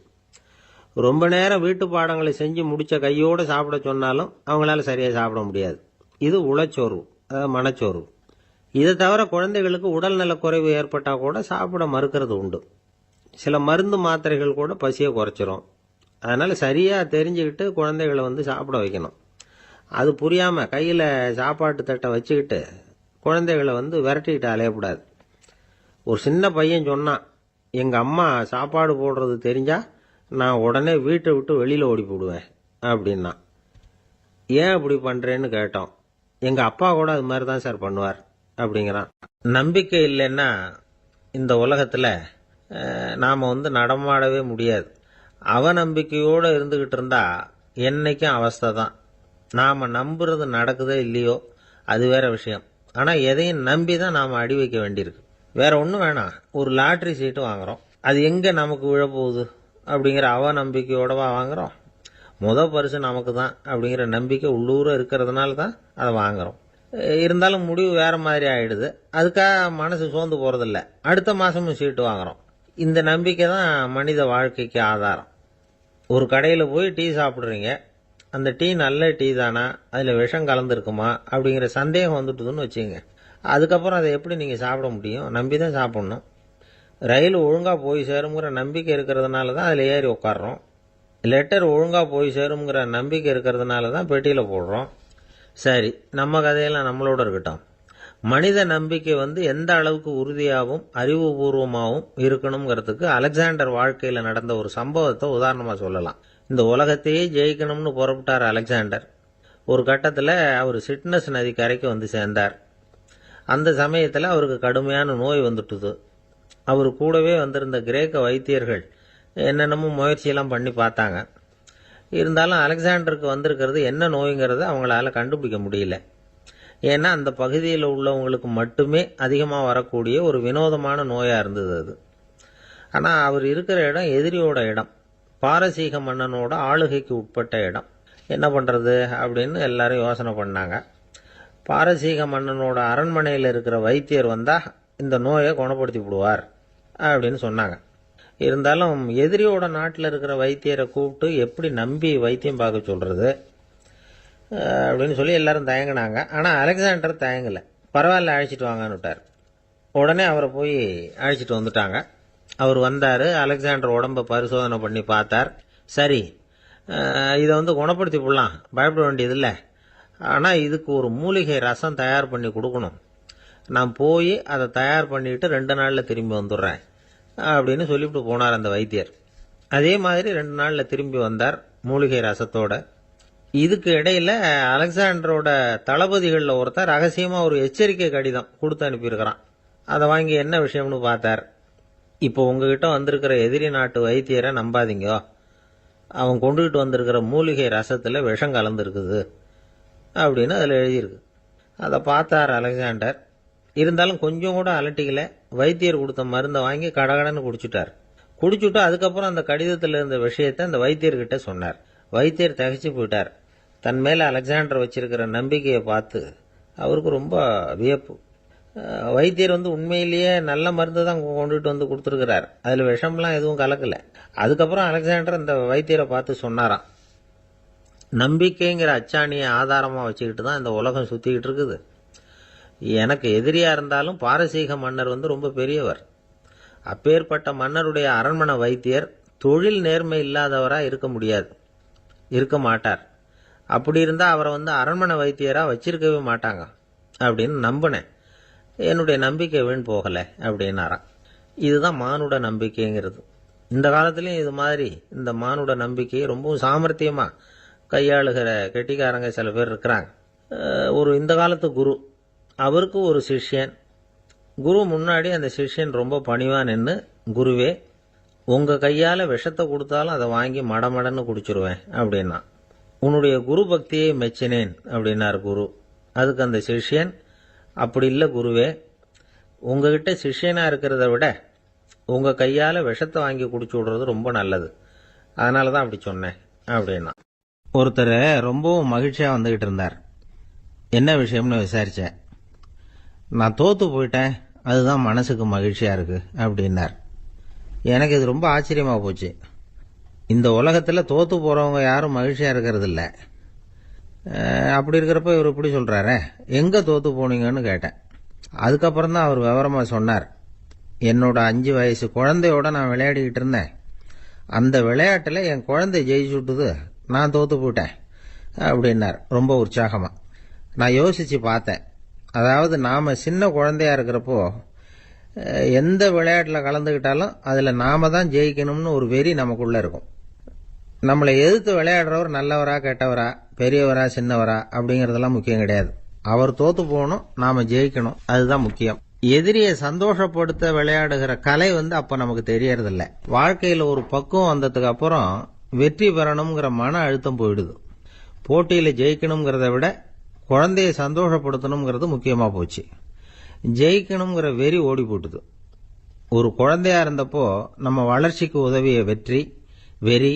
ரொம்ப நேரம் வீட்டு பாடங்களை செஞ்சு முடித்த கையோடு சாப்பிட சொன்னாலும் அவங்களால சரியாக சாப்பிட முடியாது. இது உளச்சோர்வு, அதாவது மனச்சோர்வு. இதை தவிர குழந்தைகளுக்கு உடல் நலக்குறைவு ஏற்பட்டால் கூட சாப்பிட மறுக்கிறது உண்டு. சில மருந்து மாத்திரைகள் கூட பசியை குறைச்சிரும். அதனால் சரியாக தெரிஞ்சுக்கிட்டு குழந்தைகளை சாப்பிட வைக்கணும். அது புரியாமல் கையில் சாப்பாட்டு தட்டை வச்சுக்கிட்டு குழந்தைகளை விரட்டிக்கிட்டு அலையக்கூடாது. ஒரு சின்ன பையன் சொன்னான், எங்கள் அம்மா சாப்பாடு போடுறது தெரிஞ்சா நான் உடனே வீட்டை விட்டு வெளியில் ஓடி போடுவேன் அப்படின்னா. ஏன் அப்படி பண்ணுறேன்னு கேட்டோம். எங்கள் அப்பா கூட அது மாதிரி தான் சார் பண்ணுவார் அப்படிங்கிறான். நம்பிக்கை இல்லைன்னா இந்த உலகத்தில் நாம் நடமாடவே முடியாது. அவநம்பிக்கையோடு இருந்துக்கிட்டு இருந்தா என்னைக்கும் அவஸ்தை தான். நாம் நம்புறது நடக்குதோ இல்லையோ அது வேற விஷயம். ஆனால் எதையும் நம்பி தான் நாம் அடி வைக்க வேண்டியிருக்கு. வேற ஒன்றும் வேணாம். ஒரு லாட்ரி சீட்டு வாங்குகிறோம், அது எங்கே நமக்கு விழப்போகுது அப்படிங்கிற அவநம்பிக்கையோடவா வாங்குகிறோம்? பரிசு நமக்கு தான் அப்படிங்கிற நம்பிக்கை உள்ளூர இருக்கிறதுனால தான் அதை வாங்குகிறோம். இருந்தாலும் முடிவு வேற மாதிரி ஆயிடுது. அதுக்காக மனசு சோர்ந்து போகிறதில்ல. அடுத்த மாதமும் சீட்டு வாங்குகிறோம். இந்த நம்பிக்கை தான் மனித வாழ்க்கைக்கு ஆதாரம். ஒரு கடையில் போய் டீ சாப்பிட்றீங்க. அந்த டீ நல்ல டீ தானா, அதில் விஷம் கலந்துருக்குமா அப்படிங்கிற சந்தேகம் வந்துட்டுதுன்னு வச்சுங்க. அதுக்கப்புறம் அதை எப்படி நீங்கள் சாப்பிட முடியும்? நம்பி தான் சாப்பிட்ணும். ரயில் ஒழுங்காக போய் சேருங்கிற நம்பிக்கை இருக்கிறதுனால தான் அதில் ஏறி உட்காடுறோம். லெட்டர் ஒழுங்காக போய் சேருங்கிற நம்பிக்கை இருக்கிறதுனால தான் பெட்டியில் போடுறோம். சரி, நம்ம கதையெல்லாம் நம்மளோட இருக்கட்டும். மனித நம்பிக்கை எந்த அளவுக்கு உறுதியாகவும் அறிவுபூர்வமாகவும் இருக்கணுங்கிறதுக்கு அலெக்சாண்டர் வாழ்க்கையில் நடந்த ஒரு சம்பவத்தை உதாரணமாக சொல்லலாம். இந்த உலகத்தையே ஜெயிக்கணும்னு புறப்பட்டார் அலெக்சாண்டர். ஒரு கட்டத்தில் அவர் சிட்னஸ் நதி கரைக்கு சேர்ந்தார். அந்த சமயத்தில் அவருக்கு கடுமையான நோய் வந்துட்டுது. அவர் கூடவே வந்திருந்த கிரேக்க வைத்தியர்கள் என்னென்னமோ முயற்சியெல்லாம் பண்ணி பார்த்தாங்க. இருந்தாலும் அலெக்சாண்டருக்கு வந்திருக்கிறது என்ன நோய்ங்கிறத அவங்களால கண்டுபிடிக்க முடியல. ஏன்னா அந்த பகுதியில் உள்ளவங்களுக்கு மட்டுமே அதிகமாக வரக்கூடிய ஒரு வினோதமான நோயாக இருந்தது அது. ஆனால் அவர் இருக்கிற இடம் எதிரியோட இடம், பாரசீக மன்னனோட ஆளுகைக்கு உட்பட்ட இடம். என்ன பண்ணுறது அப்படின்னு எல்லாரும் யோசனை பண்ணாங்க. பாரசீக மன்னனோட அரண்மனையில் இருக்கிற வைத்தியர் வந்தால் இந்த நோயை குணப்படுத்தி விடுவார் அப்படின்னு சொன்னாங்க. இருந்தாலும் எதிரியோட நாட்டில் இருக்கிற வைத்தியரை கூப்பிட்டு எப்படி நம்பி வைத்தியம் பார்க்க சொல்கிறது அப்படின்னு சொல்லி எல்லாரும் தயங்கினாங்க. ஆனால் அலெக்சாண்டர் தயங்கலை. பரவாயில்ல, அழைச்சிட்டு வாங்கன்னு விட்டார். உடனே அவரை போய் அழைச்சிட்டு வந்துட்டாங்க. அவர் வந்தார். அலெக்சாண்டர் உடம்பை பரிசோதனை பண்ணி பார்த்தார். சரி, இதை குணப்படுத்தி விடலாம், பயப்பட வேண்டியதில்லை. ஆனால் இதுக்கு ஒரு மூலிகை ரசம் தயார் பண்ணி கொடுக்கணும். நான் போய் அதை தயார் பண்ணிட்டு 2 நாளில் திரும்பி வந்துடுறேன் அப்படின்னு சொல்லிவிட்டு போனார் அந்த வைத்தியர். அதே மாதிரி 2 நாளில் திரும்பி வந்தார் மூலிகை ரசத்தோட. இதுக்கு இடையில அலெக்சாண்டரோட தளபதிகளில் ஒருத்தர் ரகசியமாக ஒரு எச்சரிக்கை கடிதம் கொடுத்து அனுப்பியிருக்கிறான். அதை வாங்கி என்ன விஷயம்னு பார்த்தார். இப்போ உங்ககிட்ட வந்திருக்கிற எதிரி நாட்டு வைத்தியரை நம்பாதீங்க, அவன் கொண்டுகிட்டு வந்திருக்கிற மூலிகை ரசத்தில் விஷம் கலந்துருக்குது அப்படின்னு அதில் எழுதியிருக்கு. அதை பார்த்தார் அலெக்சாண்டர். இருந்தாலும் கொஞ்சம் கூட அலட்டிக்கல. வைத்தியர் கொடுத்த மருந்தை வாங்கி கடகடன்னு குடிச்சுட்டார். குடிச்சுட்டு அதுக்கப்புறம் அந்த கடிதத்தில் இருந்த விஷயத்தை அந்த வைத்தியர்கிட்ட சொன்னார். வைத்தியர் தகைச்சு போயிட்டார். தன் மேலே அலெக்சாண்டர் வச்சிருக்கிற நம்பிக்கையை பார்த்து அவருக்கு ரொம்ப வியப்பு. வைத்தியர் உண்மையிலேயே நல்ல மருந்து தான் கொண்டுட்டு வந்து கொடுத்துருக்கிறார், அதில் விஷம்லாம் எதுவும் கலக்கலை. அதுக்கப்புறம் அலெக்சாண்டர் அந்த வைத்தியரை பார்த்து சொன்னாராம், நம்பிக்கைங்கிற அச்சாணியை ஆதாரமாக வச்சுக்கிட்டு தான் இந்த உலகம் சுற்றிக்கிட்டு இருக்குது. எனக்கு எதிரியாக இருந்தாலும் பாரசீக மன்னர் ரொம்ப பெரியவர். அப்பேற்பட்ட மன்னருடைய அரண்மனை வைத்தியர் தொழில் நேர்மை இல்லாதவராக இருக்க மாட்டார். அப்படி இருந்தால் அவரை அரண்மனை வைத்தியராக வச்சிருக்கவே மாட்டாங்க அப்படின்னு நம்பினேன். என்னுடைய நம்பிக்கை வீண் போகலை அப்படின்னாராம். இதுதான் மானுட நம்பிக்கைங்கிறது. இந்த காலத்துலேயும் இது மாதிரி இந்த மானுட நம்பிக்கையை ரொம்பவும் சாமர்த்தியமாக கையாளுகிற கெட்டிக்காரங்க சில பேர் இருக்கிறாங்க. இந்த காலத்து குரு, அவருக்கு ஒரு சிஷ்யன். குரு முன்னாடி அந்த சிஷ்யன் ரொம்ப பணிவாக நின்று, குருவே, உங்கள் கையால் விஷத்தை கொடுத்தாலும் அதை வாங்கி மடமடன்னு குடிச்சிருவேன் அப்படின்னா. உன்னுடைய குரு பக்தியை மெச்சினேன் அப்படின்னார் குரு. அதுக்கு அந்த சிஷ்யன், அப்படி இல்லை குருவே, உங்ககிட்ட சிஷ்யனாக இருக்கிறத விட உங்கள் கையால் விஷத்தை வாங்கி குடிச்சு விடுறது ரொம்ப நல்லது, அதனால தான் அப்படி சொன்னேன் அப்படின்னா. ஒருத்தர் ரொம்பவும் மகிழ்ச்சியாக வந்துக்கிட்டு இருந்தார். என்ன விஷயம்னு விசாரித்தேன். நான் தோற்று போயிட்டேன், அதுதான் மனசுக்கு மகிழ்ச்சியாக இருக்குது அப்படின்னார். எனக்கு இது ரொம்ப ஆச்சரியமாக போச்சு. இந்த உலகத்தில் தோற்று போகிறவங்க யாரும் மகிழ்ச்சியாக இருக்கிறது இல்லை. அப்படி இருக்கிறப்ப இவர் இப்படி சொல்கிறாரே, எங்கே தோற்று போனீங்கன்னு கேட்டேன். அதுக்கப்புறம் தான் அவர் விவரமாக சொன்னார். என்னோட 5 வயசு குழந்தையோட நான் விளையாடிக்கிட்டு இருந்தேன். அந்த விளையாட்டில் என் குழந்தை ஜெயிச்சு விட்டுது, நான் தோற்று போயிட்டேன் அப்படின்னார் ரொம்ப உற்சாகமாக. நான் யோசித்து பார்த்தேன். அதாவது நாம் சின்ன குழந்தையா இருக்கிறப்போ எந்த விளையாட்டில் கலந்துக்கிட்டாலும் அதில் நாம தான் ஜெயிக்கணும்னு ஒரு வெறி நமக்குள்ளே இருக்கும். நம்மளை எதிர்த்து விளையாடுறவர் நல்லவரா கெட்டவரா, பெரியவரா சின்னவரா அப்படிங்கிறதெல்லாம் முக்கியம் கிடையாது. அவர் தோற்று போகணும், நாம் ஜெயிக்கணும், அதுதான் முக்கியம். எதிரியை சந்தோஷப்படுத்த விளையாடுகிற கலை அப்போ நமக்கு தெரியறதில்ல. வாழ்க்கையில் ஒரு பக்குவம் வந்ததுக்கு அப்புறம் வெற்றி பெறணுங்கிற மன அழுத்தம் போயிடுது. போட்டியில் ஜெயிக்கணுங்கிறத விட குழந்தையை சந்தோஷப்படுத்தணுங்கிறது முக்கியமாக போச்சு. ஜெயிக்கணுங்கிற வெறி ஓடி போட்டுது. ஒரு குழந்தையா இருந்தப்போ நம்ம வளர்ச்சிக்கு உதவிய வெறி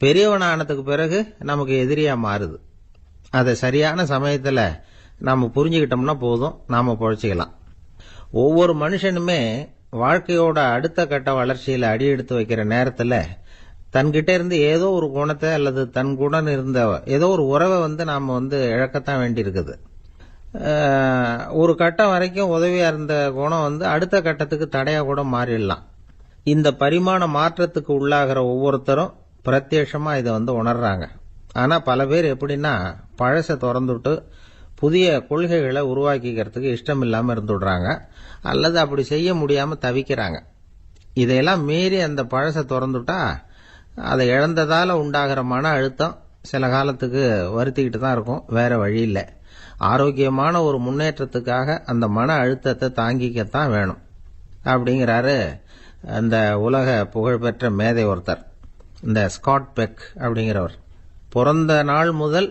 பெரியவனானதுக்கு பிறகு நமக்கு எதிரியா மாறுது. அதை சரியான சமயத்தில் நாம் புரிஞ்சுக்கிட்டோம்னா போதும், நாம் பொழைச்சிக்கலாம். ஒவ்வொரு மனுஷனுமே வாழ்க்கையோட அடுத்த கட்ட வளர்ச்சியில் அடி எடுத்து வைக்கிற நேரத்தில் தன்கிட்ட இருந்து ஏதோ ஒரு குணத்தை அல்லது தன் குணம் இருந்த ஏதோ ஒரு உறவை நாம் இழக்கத்தான் வேண்டியிருக்குது. ஒரு கட்டம் வரைக்கும் உதவியா இருந்த குணம் அடுத்த கட்டத்துக்கு தடையா கூட மாறிடலாம். இந்த பரிமாண மாற்றத்துக்கு உள்ளாகிற ஒவ்வொருத்தரும் பிரத்யட்சமா இதை உணர்றாங்க. ஆனா பல பேர் எப்படின்னா, பழசை திறந்துட்டு புதிய கொள்கைகளை உருவாக்கிக்கிறதுக்கு இஷ்டம் இல்லாம இருந்துடுறாங்க, அல்லது அப்படி செய்ய முடியாம தவிக்கிறாங்க. இதையெல்லாம் மீறி அந்த பழசை திறந்துட்டா அதை இழந்ததால உண்டாகிற மன அழுத்தம் சில காலத்துக்கு வருத்திக்கிட்டு தான் இருக்கும், வேற வழி இல்லை. ஆரோக்கியமான ஒரு முன்னேற்றத்துக்காக அந்த மன அழுத்தத்தை தாங்கிக்கத்தான் வேணும் அப்படிங்கிறாரு அந்த உலக புகழ்பெற்ற மேதை ஒருத்தர், இந்த ஸ்காட் பெக் அப்படிங்கிறவர். பிறந்த நாள் முதல்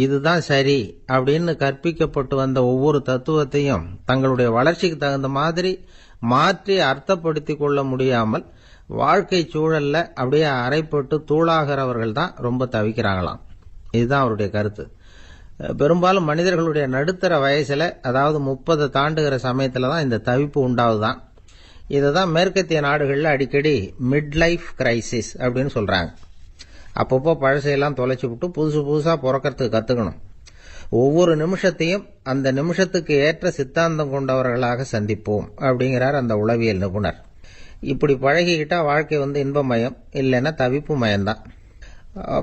இதுதான் சரி அப்படின்னு கற்பிக்கப்பட்டு வந்த ஒவ்வொரு தத்துவத்தையும் தங்களுடைய வளர்ச்சிக்கு தகுந்த மாதிரி மாற்றி அர்த்தப்படுத்தி கொள்ள முடியாமல் வாழ்க்கை சூழல்ல அப்படியே அரைப்பட்டு தூளாகிறவர்கள் தான் ரொம்ப தவிக்கிறாங்களாம். இதுதான் அவருடைய கருத்து. பெரும்பாலும் மனிதர்களுடைய நடுத்தர வயசுல, அதாவது 30 தாண்டுகிற சமயத்துல தான் இந்த தவிப்பு உண்டாவதுதான். இதை தான் மேற்கத்திய நாடுகளில் அடிக்கடி மிட் லைஃப் கிரைசிஸ் அப்படின்னு சொல்றாங்க. அப்பப்போ பழசையெல்லாம் தொலைச்சி விட்டு புதுசா பிறக்கிறதுக்கு கத்துக்கணும். ஒவ்வொரு நிமிஷத்தையும் அந்த நிமிஷத்துக்கு ஏற்ற சித்தாந்தம் கொண்டவர்களாக சந்திப்போம் அப்படிங்கிறார் அந்த உளவியல் நிபுணர். இப்படி பழகிக்கிட்டா வாழ்க்கை இன்பமயம், இல்லைன்னா தவிப்பு மயம்தான்.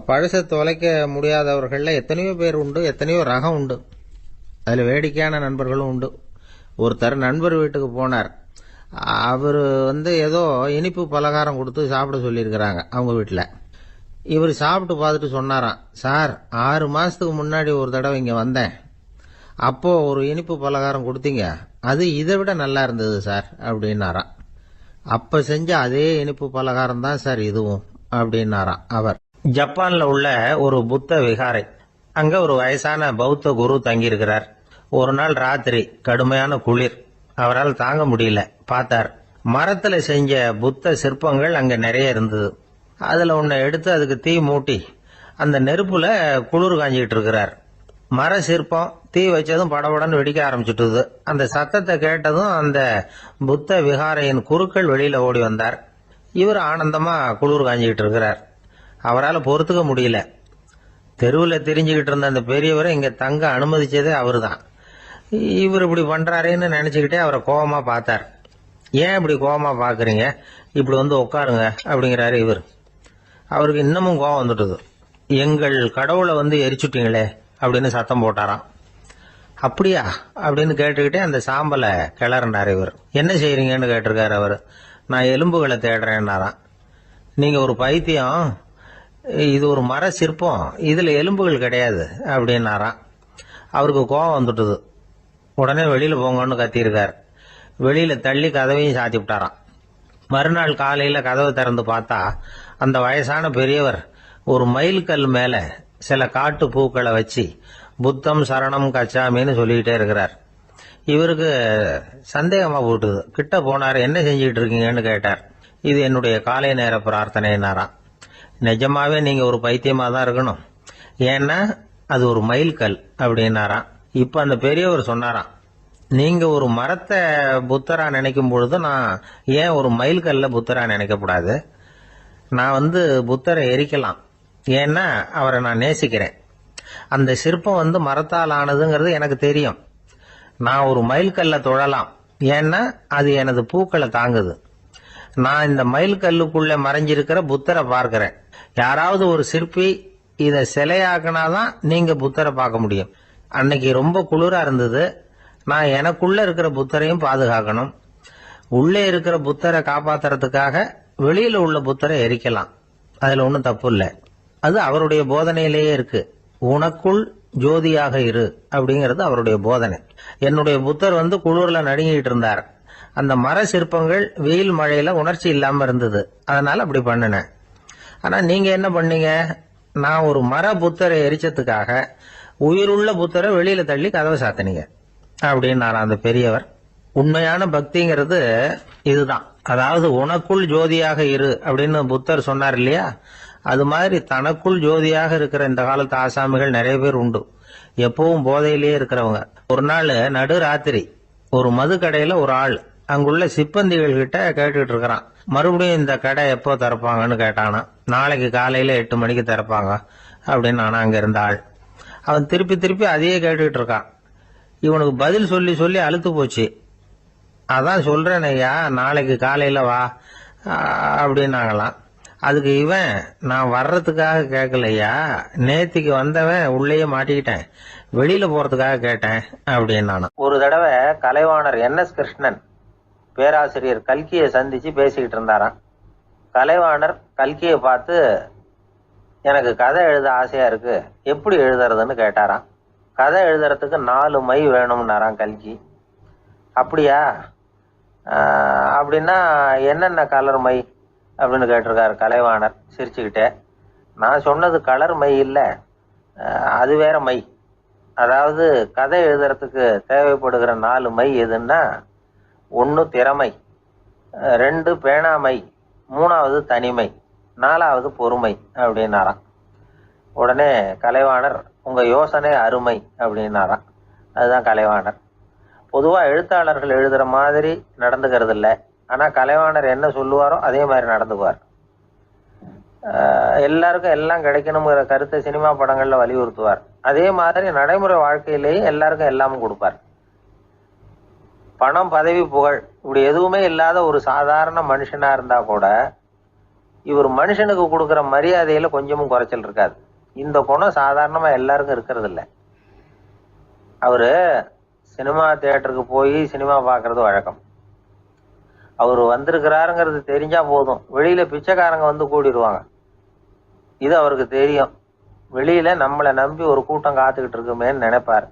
பழசை தொலைக்க முடியாதவர்களில் எத்தனையோ பேர் உண்டு, எத்தனையோ ரகம் உண்டு. அதில் வேடிக்கையான நண்பர்களும் உண்டு. ஒருத்தர் நண்பர் வீட்டுக்கு போனார். அவர் ஏதோ இனிப்பு பலகாரம் கொடுத்து சாப்பிட சொல்லியிருக்கிறாங்க அவங்க வீட்டில். இவர் சாப்பிட்டு பார்த்துட்டு சொன்னாராம், சார் 6 மாசத்துக்கு முன்னாடி ஒரு தடவை இங்கே வந்தேன், அப்போ ஒரு இனிப்பு பலகாரம் கொடுத்தீங்க, அது இதை விட நல்லா இருந்தது சார் அப்படின்னாராம். அப்ப செஞ்ச அதே இனிப்பு பலகாரம் தான் சார் இதுவும் அப்படின்னாராம் அவர். ஜப்பான்ல உள்ள ஒரு புத்த விகாரை, அங்க ஒரு வயசான பௌத்த குரு தங்கியிருக்கிறார். ஒரு நாள் ராத்திரி கடுமையான குளிர், அவரால் தாங்க முடியல. பார்த்தார், மரத்துல செஞ்ச புத்த சிற்பங்கள் அங்க நிறைய இருந்தது. அதுல ஒன்ன எடுத்து அதுக்கு தீ மூட்டி அந்த நெருப்புல குளிர் காஞ்சிக்கிட்டு இருக்கிறார். மர சிற்பம் தீ வச்சதும் படபடன்னு வெடிக்க ஆரம்பிச்சுட்டுது. அந்த சத்தத்தை கேட்டதும் அந்த புத்த விகாரையின் குருக்கள் வெளியில ஓடி வந்தார். இவர் ஆனந்தமா குளிர் காஞ்சிக்கிட்டு இருக்கிறார். அவரால் பொறுத்துக்க முடியல. தெருவில் தெரிஞ்சுக்கிட்டு இருந்த அந்த பெரியவரை இங்க தங்க அனுமதிச்சதே அவரு தான். இவர் இப்படி பண்றாருன்னு நினைச்சுக்கிட்டே அவரை கோபமா பார்த்தார். ஏன் இப்படி கோபமா பாக்குறீங்க, இப்படி வந்து உட்காருங்க அப்படிங்கிறாரு இவர். அவருக்கு இன்னமும் கோபம் வந்துட்டுது. எங்கள் கடவுளை வந்து எரிச்சுட்டீங்களே அப்படின்னு சத்தம் போட்டாராம். அப்படியா அப்படின்னு கேட்டுக்கிட்டே அந்த சாம்பலை கிளறினார் இவர். என்ன செய்யறீங்கன்னு கேட்டிருக்காரு அவர். நான் எலும்புகளை தேடுறேன்னாராம். நீங்க ஒரு பைத்தியம், இது ஒரு மர சிற்பம், இதுல எலும்புகள் கிடையாது அப்படின்னாராம். அவருக்கு கோபம் வந்துட்டுது. உடனே வெளியில போங்கன்னு கத்தியிருக்காரு. வெளியில தள்ளி கதவையும் சாத்தி விட்டாராம். மறுநாள் காலையில கதவை திறந்து பார்த்தா அந்த வயசான பெரியவர் ஒரு மைல்கல் மேல சில காட்டு பூக்களை வச்சு புத்தம் சரணம் கச்சாமின்னு சொல்லிக்கிட்டே இருக்கிறார். இவருக்கு சந்தேகமா போட்டுது. கிட்ட போனார். என்ன செஞ்சுக்கிட்டு இருக்கீங்கன்னு கேட்டார். இது என்னுடைய காலை நேர பிரார்த்தனைனாராம். நிஜமாவே நீங்க ஒரு பைத்தியமா தான் இருக்கணும், ஏன்னா அது ஒரு மைல்கல் அப்படின்னாராம். இப்ப அந்த பெரியவர் சொன்னாராம், நீங்க ஒரு மரத்தை புத்தரா நினைக்கும் பொழுது நான் ஏன் ஒரு மைல்கல்ல புத்தரா நினைக்கக்கூடாது? நான் வந்து புத்தரை எரிக்கலாம், ஏன்னா அவரை நான் நேசிக்கிறேன். அந்த சிற்பம் வந்து மரத்தால் ஆனதுங்கிறது எனக்கு தெரியும். நான் ஒரு மைல்கல்ல தொழலாம், ஏன்னா அது எனது பூக்களை தாங்குது. நான் இந்த மைல்கல்லுக்குள்ள மறைஞ்சிருக்கிற புத்தரை பார்க்கிறேன். யாராவது ஒரு சிற்பி இதை சிலையாக்குனாதான் நீங்க புத்தரை பார்க்க முடியும். அன்னைக்கு ரொம்ப குளிரா இருந்தது. நான் எனக்குள்ள இருக்கிற புத்தரையும் பாதுகாக்கணும். உள்ளே இருக்கிற புத்தரை காப்பாத்துறதுக்காக வெளியில உள்ள புத்தரை எரிக்கலாம், அதுல ஒன்றும் தப்பு இல்லை. அது அவருடைய போதனையிலேயே இருக்கு. உனக்குள் ஜோதியாக இரு அப்படிங்கிறது அவருடைய போதனை. என்னுடைய புத்தர் வந்து குளிர்ல நடுங்கிட்டு இருந்தார். அந்த மர சிற்பங்கள் வெயில் மழையில உணர்ச்சி இல்லாம இருந்தது, அதனால அப்படி பண்ணினேன். ஆனா நீங்க என்ன பண்ணீங்க? நான் ஒரு மர புத்தரை எரிச்சதுக்காக உயிருள்ள புத்தரை வெளியில தள்ளி கதவை சாத்தினீங்க அப்படின்னாரா அந்த பெரியவர். உண்மையான பக்திங்கிறது இதுதான். அதாவது உனக்குள் ஜோதியாக இரு அப்படின்னு புத்தர் சொன்னார் இல்லையா, அது மாதிரி தனக்குள் ஜோதியாக இருக்கிற இந்த காலத்து ஆசாமிகள் நிறைய பேர் உண்டு. எப்பவும் போதையிலேயே இருக்கிறவங்க. ஒரு நாள் நடு ராத்திரி ஒரு மது கடையில ஒரு ஆள் அங்குள்ள சிப்பந்திகள் கிட்ட கேட்டுட்டு இருக்கிறான். மறுபடியும் இந்த கடை எப்போ திறப்பாங்கன்னு கேட்டானா. நாளைக்கு காலையில 8 மணிக்கு திறப்பாங்க அப்படின்னு நானா அங்க இருந்த ஆள். அவன் திருப்பி திருப்பி அதையே கேட்டுக்கிட்டு இருக்கான். இவனுக்கு பதில் சொல்லி சொல்லி அழுத்து போச்சு. அதான் சொல்றேன் ஐயா, நாளைக்கு காலையில வா அப்படின்னாங்களாம். அதுக்கு இவன், நான் வர்றதுக்காக கேட்கலையா, நேத்திக்கு வந்தவன் உள்ளேயே மாட்டிக்கிட்டேன், வெளியில போறதுக்காக கேட்டேன் அப்படின்னானா. ஒரு தடவை கலைவாணர் NS கிருஷ்ணன் பேராசிரியர் கல்கியை சந்திச்சு பேசிக்கிட்டு இருந்தாராம். கலைவாணர் கல்கியை பார்த்து, எனக்கு கதை எழுத ஆசையா இருக்கு, எப்படி எழுதுறதுன்னு கேட்டாராம். கதை எழுதுறதுக்கு 4 மை வேணும்னாராம் கல்கி. அப்படியா, அப்படின்னா என்னென்ன கலர் மை அப்படின்னு கேட்டிருக்காரு கலைவாணர் சிரிச்சுக்கிட்டே. நான் சொன்னது கலர் மை இல்லை, அது வேற மை. அதாவது கதை எழுதுறதுக்கு தேவைப்படுகிற 4 மை எதுன்னா, 1 திறமை, 2 பேணாமை, 3வது தனிமை, 4வது பொறுமை அப்படின்னாராம். உடனே கலைவாணர், உங்க யோசனை அருமை அப்படின்னாராம். அதுதான் கலைவாணர். பொதுவா எழுத்தாளர்கள் எழுதுற மாதிரி நடந்துக்கிறது இல்லை. ஆனா கலைவாணர் என்ன சொல்லுவாரோ அதே மாதிரி நடந்துக்குவார். எல்லாருக்கும் எல்லாம் கிடைக்கணுங்கிற கருத்தை சினிமா படங்கள்ல வலியுறுத்துவார். அதே மாதிரி நடைமுறை வாழ்க்கையிலேயும் எல்லாருக்கும் எல்லாமும் கொடுப்பார். பணம், பதவி, புகழ் இப்படி எதுவுமே இல்லாத ஒரு சாதாரண மனுஷனா இருந்தா கூட இவர் மனுஷனுக்கு கொடுக்குற மரியாதையில கொஞ்சமும் குறைச்சல் இருக்காது. இந்த குணம் சாதாரணமா எல்லாருக்கும் இருக்கிறது இல்லை. அவரு சினிமா தியேட்டருக்கு போய் சினிமா பார்க்கறது வழக்கம். அவர் வந்திருக்கிறாருங்கிறது தெரிஞ்சா போதும், வெளியில பிச்சைக்காரங்க வந்து கூடிடுவாங்க. இது அவருக்கு தெரியும். வெளியில நம்மளை நம்பி ஒரு கூட்டம் காத்துக்கிட்டு இருக்குமேன்னு நினைப்பார்.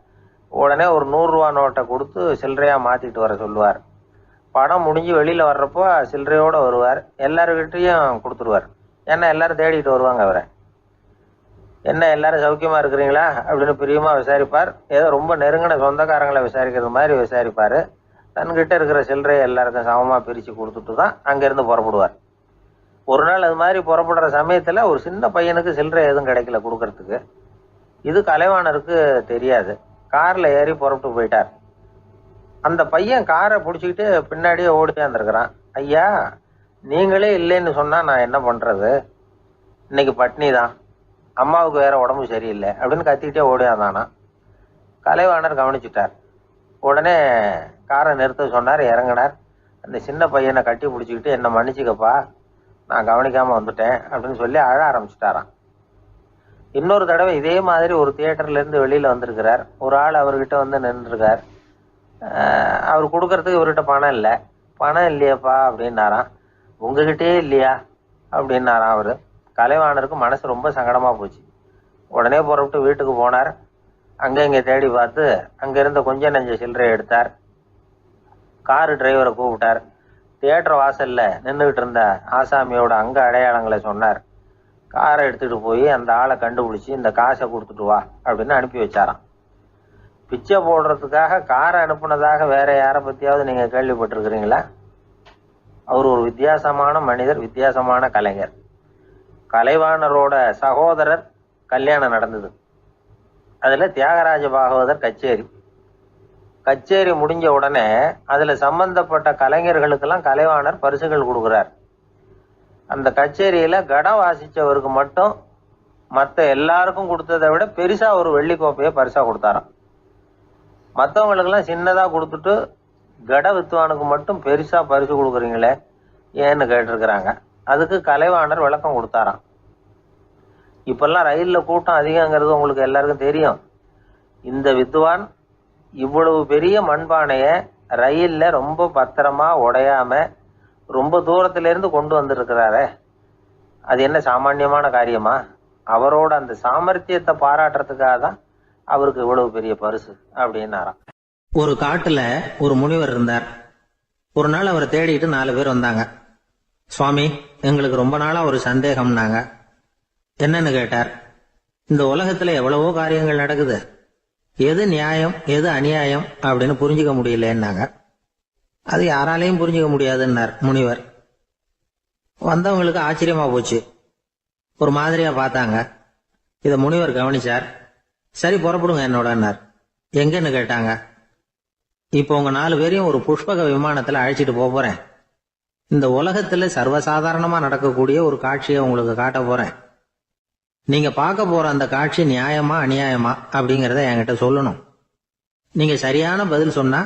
உடனே ஒரு 100 ரூபா நோட்டை கொடுத்து சில்லறையா மாத்திட்டு வர சொல்லுவார். படம் முடிஞ்சு வெளியில வர்றப்போ சில்லறையோட வருவார். எல்லாருக்கிட்டையும் கொடுத்துருவார். ஏன்னா எல்லாரும் தேடிட்டு வருவாங்க அவரை. என்ன எல்லாரும் சௌக்கியமா இருக்கிறீங்களா அப்படின்னு பிரியமா விசாரிப்பார். ஏதோ ரொம்ப நெருங்கின சொந்தக்காரங்களை விசாரிக்கிறது மாதிரி விசாரிப்பாரு. தன்கிட்ட இருக்கிற சில்லறையை எல்லாருக்கும் சமமா பிரிச்சு கொடுத்துட்டு தான் அங்கிருந்து புறப்படுவார். ஒரு நாள் அது மாதிரி புறப்படுற சமயத்துல ஒரு சின்ன பையனுக்கு சில்லறை எதுவும் கிடைக்கல கொடுக்கறதுக்கு. இது கலைவாணருக்கு தெரியாது. கார்ல ஏறி புறப்பட்டு போயிட்டார். அந்த பையன் காரை பிடிச்சிக்கிட்டு பின்னாடியே ஓடியாந்துருக்கிறான். ஐயா, நீங்களே இல்லைன்னு சொன்னா நான் என்ன பண்றது? இன்னைக்கு பட்னி தான், அம்மாவுக்கு வேற உடம்பு சரியில்லை அப்படின்னு கத்திக்கிட்டே ஓடியாந்தானா. கலைவாணர் கவனிச்சுட்டார். உடனே காரை நிறுத்த சொன்னார். இறங்கினார். அந்த சின்ன பையனை கட்டி பிடிச்சிக்கிட்டு என்னை மன்னிச்சுக்கப்பா, நான் கவனிக்காம வந்துட்டேன் அப்படின்னு சொல்லி அழ ஆரம்பிச்சுட்டாராம். இன்னொரு தடவை இதே மாதிரி ஒரு தியேட்டர்ல இருந்து வெளியில வந்திருக்கிறார். ஒரு ஆள் அவர்கிட்ட வந்து நின்றுருக்கார். அவர் கொடுக்கறதுக்கு இவர்கிட்ட பணம் இல்லை. பணம் இல்லையாப்பா அப்படின்னாராம். உங்ககிட்டயே இல்லையா அப்படின்னாராம் அவரு. கலைவாணருக்கு மனசு ரொம்ப சங்கடமா போச்சு. உடனே புறப்பட்டு வீட்டுக்கு போனார். அங்க இங்க தேடி பார்த்து அங்க இருந்த கொஞ்ச நெஞ்ச சில்லறையை எடுத்தார். காரு டிரைவரை கூப்பிட்டார். தியேட்டர் வாசல்ல நின்றுகிட்டு இருந்த ஆசாமியோட அங்க அடையாளங்களை சொன்னார். காரை எடுத்துட்டு போய் அந்த ஆளை கண்டுபிடிச்சி இந்த காசை கொடுத்துட்டு வா அப்படின்னு அனுப்பி வச்சாராம். பிச்சை போடுறதுக்காக காரை அனுப்புனதாக வேற யாரை பத்தியாவது நீங்க கேள்விப்பட்டிருக்கிறீங்களா? அவர் ஒரு வித்தியாசமான மனிதர், வித்தியாசமான கலைஞர். கலைவாணரோட சகோதரர் கல்யாணம் நடந்தது. அதுல தியாகராஜ பாகவதர் கச்சேரி முடிஞ்ச உடனே அதுல சம்பந்தப்பட்ட கலைஞர்களுக்கெல்லாம் கலைவாணர் பரிசுகள் கொடுக்கிறார். அந்த கச்சேரியில கடம் வாசிச்சவருக்கு மட்டும் மற்ற எல்லாருக்கும் கொடுத்ததை விட பெருசா ஒரு வெள்ளி கோப்பையை பரிசா கொடுத்தாராம். மற்றவங்களுக்கெல்லாம் சின்னதா கொடுத்துட்டு கட வித்துவானுக்கு மட்டும் பெருசா பரிசு கொடுக்குறீங்களே ஏன்னு கேட்டிருக்கிறாங்க. அதுக்கு கலைவாணர் விளக்கம் கொடுத்தாராம். இப்பெல்லாம் ரயில்ல கூட்டம் அதிகங்கிறது உங்களுக்கு எல்லாருக்கும் தெரியும். இந்த வித்துவான் இவ்வளவு பெரிய மண்பானைய ரயில்ல ரொம்ப பத்திரமா உடையாம ரொம்ப தூரத்துல இருந்து கொண்டு வந்திருக்கிறாரே, அது என்ன சாமான்யமான காரியமா? அவரோட அந்த சாமர்த்தியத்தை பாராட்டுறதுக்காக தான் அவருக்கு இவ்வளவு பெரிய பரிசு அப்படின்னாராம். ஒரு காட்டுல ஒரு முனிவர் இருந்தார். ஒரு நாள் அவரை தேடிட்டு 4 பேர் வந்தாங்க. சுவாமி, எங்களுக்கு ரொம்ப நாளா ஒரு சந்தேகம்னாங்க. என்னன்னு கேட்டார். இந்த உலகத்துல எவ்வளவோ காரியங்கள் நடக்குது, எது நியாயம் எது அநியாயம் அப்படின்னு புரிஞ்சுக்க முடியலன்னாங்க. அது யாராலையும் புரிஞ்சுக்க முடியாதுன்னார் முனிவர். வந்தவங்களுக்கு ஆச்சரியமா போச்சு. ஒரு மாதிரியா பார்த்தாங்க. இத முனிவர் கவனிச்சார். சரி, புறப்படுங்க என்னோடன்னார். எங்கன்னு கேட்டாங்க. இப்போ உங்க 4 பேரையும் ஒரு புஷ்பக விமானத்துல அழைச்சிட்டு போறேன். இந்த உலகத்துல சர்வசாதாரணமா நடக்கக்கூடிய ஒரு காட்சியை உங்களுக்கு காட்ட போறேன். நீங்க பார்க்க போற அந்த காட்சி நியாயமா அநியாயமா அப்படிங்கறத என்கிட்ட சொல்லணும். நீங்க சரியான பதில் சொன்னா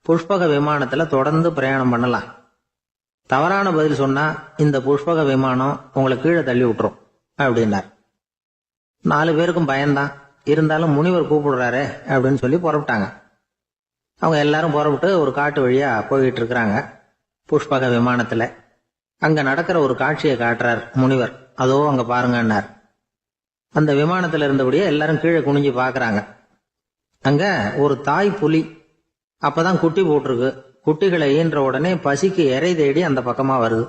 புஷ்பக விமானத்துல தொடர்ந்து பிரயாணம் பண்ணலாம். தவறான பதில் சொன்னா இந்த புஷ்பக விமானம் உங்களை கீழே தள்ளி விட்டுரும் அப்படின்னார். 4 பேருக்கும் பயம்தான். இருந்தாலும் முனிவர் கூப்பிடுறாரு அப்படின்னு சொல்லி புறப்பட்டாங்க. அவங்க எல்லாரும் புறப்பட்டு ஒரு காட்டு வழியா போய்கிட்டு இருக்கிறாங்க புஷ்பக விமானத்துல. அங்க நடக்கிற ஒரு காட்சியை காட்டுறார் முனிவர். அதோ அங்க பாருங்கன்னார். அந்த விமானத்துல இருந்தபடியே எல்லாரும் கீழே குனிஞ்சு பாக்குறாங்க. அங்க ஒரு தாய் புலி அப்பதான் குட்டி போட்டிருக்கு. குட்டிகளை ஈன்ற உடனே பசிக்கு இறை தேடி அந்த பக்கமா வருது.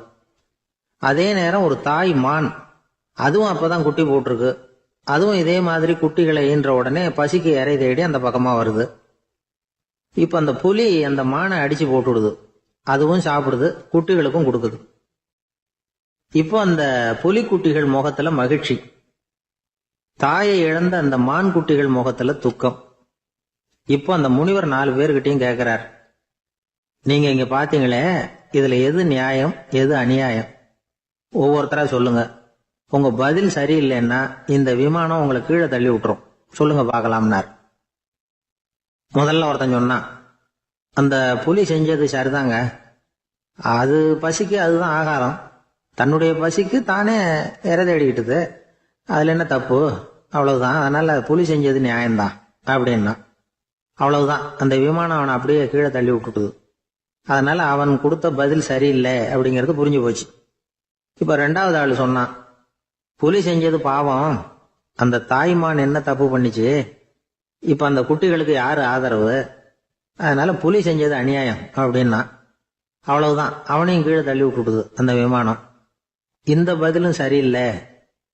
அதே நேரம் ஒரு தாய் மான், அதுவும் அப்பதான் குட்டி போட்டிருக்கு. அதுவும் இதே மாதிரி குட்டிகளை ஈன்ற உடனே பசிக்கு இறை தேடி அந்த பக்கமா வருது. இப்ப அந்த புலி அந்த மானை அடிச்சு போட்டுடுது. அதுவும் சாப்பிடுது, குட்டிகளுக்கும் கொடுக்குது. இப்போ அந்த புலி குட்டிகள் முகத்துல மகிழ்ச்சி, தாயை இழந்த அந்த மான் குட்டிகள் முகத்துல துக்கம். இப்போ அந்த முனிவர் 4 பேர்கிட்டையும் கேட்கிறார், நீங்க இங்க பாத்தீங்களே, இதுல எது நியாயம் எது அநியாயம்? ஒவ்வொருத்தரா சொல்லுங்க. உங்க பதில் சரியில்லைன்னா இந்த விமானம் உங்களை கீழே தள்ளி விட்டுரும். சொல்லுங்க பார்க்கலாம்னார். முதல்ல ஒருத்தன் சொன்னான், அந்த புலி செஞ்சது சரிதாங்க. அது பசிக்கு அதுதான் ஆகாரம். தன்னுடைய பசிக்கு தானே இறை தேடிக்கிட்டுது. அதுல என்ன தப்பு? அவ்வளவுதான். அதனால புலி செஞ்சது நியாயம்தான் அப்படின்னா. அவ்வளவுதான், அந்த விமானம் அவனை அப்படியே கீழே தள்ளி விட்டுட்டுது. அதனால அவன் கொடுத்த பதில் சரியில்லை அப்படிங்கிறது புரிஞ்சு போச்சு. இப்ப 2வது ஆள் சொன்னான், புலி செஞ்சது பாவம், அந்த தாய்மான் என்ன தப்பு பண்ணிச்சு? இப்ப அந்த குட்டிகளுக்கு யாரு ஆதரவு? அதனால புலி செஞ்சது அநியாயம் அப்படின்னா. அவ்வளவுதான், அவனையும் கீழே தள்ளி விட்டுட்டுது அந்த விமானம். இந்த பதிலும் சரியில்லை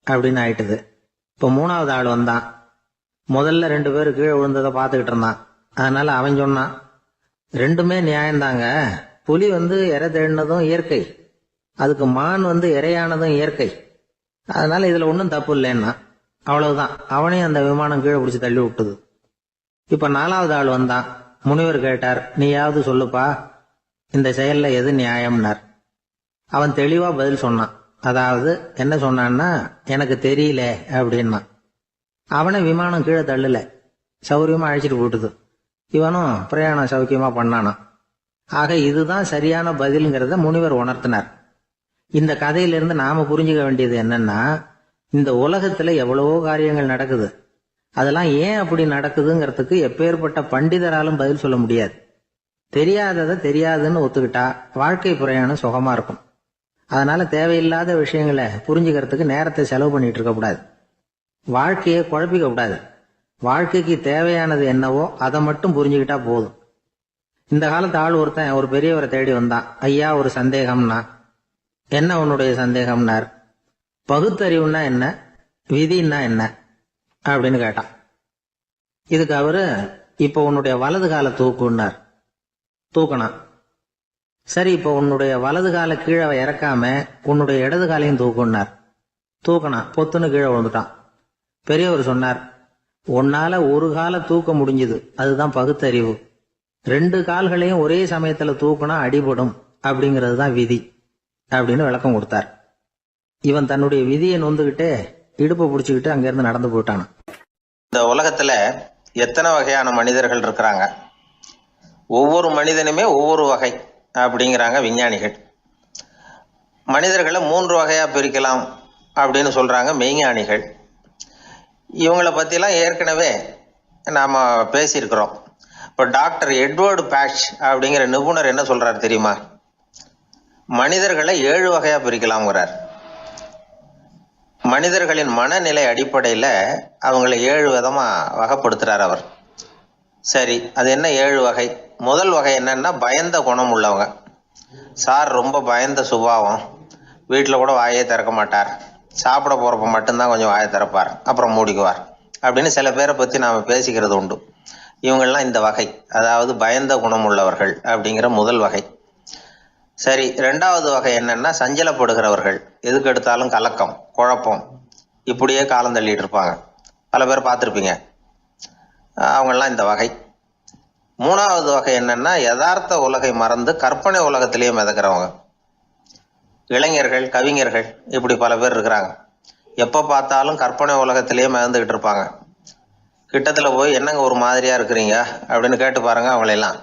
அப்படின்னு ஆயிட்டுது. இப்ப 3வது ஆள் வந்தான். முதல்ல 2 பேர் கீழே விழுந்ததை பார்த்துக்கிட்டு இருந்தான். அதனால அவன் சொன்னான், ரெண்டுமே நியாயம்தாங்க. புலி இறை தேடினதும் இயற்கை, அதுக்கு மான் இரையானதும் இயற்கை, அதனால இதுல ஒன்றும் தப்பு இல்லைன்னா அவ்வளவுதான். அவனையும் அந்த விமானம் கீழே பிடிச்சி தள்ளி விட்டுது. இப்ப 4வது ஆள் வந்தான். முனிவர் கேட்டார், நீயாவது சொல்லுப்பா, இந்த செயல்ல எது நியாயம்னார். அவன் தெளிவா பதில் சொன்னான். அதாவது என்ன சொன்னான்னா, எனக்கு தெரியல அப்படின்னா. அவனை விமானம் கீழே தள்ளல, சௌரியமா அழைச்சிட்டு போட்டுது. இவனும் பிரயாணம் சௌக்கியமா பண்ணானான். ஆக இதுதான் சரியான பதிலுங்கிறத முனிவர் உணர்த்தினார். இந்த கதையிலிருந்து நாம புரிஞ்சுக்க வேண்டியது என்னன்னா, இந்த உலகத்துல எவ்வளவோ காரியங்கள் நடக்குது. அதெல்லாம் ஏன் அப்படி நடக்குதுங்கிறதுக்கு எப்பேற்பட்ட பண்டிதராலும் பதில் சொல்ல முடியாது. தெரியாததை தெரியாதுன்னு ஒத்துக்கிட்டா வாழ்க்கை பிரயாணம் சுகமா இருக்கும். அதனால தேவையில்லாத விஷயங்களை புரிஞ்சுக்கிறதுக்கு நேரத்தை செலவு பண்ணிட்டு இருக்க கூடாது. வாழ்க்கையை குழப்பிக்க கூடாது. வாழ்க்கைக்கு தேவையானது என்னவோ அதை மட்டும் புரிஞ்சுக்கிட்டா போதும். இந்த காலத்து ஆள் ஒருத்தன் ஒரு பெரியவரை தேடி வந்தான். ஐயா, ஒரு சந்தேகம்னா. என்ன உன்னுடைய சந்தேகம்னார். பகுத்தறிவுன்னா என்ன, விதின்னா என்ன அப்படின்னு கேட்டான். இதுக்கு அவரு, இப்போ உன்னுடைய வலது காலை தூக்குன்னார். தூக்கணும். சரி, இப்போ உன்னுடைய வலது காலை கீழே இறக்காம உன்னுடைய இடது காலையும் தூக்குன்னார். தூக்கணும். பொத்துன்னு கீழே விழுந்துட்டான். பெரியவர் சொன்னார், உன்னால ஒரு காலை தூக்க முடிஞ்சுது, அதுதான் பகுத்தறிவு. 2 கால்களையும் ஒரே சமயத்துல தூக்குனா அடிபடும், அப்படிங்கிறது தான் விதி அப்படின்னு விளக்கம் கொடுத்தார். இவன் தன்னுடைய விதியை நொந்துகிட்டே இடுப்பை பிடிச்சுக்கிட்டு அங்கிருந்து நடந்து போயிட்டான். இந்த உலகத்துல எத்தனை வகையான மனிதர்கள் இருக்கிறாங்க, ஒவ்வொரு மனிதனுமே ஒவ்வொரு வகை அப்படிங்கிறாங்க விஞ்ஞானிகள். மனிதர்களை 3 வகையா பிரிக்கலாம் அப்படின்னு சொல்றாங்க மெய்ஞானிகள். இவங்களை பத்திலாம் ஏற்கனவே நாம பேசியிருக்கிறோம். இப்போ டாக்டர் எட்வர்டு பேட்ச் அப்படிங்கிற நிபுணர் என்ன சொல்றாரு தெரியுமா? மனிதர்களை 7 வகையா பிரிக்கலாம்ங்கிறார். மனிதர்களின் மனநிலை அடிப்படையில அவங்களை 7 விதமா வகைப்படுத்துறார் அவர். சரி, அது என்ன 7 வகை? முதல் வகை என்னன்னா, பயந்த குணம் உள்ளவங்க. சார் ரொம்ப பயந்த சுபாவம், வீட்டில் கூட வாயே திறக்க மாட்டார், சாப்பிட போறப்ப மட்டும்தான் கொஞ்சம் வாயை திறப்பார், அப்புறம் மூடிக்குவார் அப்படின்னு சில பேரை பத்தி நாம பேசிக்கிறது உண்டு. இவங்கெல்லாம் இந்த வகை, அதாவது பயந்த குணம் உள்ளவர்கள் அப்படிங்கிற முதல் வகை. சரி, 2வது வகை என்னன்னா, சஞ்சலப்படுகிறவர்கள். எதுக்கு எடுத்தாலும் கலக்கம், குழப்பம், இப்படியே காலம் தள்ளிட்டு இருப்பாங்க. பல பேர் பார்த்துருப்பீங்க. அவங்கெல்லாம் இந்த வகை. 3வது வகை என்னன்னா, யதார்த்த உலகை மறந்து கற்பனை உலகத்திலேயே மிதக்கிறவங்க. இளைஞர்கள், கவிஞர்கள், இப்படி பல பேர் இருக்கிறாங்க. எப்ப பார்த்தாலும் கற்பனை உலகத்திலேயே மிதந்துகிட்டு இருப்பாங்க. கிட்டத்துல போய் என்னங்க ஒரு மாதிரியா இருக்கிறீங்க அப்படின்னு கேட்டு பாருங்க, அவங்களெல்லாம்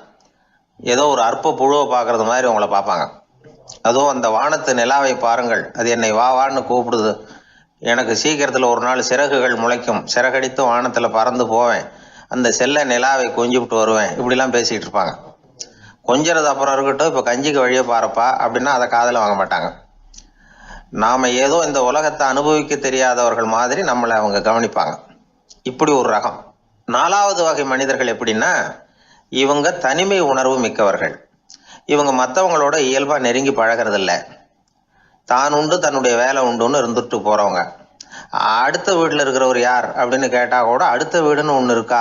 ஏதோ ஒரு அற்ப புழுவை பார்க்கறது மாதிரி அவங்கள பார்ப்பாங்க. அதுவும் அந்த வானத்து நிலாவை பாருங்கள், அது என்னை வா வான்னு கூப்பிடுது, எனக்கு சீக்கிரத்துல ஒரு நாள் சிறகுகள் முளைக்கும், சிறகடித்து வானத்துல பறந்து போவேன், அந்த செல்ல நிலாவை கொஞ்சிவிட்டு வருவேன், இப்படிலாம் பேசிக்கிட்டு இருப்பாங்க. கொஞ்சிறது அப்புறம் இருக்கட்டும், இப்போ கஞ்சிக்கு வழியே பாருப்பா அப்படின்னா அதை காதில் வாங்க மாட்டாங்க. நாம ஏதோ இந்த உலகத்தை அனுபவிக்க தெரியாதவர்கள் மாதிரி நம்மளை அவங்க கவனிப்பாங்க. இப்படி ஒரு ரகம். 4வது வகை மனிதர்கள் எப்படின்னா, இவங்க தனிமை உணர்வு மிக்கவர்கள். இவங்க மற்றவங்களோட இயல்பா நெருங்கி பழகிறதில்ல, தான் உண்டு தன்னுடைய வேலை உண்டுன்னு இருந்துட்டு போறவங்க. அடுத்த வீட்டில் இருக்கிறவர் யார் அப்படின்னு கேட்டா கூட அடுத்த வீடுன்னு ஒன்று இருக்கா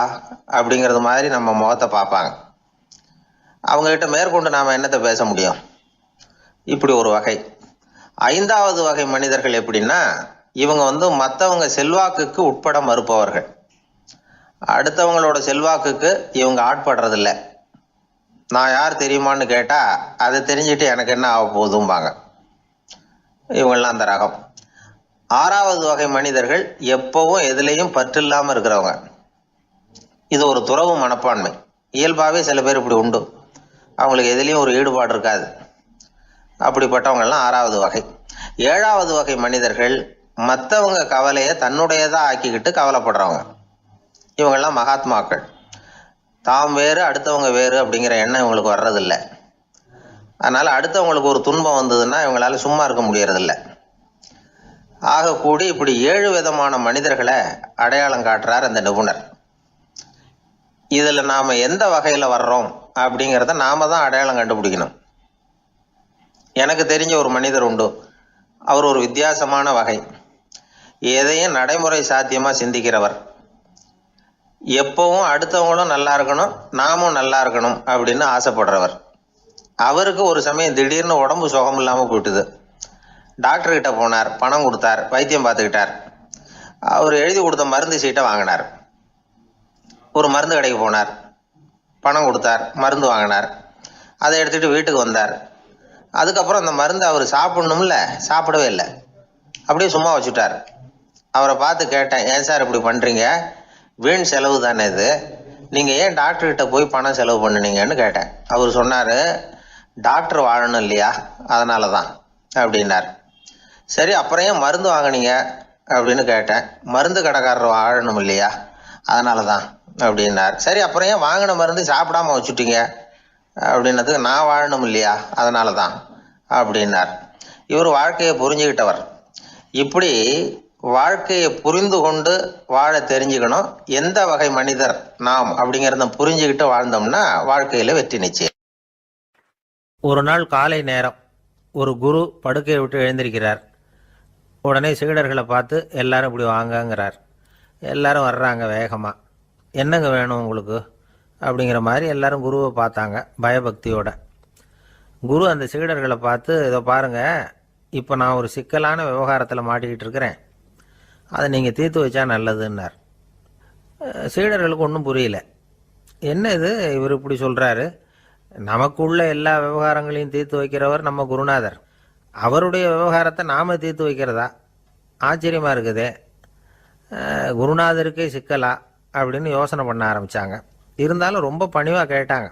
அப்படிங்கிறது மாதிரி நம்ம முகத்தை பார்ப்பாங்க. அவங்க கிட்ட மேற்கொண்டு நாம என்னத்தை பேச முடியும்? இப்படி ஒரு வகை. 5வது வகை மனிதர்கள் எப்படின்னா, இவங்க மற்றவங்க செல்வாக்குக்கு உட்பட மறுப்பவர்கள். அடுத்தவங்களோட செல்வாக்குக்கு இவங்க ஆட்படுறதில்ல. நான் யார் தெரியுமான்னு கேட்டா அதை தெரிஞ்சுட்டு எனக்கு என்ன ஆக போகுதும்பாங்க. இவங்கெல்லாம் அந்த ரகம். 6வது வகை மனிதர்கள் எப்பவும் எதுலேயும் பற்று இல்லாமல் இருக்கிறவங்க. இது ஒரு துறவு மனப்பான்மை. இயல்பாகவே சில பேர் இப்படி உண்டு, அவங்களுக்கு எதுலேயும் ஒரு ஈடுபாடு இருக்காது. அப்படிப்பட்டவங்கெல்லாம் 6வது வகை. 7வது வகை மனிதர்கள் மற்றவங்க கவலையை தன்னுடையதா ஆக்கிக்கிட்டு கவலைப்படுறவங்க. இவங்கெல்லாம் மகாத்மாக்கள். தாம் வேறு அடுத்தவங்க வேறு அப்படிங்கிற எண்ணம் இவங்களுக்கு வர்றதில்லை. அதனால அடுத்தவங்களுக்கு ஒரு துன்பம் வந்ததுன்னா இவங்களால சும்மா இருக்க முடியறதில்லை. ஆக கூடி இப்படி 7 விதமான மனிதர்களை அடையாளம் காட்டுறார் அந்த நிபுணர். இதுல நாம எந்த வகையில வர்றோம் அப்படிங்கிறத நாம தான் அடையாளம் கண்டுபிடிக்கணும். எனக்கு தெரிஞ்ச ஒரு மனிதர் உண்டு. அவர் ஒரு வித்தியாசமான வகை. எதையும் நடைமுறை சாத்தியமா சிந்திக்கிறவர். எப்பவும் அடுத்தவங்களும் நல்லா இருக்கணும், நாமும் நல்லா இருக்கணும் அப்படின்னு ஆசைப்படுறவர். அவருக்கு ஒரு சமயம் திடீர்னு உடம்பு சுகம் இல்லாம போயிட்டுது. டாக்டர்கிட்ட போனார், பணம் கொடுத்தார், வைத்தியம் பார்த்துக்கிட்டார். அவர் எழுதி கொடுத்த மருந்து சீட்டை வாங்கினார். ஒரு மருந்து கடைக்கு போனார், பணம் கொடுத்தார், மருந்து வாங்கினார். அதை எடுத்துகிட்டு வீட்டுக்கு வந்தார். அதுக்கப்புறம் அந்த மருந்து அவர் சாப்பிடணும்ல, சாப்பிடவே இல்லை, அப்படியே சும்மா வச்சுட்டார். அவரை பார்த்து கேட்டேன், ஏன் சார் இப்படி பண்ணுறீங்க, வீண் செலவு தானே இது, நீங்கள் ஏன் டாக்டர்கிட்ட போய் பணம் செலவு பண்ணுனீங்கன்னு கேட்டேன். அவர் சொன்னார், டாக்டர் வாழணும் இல்லையா, அதனால தான் அப்படின்னார். சரி, அப்புறம் ஏன் மருந்து வாங்கினீங்க அப்படின்னு கேட்டேன். மருந்து கடைக்காரர் வாழணும் இல்லையா, அதனால தான் அப்படின்னார். சரி, அப்புறம் ஏன் வாங்கின மருந்து சாப்பிடாம வச்சுட்டீங்க அப்படின்னதுக்கு, நான் வாழணும் இல்லையா, அதனால தான் அப்படின்னார். இவர் வாழ்க்கையை புரிஞ்சுக்கிட்டவர். இப்படி வாழ்க்கையை புரிந்து கொண்டு வாழ தெரிஞ்சுக்கணும். எந்த வகை மனிதர் நாம் அப்படிங்கிறத புரிஞ்சுக்கிட்டு வாழ்ந்தோம்னா வாழ்க்கையில வெற்றி நிச்சயம். ஒரு நாள் காலை நேரம் ஒரு குரு படுக்கையை விட்டு எழுந்திருக்கிறார். உடனே சீடர்களை பார்த்து எல்லாரும் இப்படி வாங்கங்கிறார். எல்லாரும் வர்றாங்க வேகமாக. என்னங்க வேணும் உங்களுக்கு அப்படிங்கிற மாதிரி எல்லாரும் குருவை பார்த்தாங்க பயபக்தியோட. குரு அந்த சீடர்களை பார்த்து, இதை பாருங்கள், இப்போ நான் ஒரு சிக்கலான விவகாரத்தில் மாட்டிக்கிட்டு இருக்கிறேன், அதை நீங்கள் தீர்த்து வச்சா நல்லதுன்னார். சீடர்களுக்கு ஒன்றும் புரியல. என்ன இது, இவர் இப்படி சொல்கிறாரு, நமக்குள்ள எல்லா விவகாரங்களையும் தீர்த்து வைக்கிறவர் நம்ம குருநாதர், அவருடைய விவகாரத்தை நாம் தீர்த்து வைக்கிறதா, ஆச்சரியமாக இருக்குதே, குருநாதருக்கே சிக்கலா அப்படின்னு யோசனை பண்ண ஆரம்பித்தாங்க. இருந்தாலும் ரொம்ப பணிவாக கேட்டாங்க,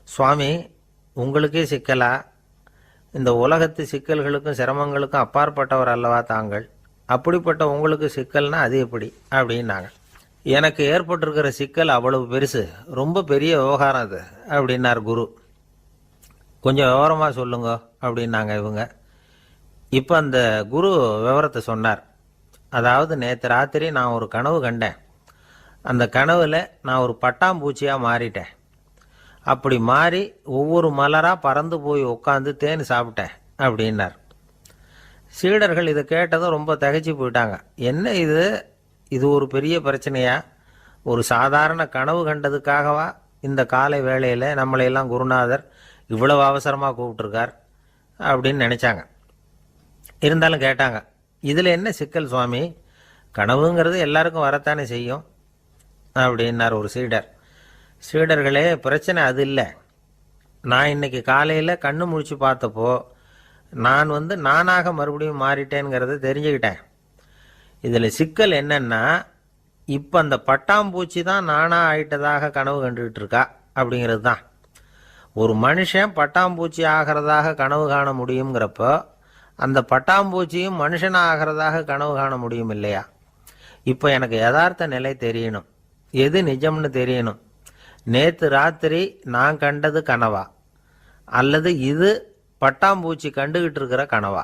சுவாமி உங்களுக்கே சிக்கலா, இந்த உலகத்து சிக்கல்களுக்கும் சிரமங்களுக்கும் அப்பாற்பட்டவர் அல்லவா தாங்கள், அப்படிப்பட்ட உங்களுக்கு சிக்கல்னா அது எப்படி அப்படின்னாங்க. எனக்கு ஏற்பட்டிருக்கிற சிக்கல் அவ்வளவு பெருசு, ரொம்ப பெரிய விவகாரம் அது அப்படின்னார் குரு. கொஞ்சம் விவரமாக சொல்லுங்க அப்படின்னாங்க இவங்க. இப்போ அந்த குரு விவரத்தை சொன்னார். அதாவது நேற்று ராத்திரி நான் ஒரு கனவு கண்டேன். அந்த கனவில் நான் ஒரு பட்டாம்பூச்சியாக மாறிட்டேன். அப்படி மாறி ஒவ்வொரு மலராக பறந்து போய் உட்காந்து தேன் சாப்பிட்டேன் அப்படின்னார். சீடர்கள் இதை கேட்டதும் ரொம்ப திகைச்சு போயிட்டாங்க. என்ன இது, இது ஒரு பெரிய பிரச்சனையா, ஒரு சாதாரண கனவு கண்டதுக்காகவா இந்த காலை வேளையில் நம்மளையெல்லாம் குருநாதர் இவ்வளவு அவசரமாக கூப்பிட்டுருக்கார் அப்படின்னு நினச்சாங்க. இருந்தாலும் கேட்டாங்க, இதில் என்ன சிக்கல் சுவாமி, கனவுங்கிறது எல்லாருக்கும் வரத்தானே செய்யும் அப்படின்னார் ஒரு சீடர். சீடர்களே, பிரச்சனை அது இல்லை, நான் இன்னைக்கு காலையில் கண்ணு முழிச்சு பார்த்தப்போ நான் நானாக மறுபடியும் மாறிட்டேங்கிறத தெரிஞ்சுக்கிட்டேன். இதில் சிக்கல் என்னன்னா, இப்போ அந்த பட்டாம்பூச்சி தான் நானாக ஆயிட்டதாக கனவு கண்டுகிட்டு இருக்கா அப்படிங்கிறது தான். ஒரு மனுஷன் பட்டாம்பூச்சி ஆகிறதாக கனவு காண முடியுங்கிறப்போ அந்த பட்டாம்பூச்சியும் மனுஷனாக ஆகிறதாக கனவு காண முடியும் இல்லையா? இப்போ எனக்கு யதார்த்த நிலை தெரியணும், எது நிஜம்னு தெரியணும். நேற்று ராத்திரி நான் கண்டது கனவா, அல்லது இது பட்டாம்பூச்சி கண்டுகிட்டு இருக்கிற கனவா?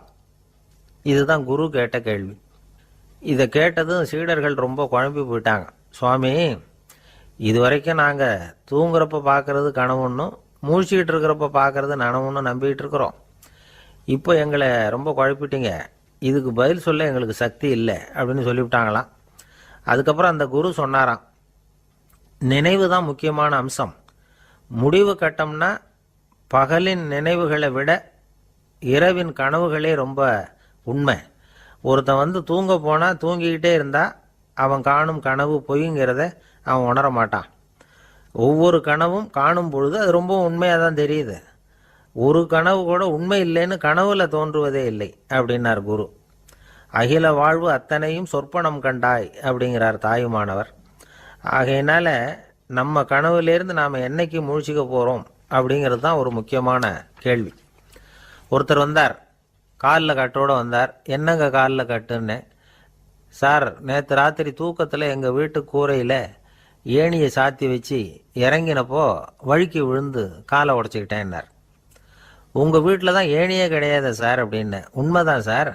இதுதான் குரு கேட்ட கேள்வி. இதை கேட்டதும் சீடர்கள் ரொம்ப குழம்பி போயிட்டாங்க. சுவாமி, இது வரைக்கும் நாங்கள் தூங்குறப்ப பார்க்கறது கனவுன்னும் மூழ்கிட்டு இருக்கிறப்ப பார்க்கறது நனவுன்னு நம்பிக்கிட்டு இருக்கிறோம். இப்போ எங்களை ரொம்ப குழப்பிட்டீங்க, இதுக்கு பதில் சொல்ல எங்களுக்கு சக்தி இல்லை அப்படின்னு சொல்லிவிட்டாங்களாம். அதுக்கப்புறம் அந்த குரு சொன்னாராம், நினைவு தான் முக்கியமான அம்சம். முடிவு கட்டம்னா பகலின் நினைவுகளை விட இரவின் கனவுகளே ரொம்ப உண்மை. ஒருத்தன் தூங்க போனால் தூங்கிக்கிட்டே இருந்தால் அவன் காணும் கனவு பொய்ங்கிறத அவன் உணர மாட்டான். ஒவ்வொரு கனவும் காணும் பொழுது அது ரொம்ப உண்மையாக தான் தெரியுது. ஒரு கனவு கூட உண்மை இல்லைன்னு கனவுல தோன்றுவதே இல்லை அப்படின்னார் குரு. அகில வாழ்வு அத்தனையும் சொற்பனம் கண்டாய் அப்படிங்கிறார் தாயுமானவர். ஆகையினால நம்ம கனவுலேருந்து நாம் என்னைக்கு முழிச்சிக்க போகிறோம் அப்படிங்கிறது தான் ஒரு முக்கியமான கேள்வி. ஒருத்தர் வந்தார், காலில் கட்டோடு வந்தார். என்னங்க காலில் கட்டுன்னு? சார், நேற்று ராத்திரி தூக்கத்தில் எங்கள் வீட்டு கூரையில் ஏணியை சாத்தி வச்சு இறங்கினப்போ வழுக்கி விழுந்து காலை உடச்சிக்கிட்டேன்னார். உங்கள் வீட்டில் தான் ஏணியே கிடையாது சார் அப்படின்னு. உண்மைதான் சார்,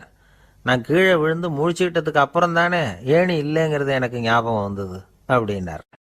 நான் கீழே விழுந்து முழிச்சுக்கிட்டதுக்கு அப்புறம் தானே ஏணி இல்லைங்கிறது எனக்கு ஞாபகம் வந்தது அப்படின்னார்.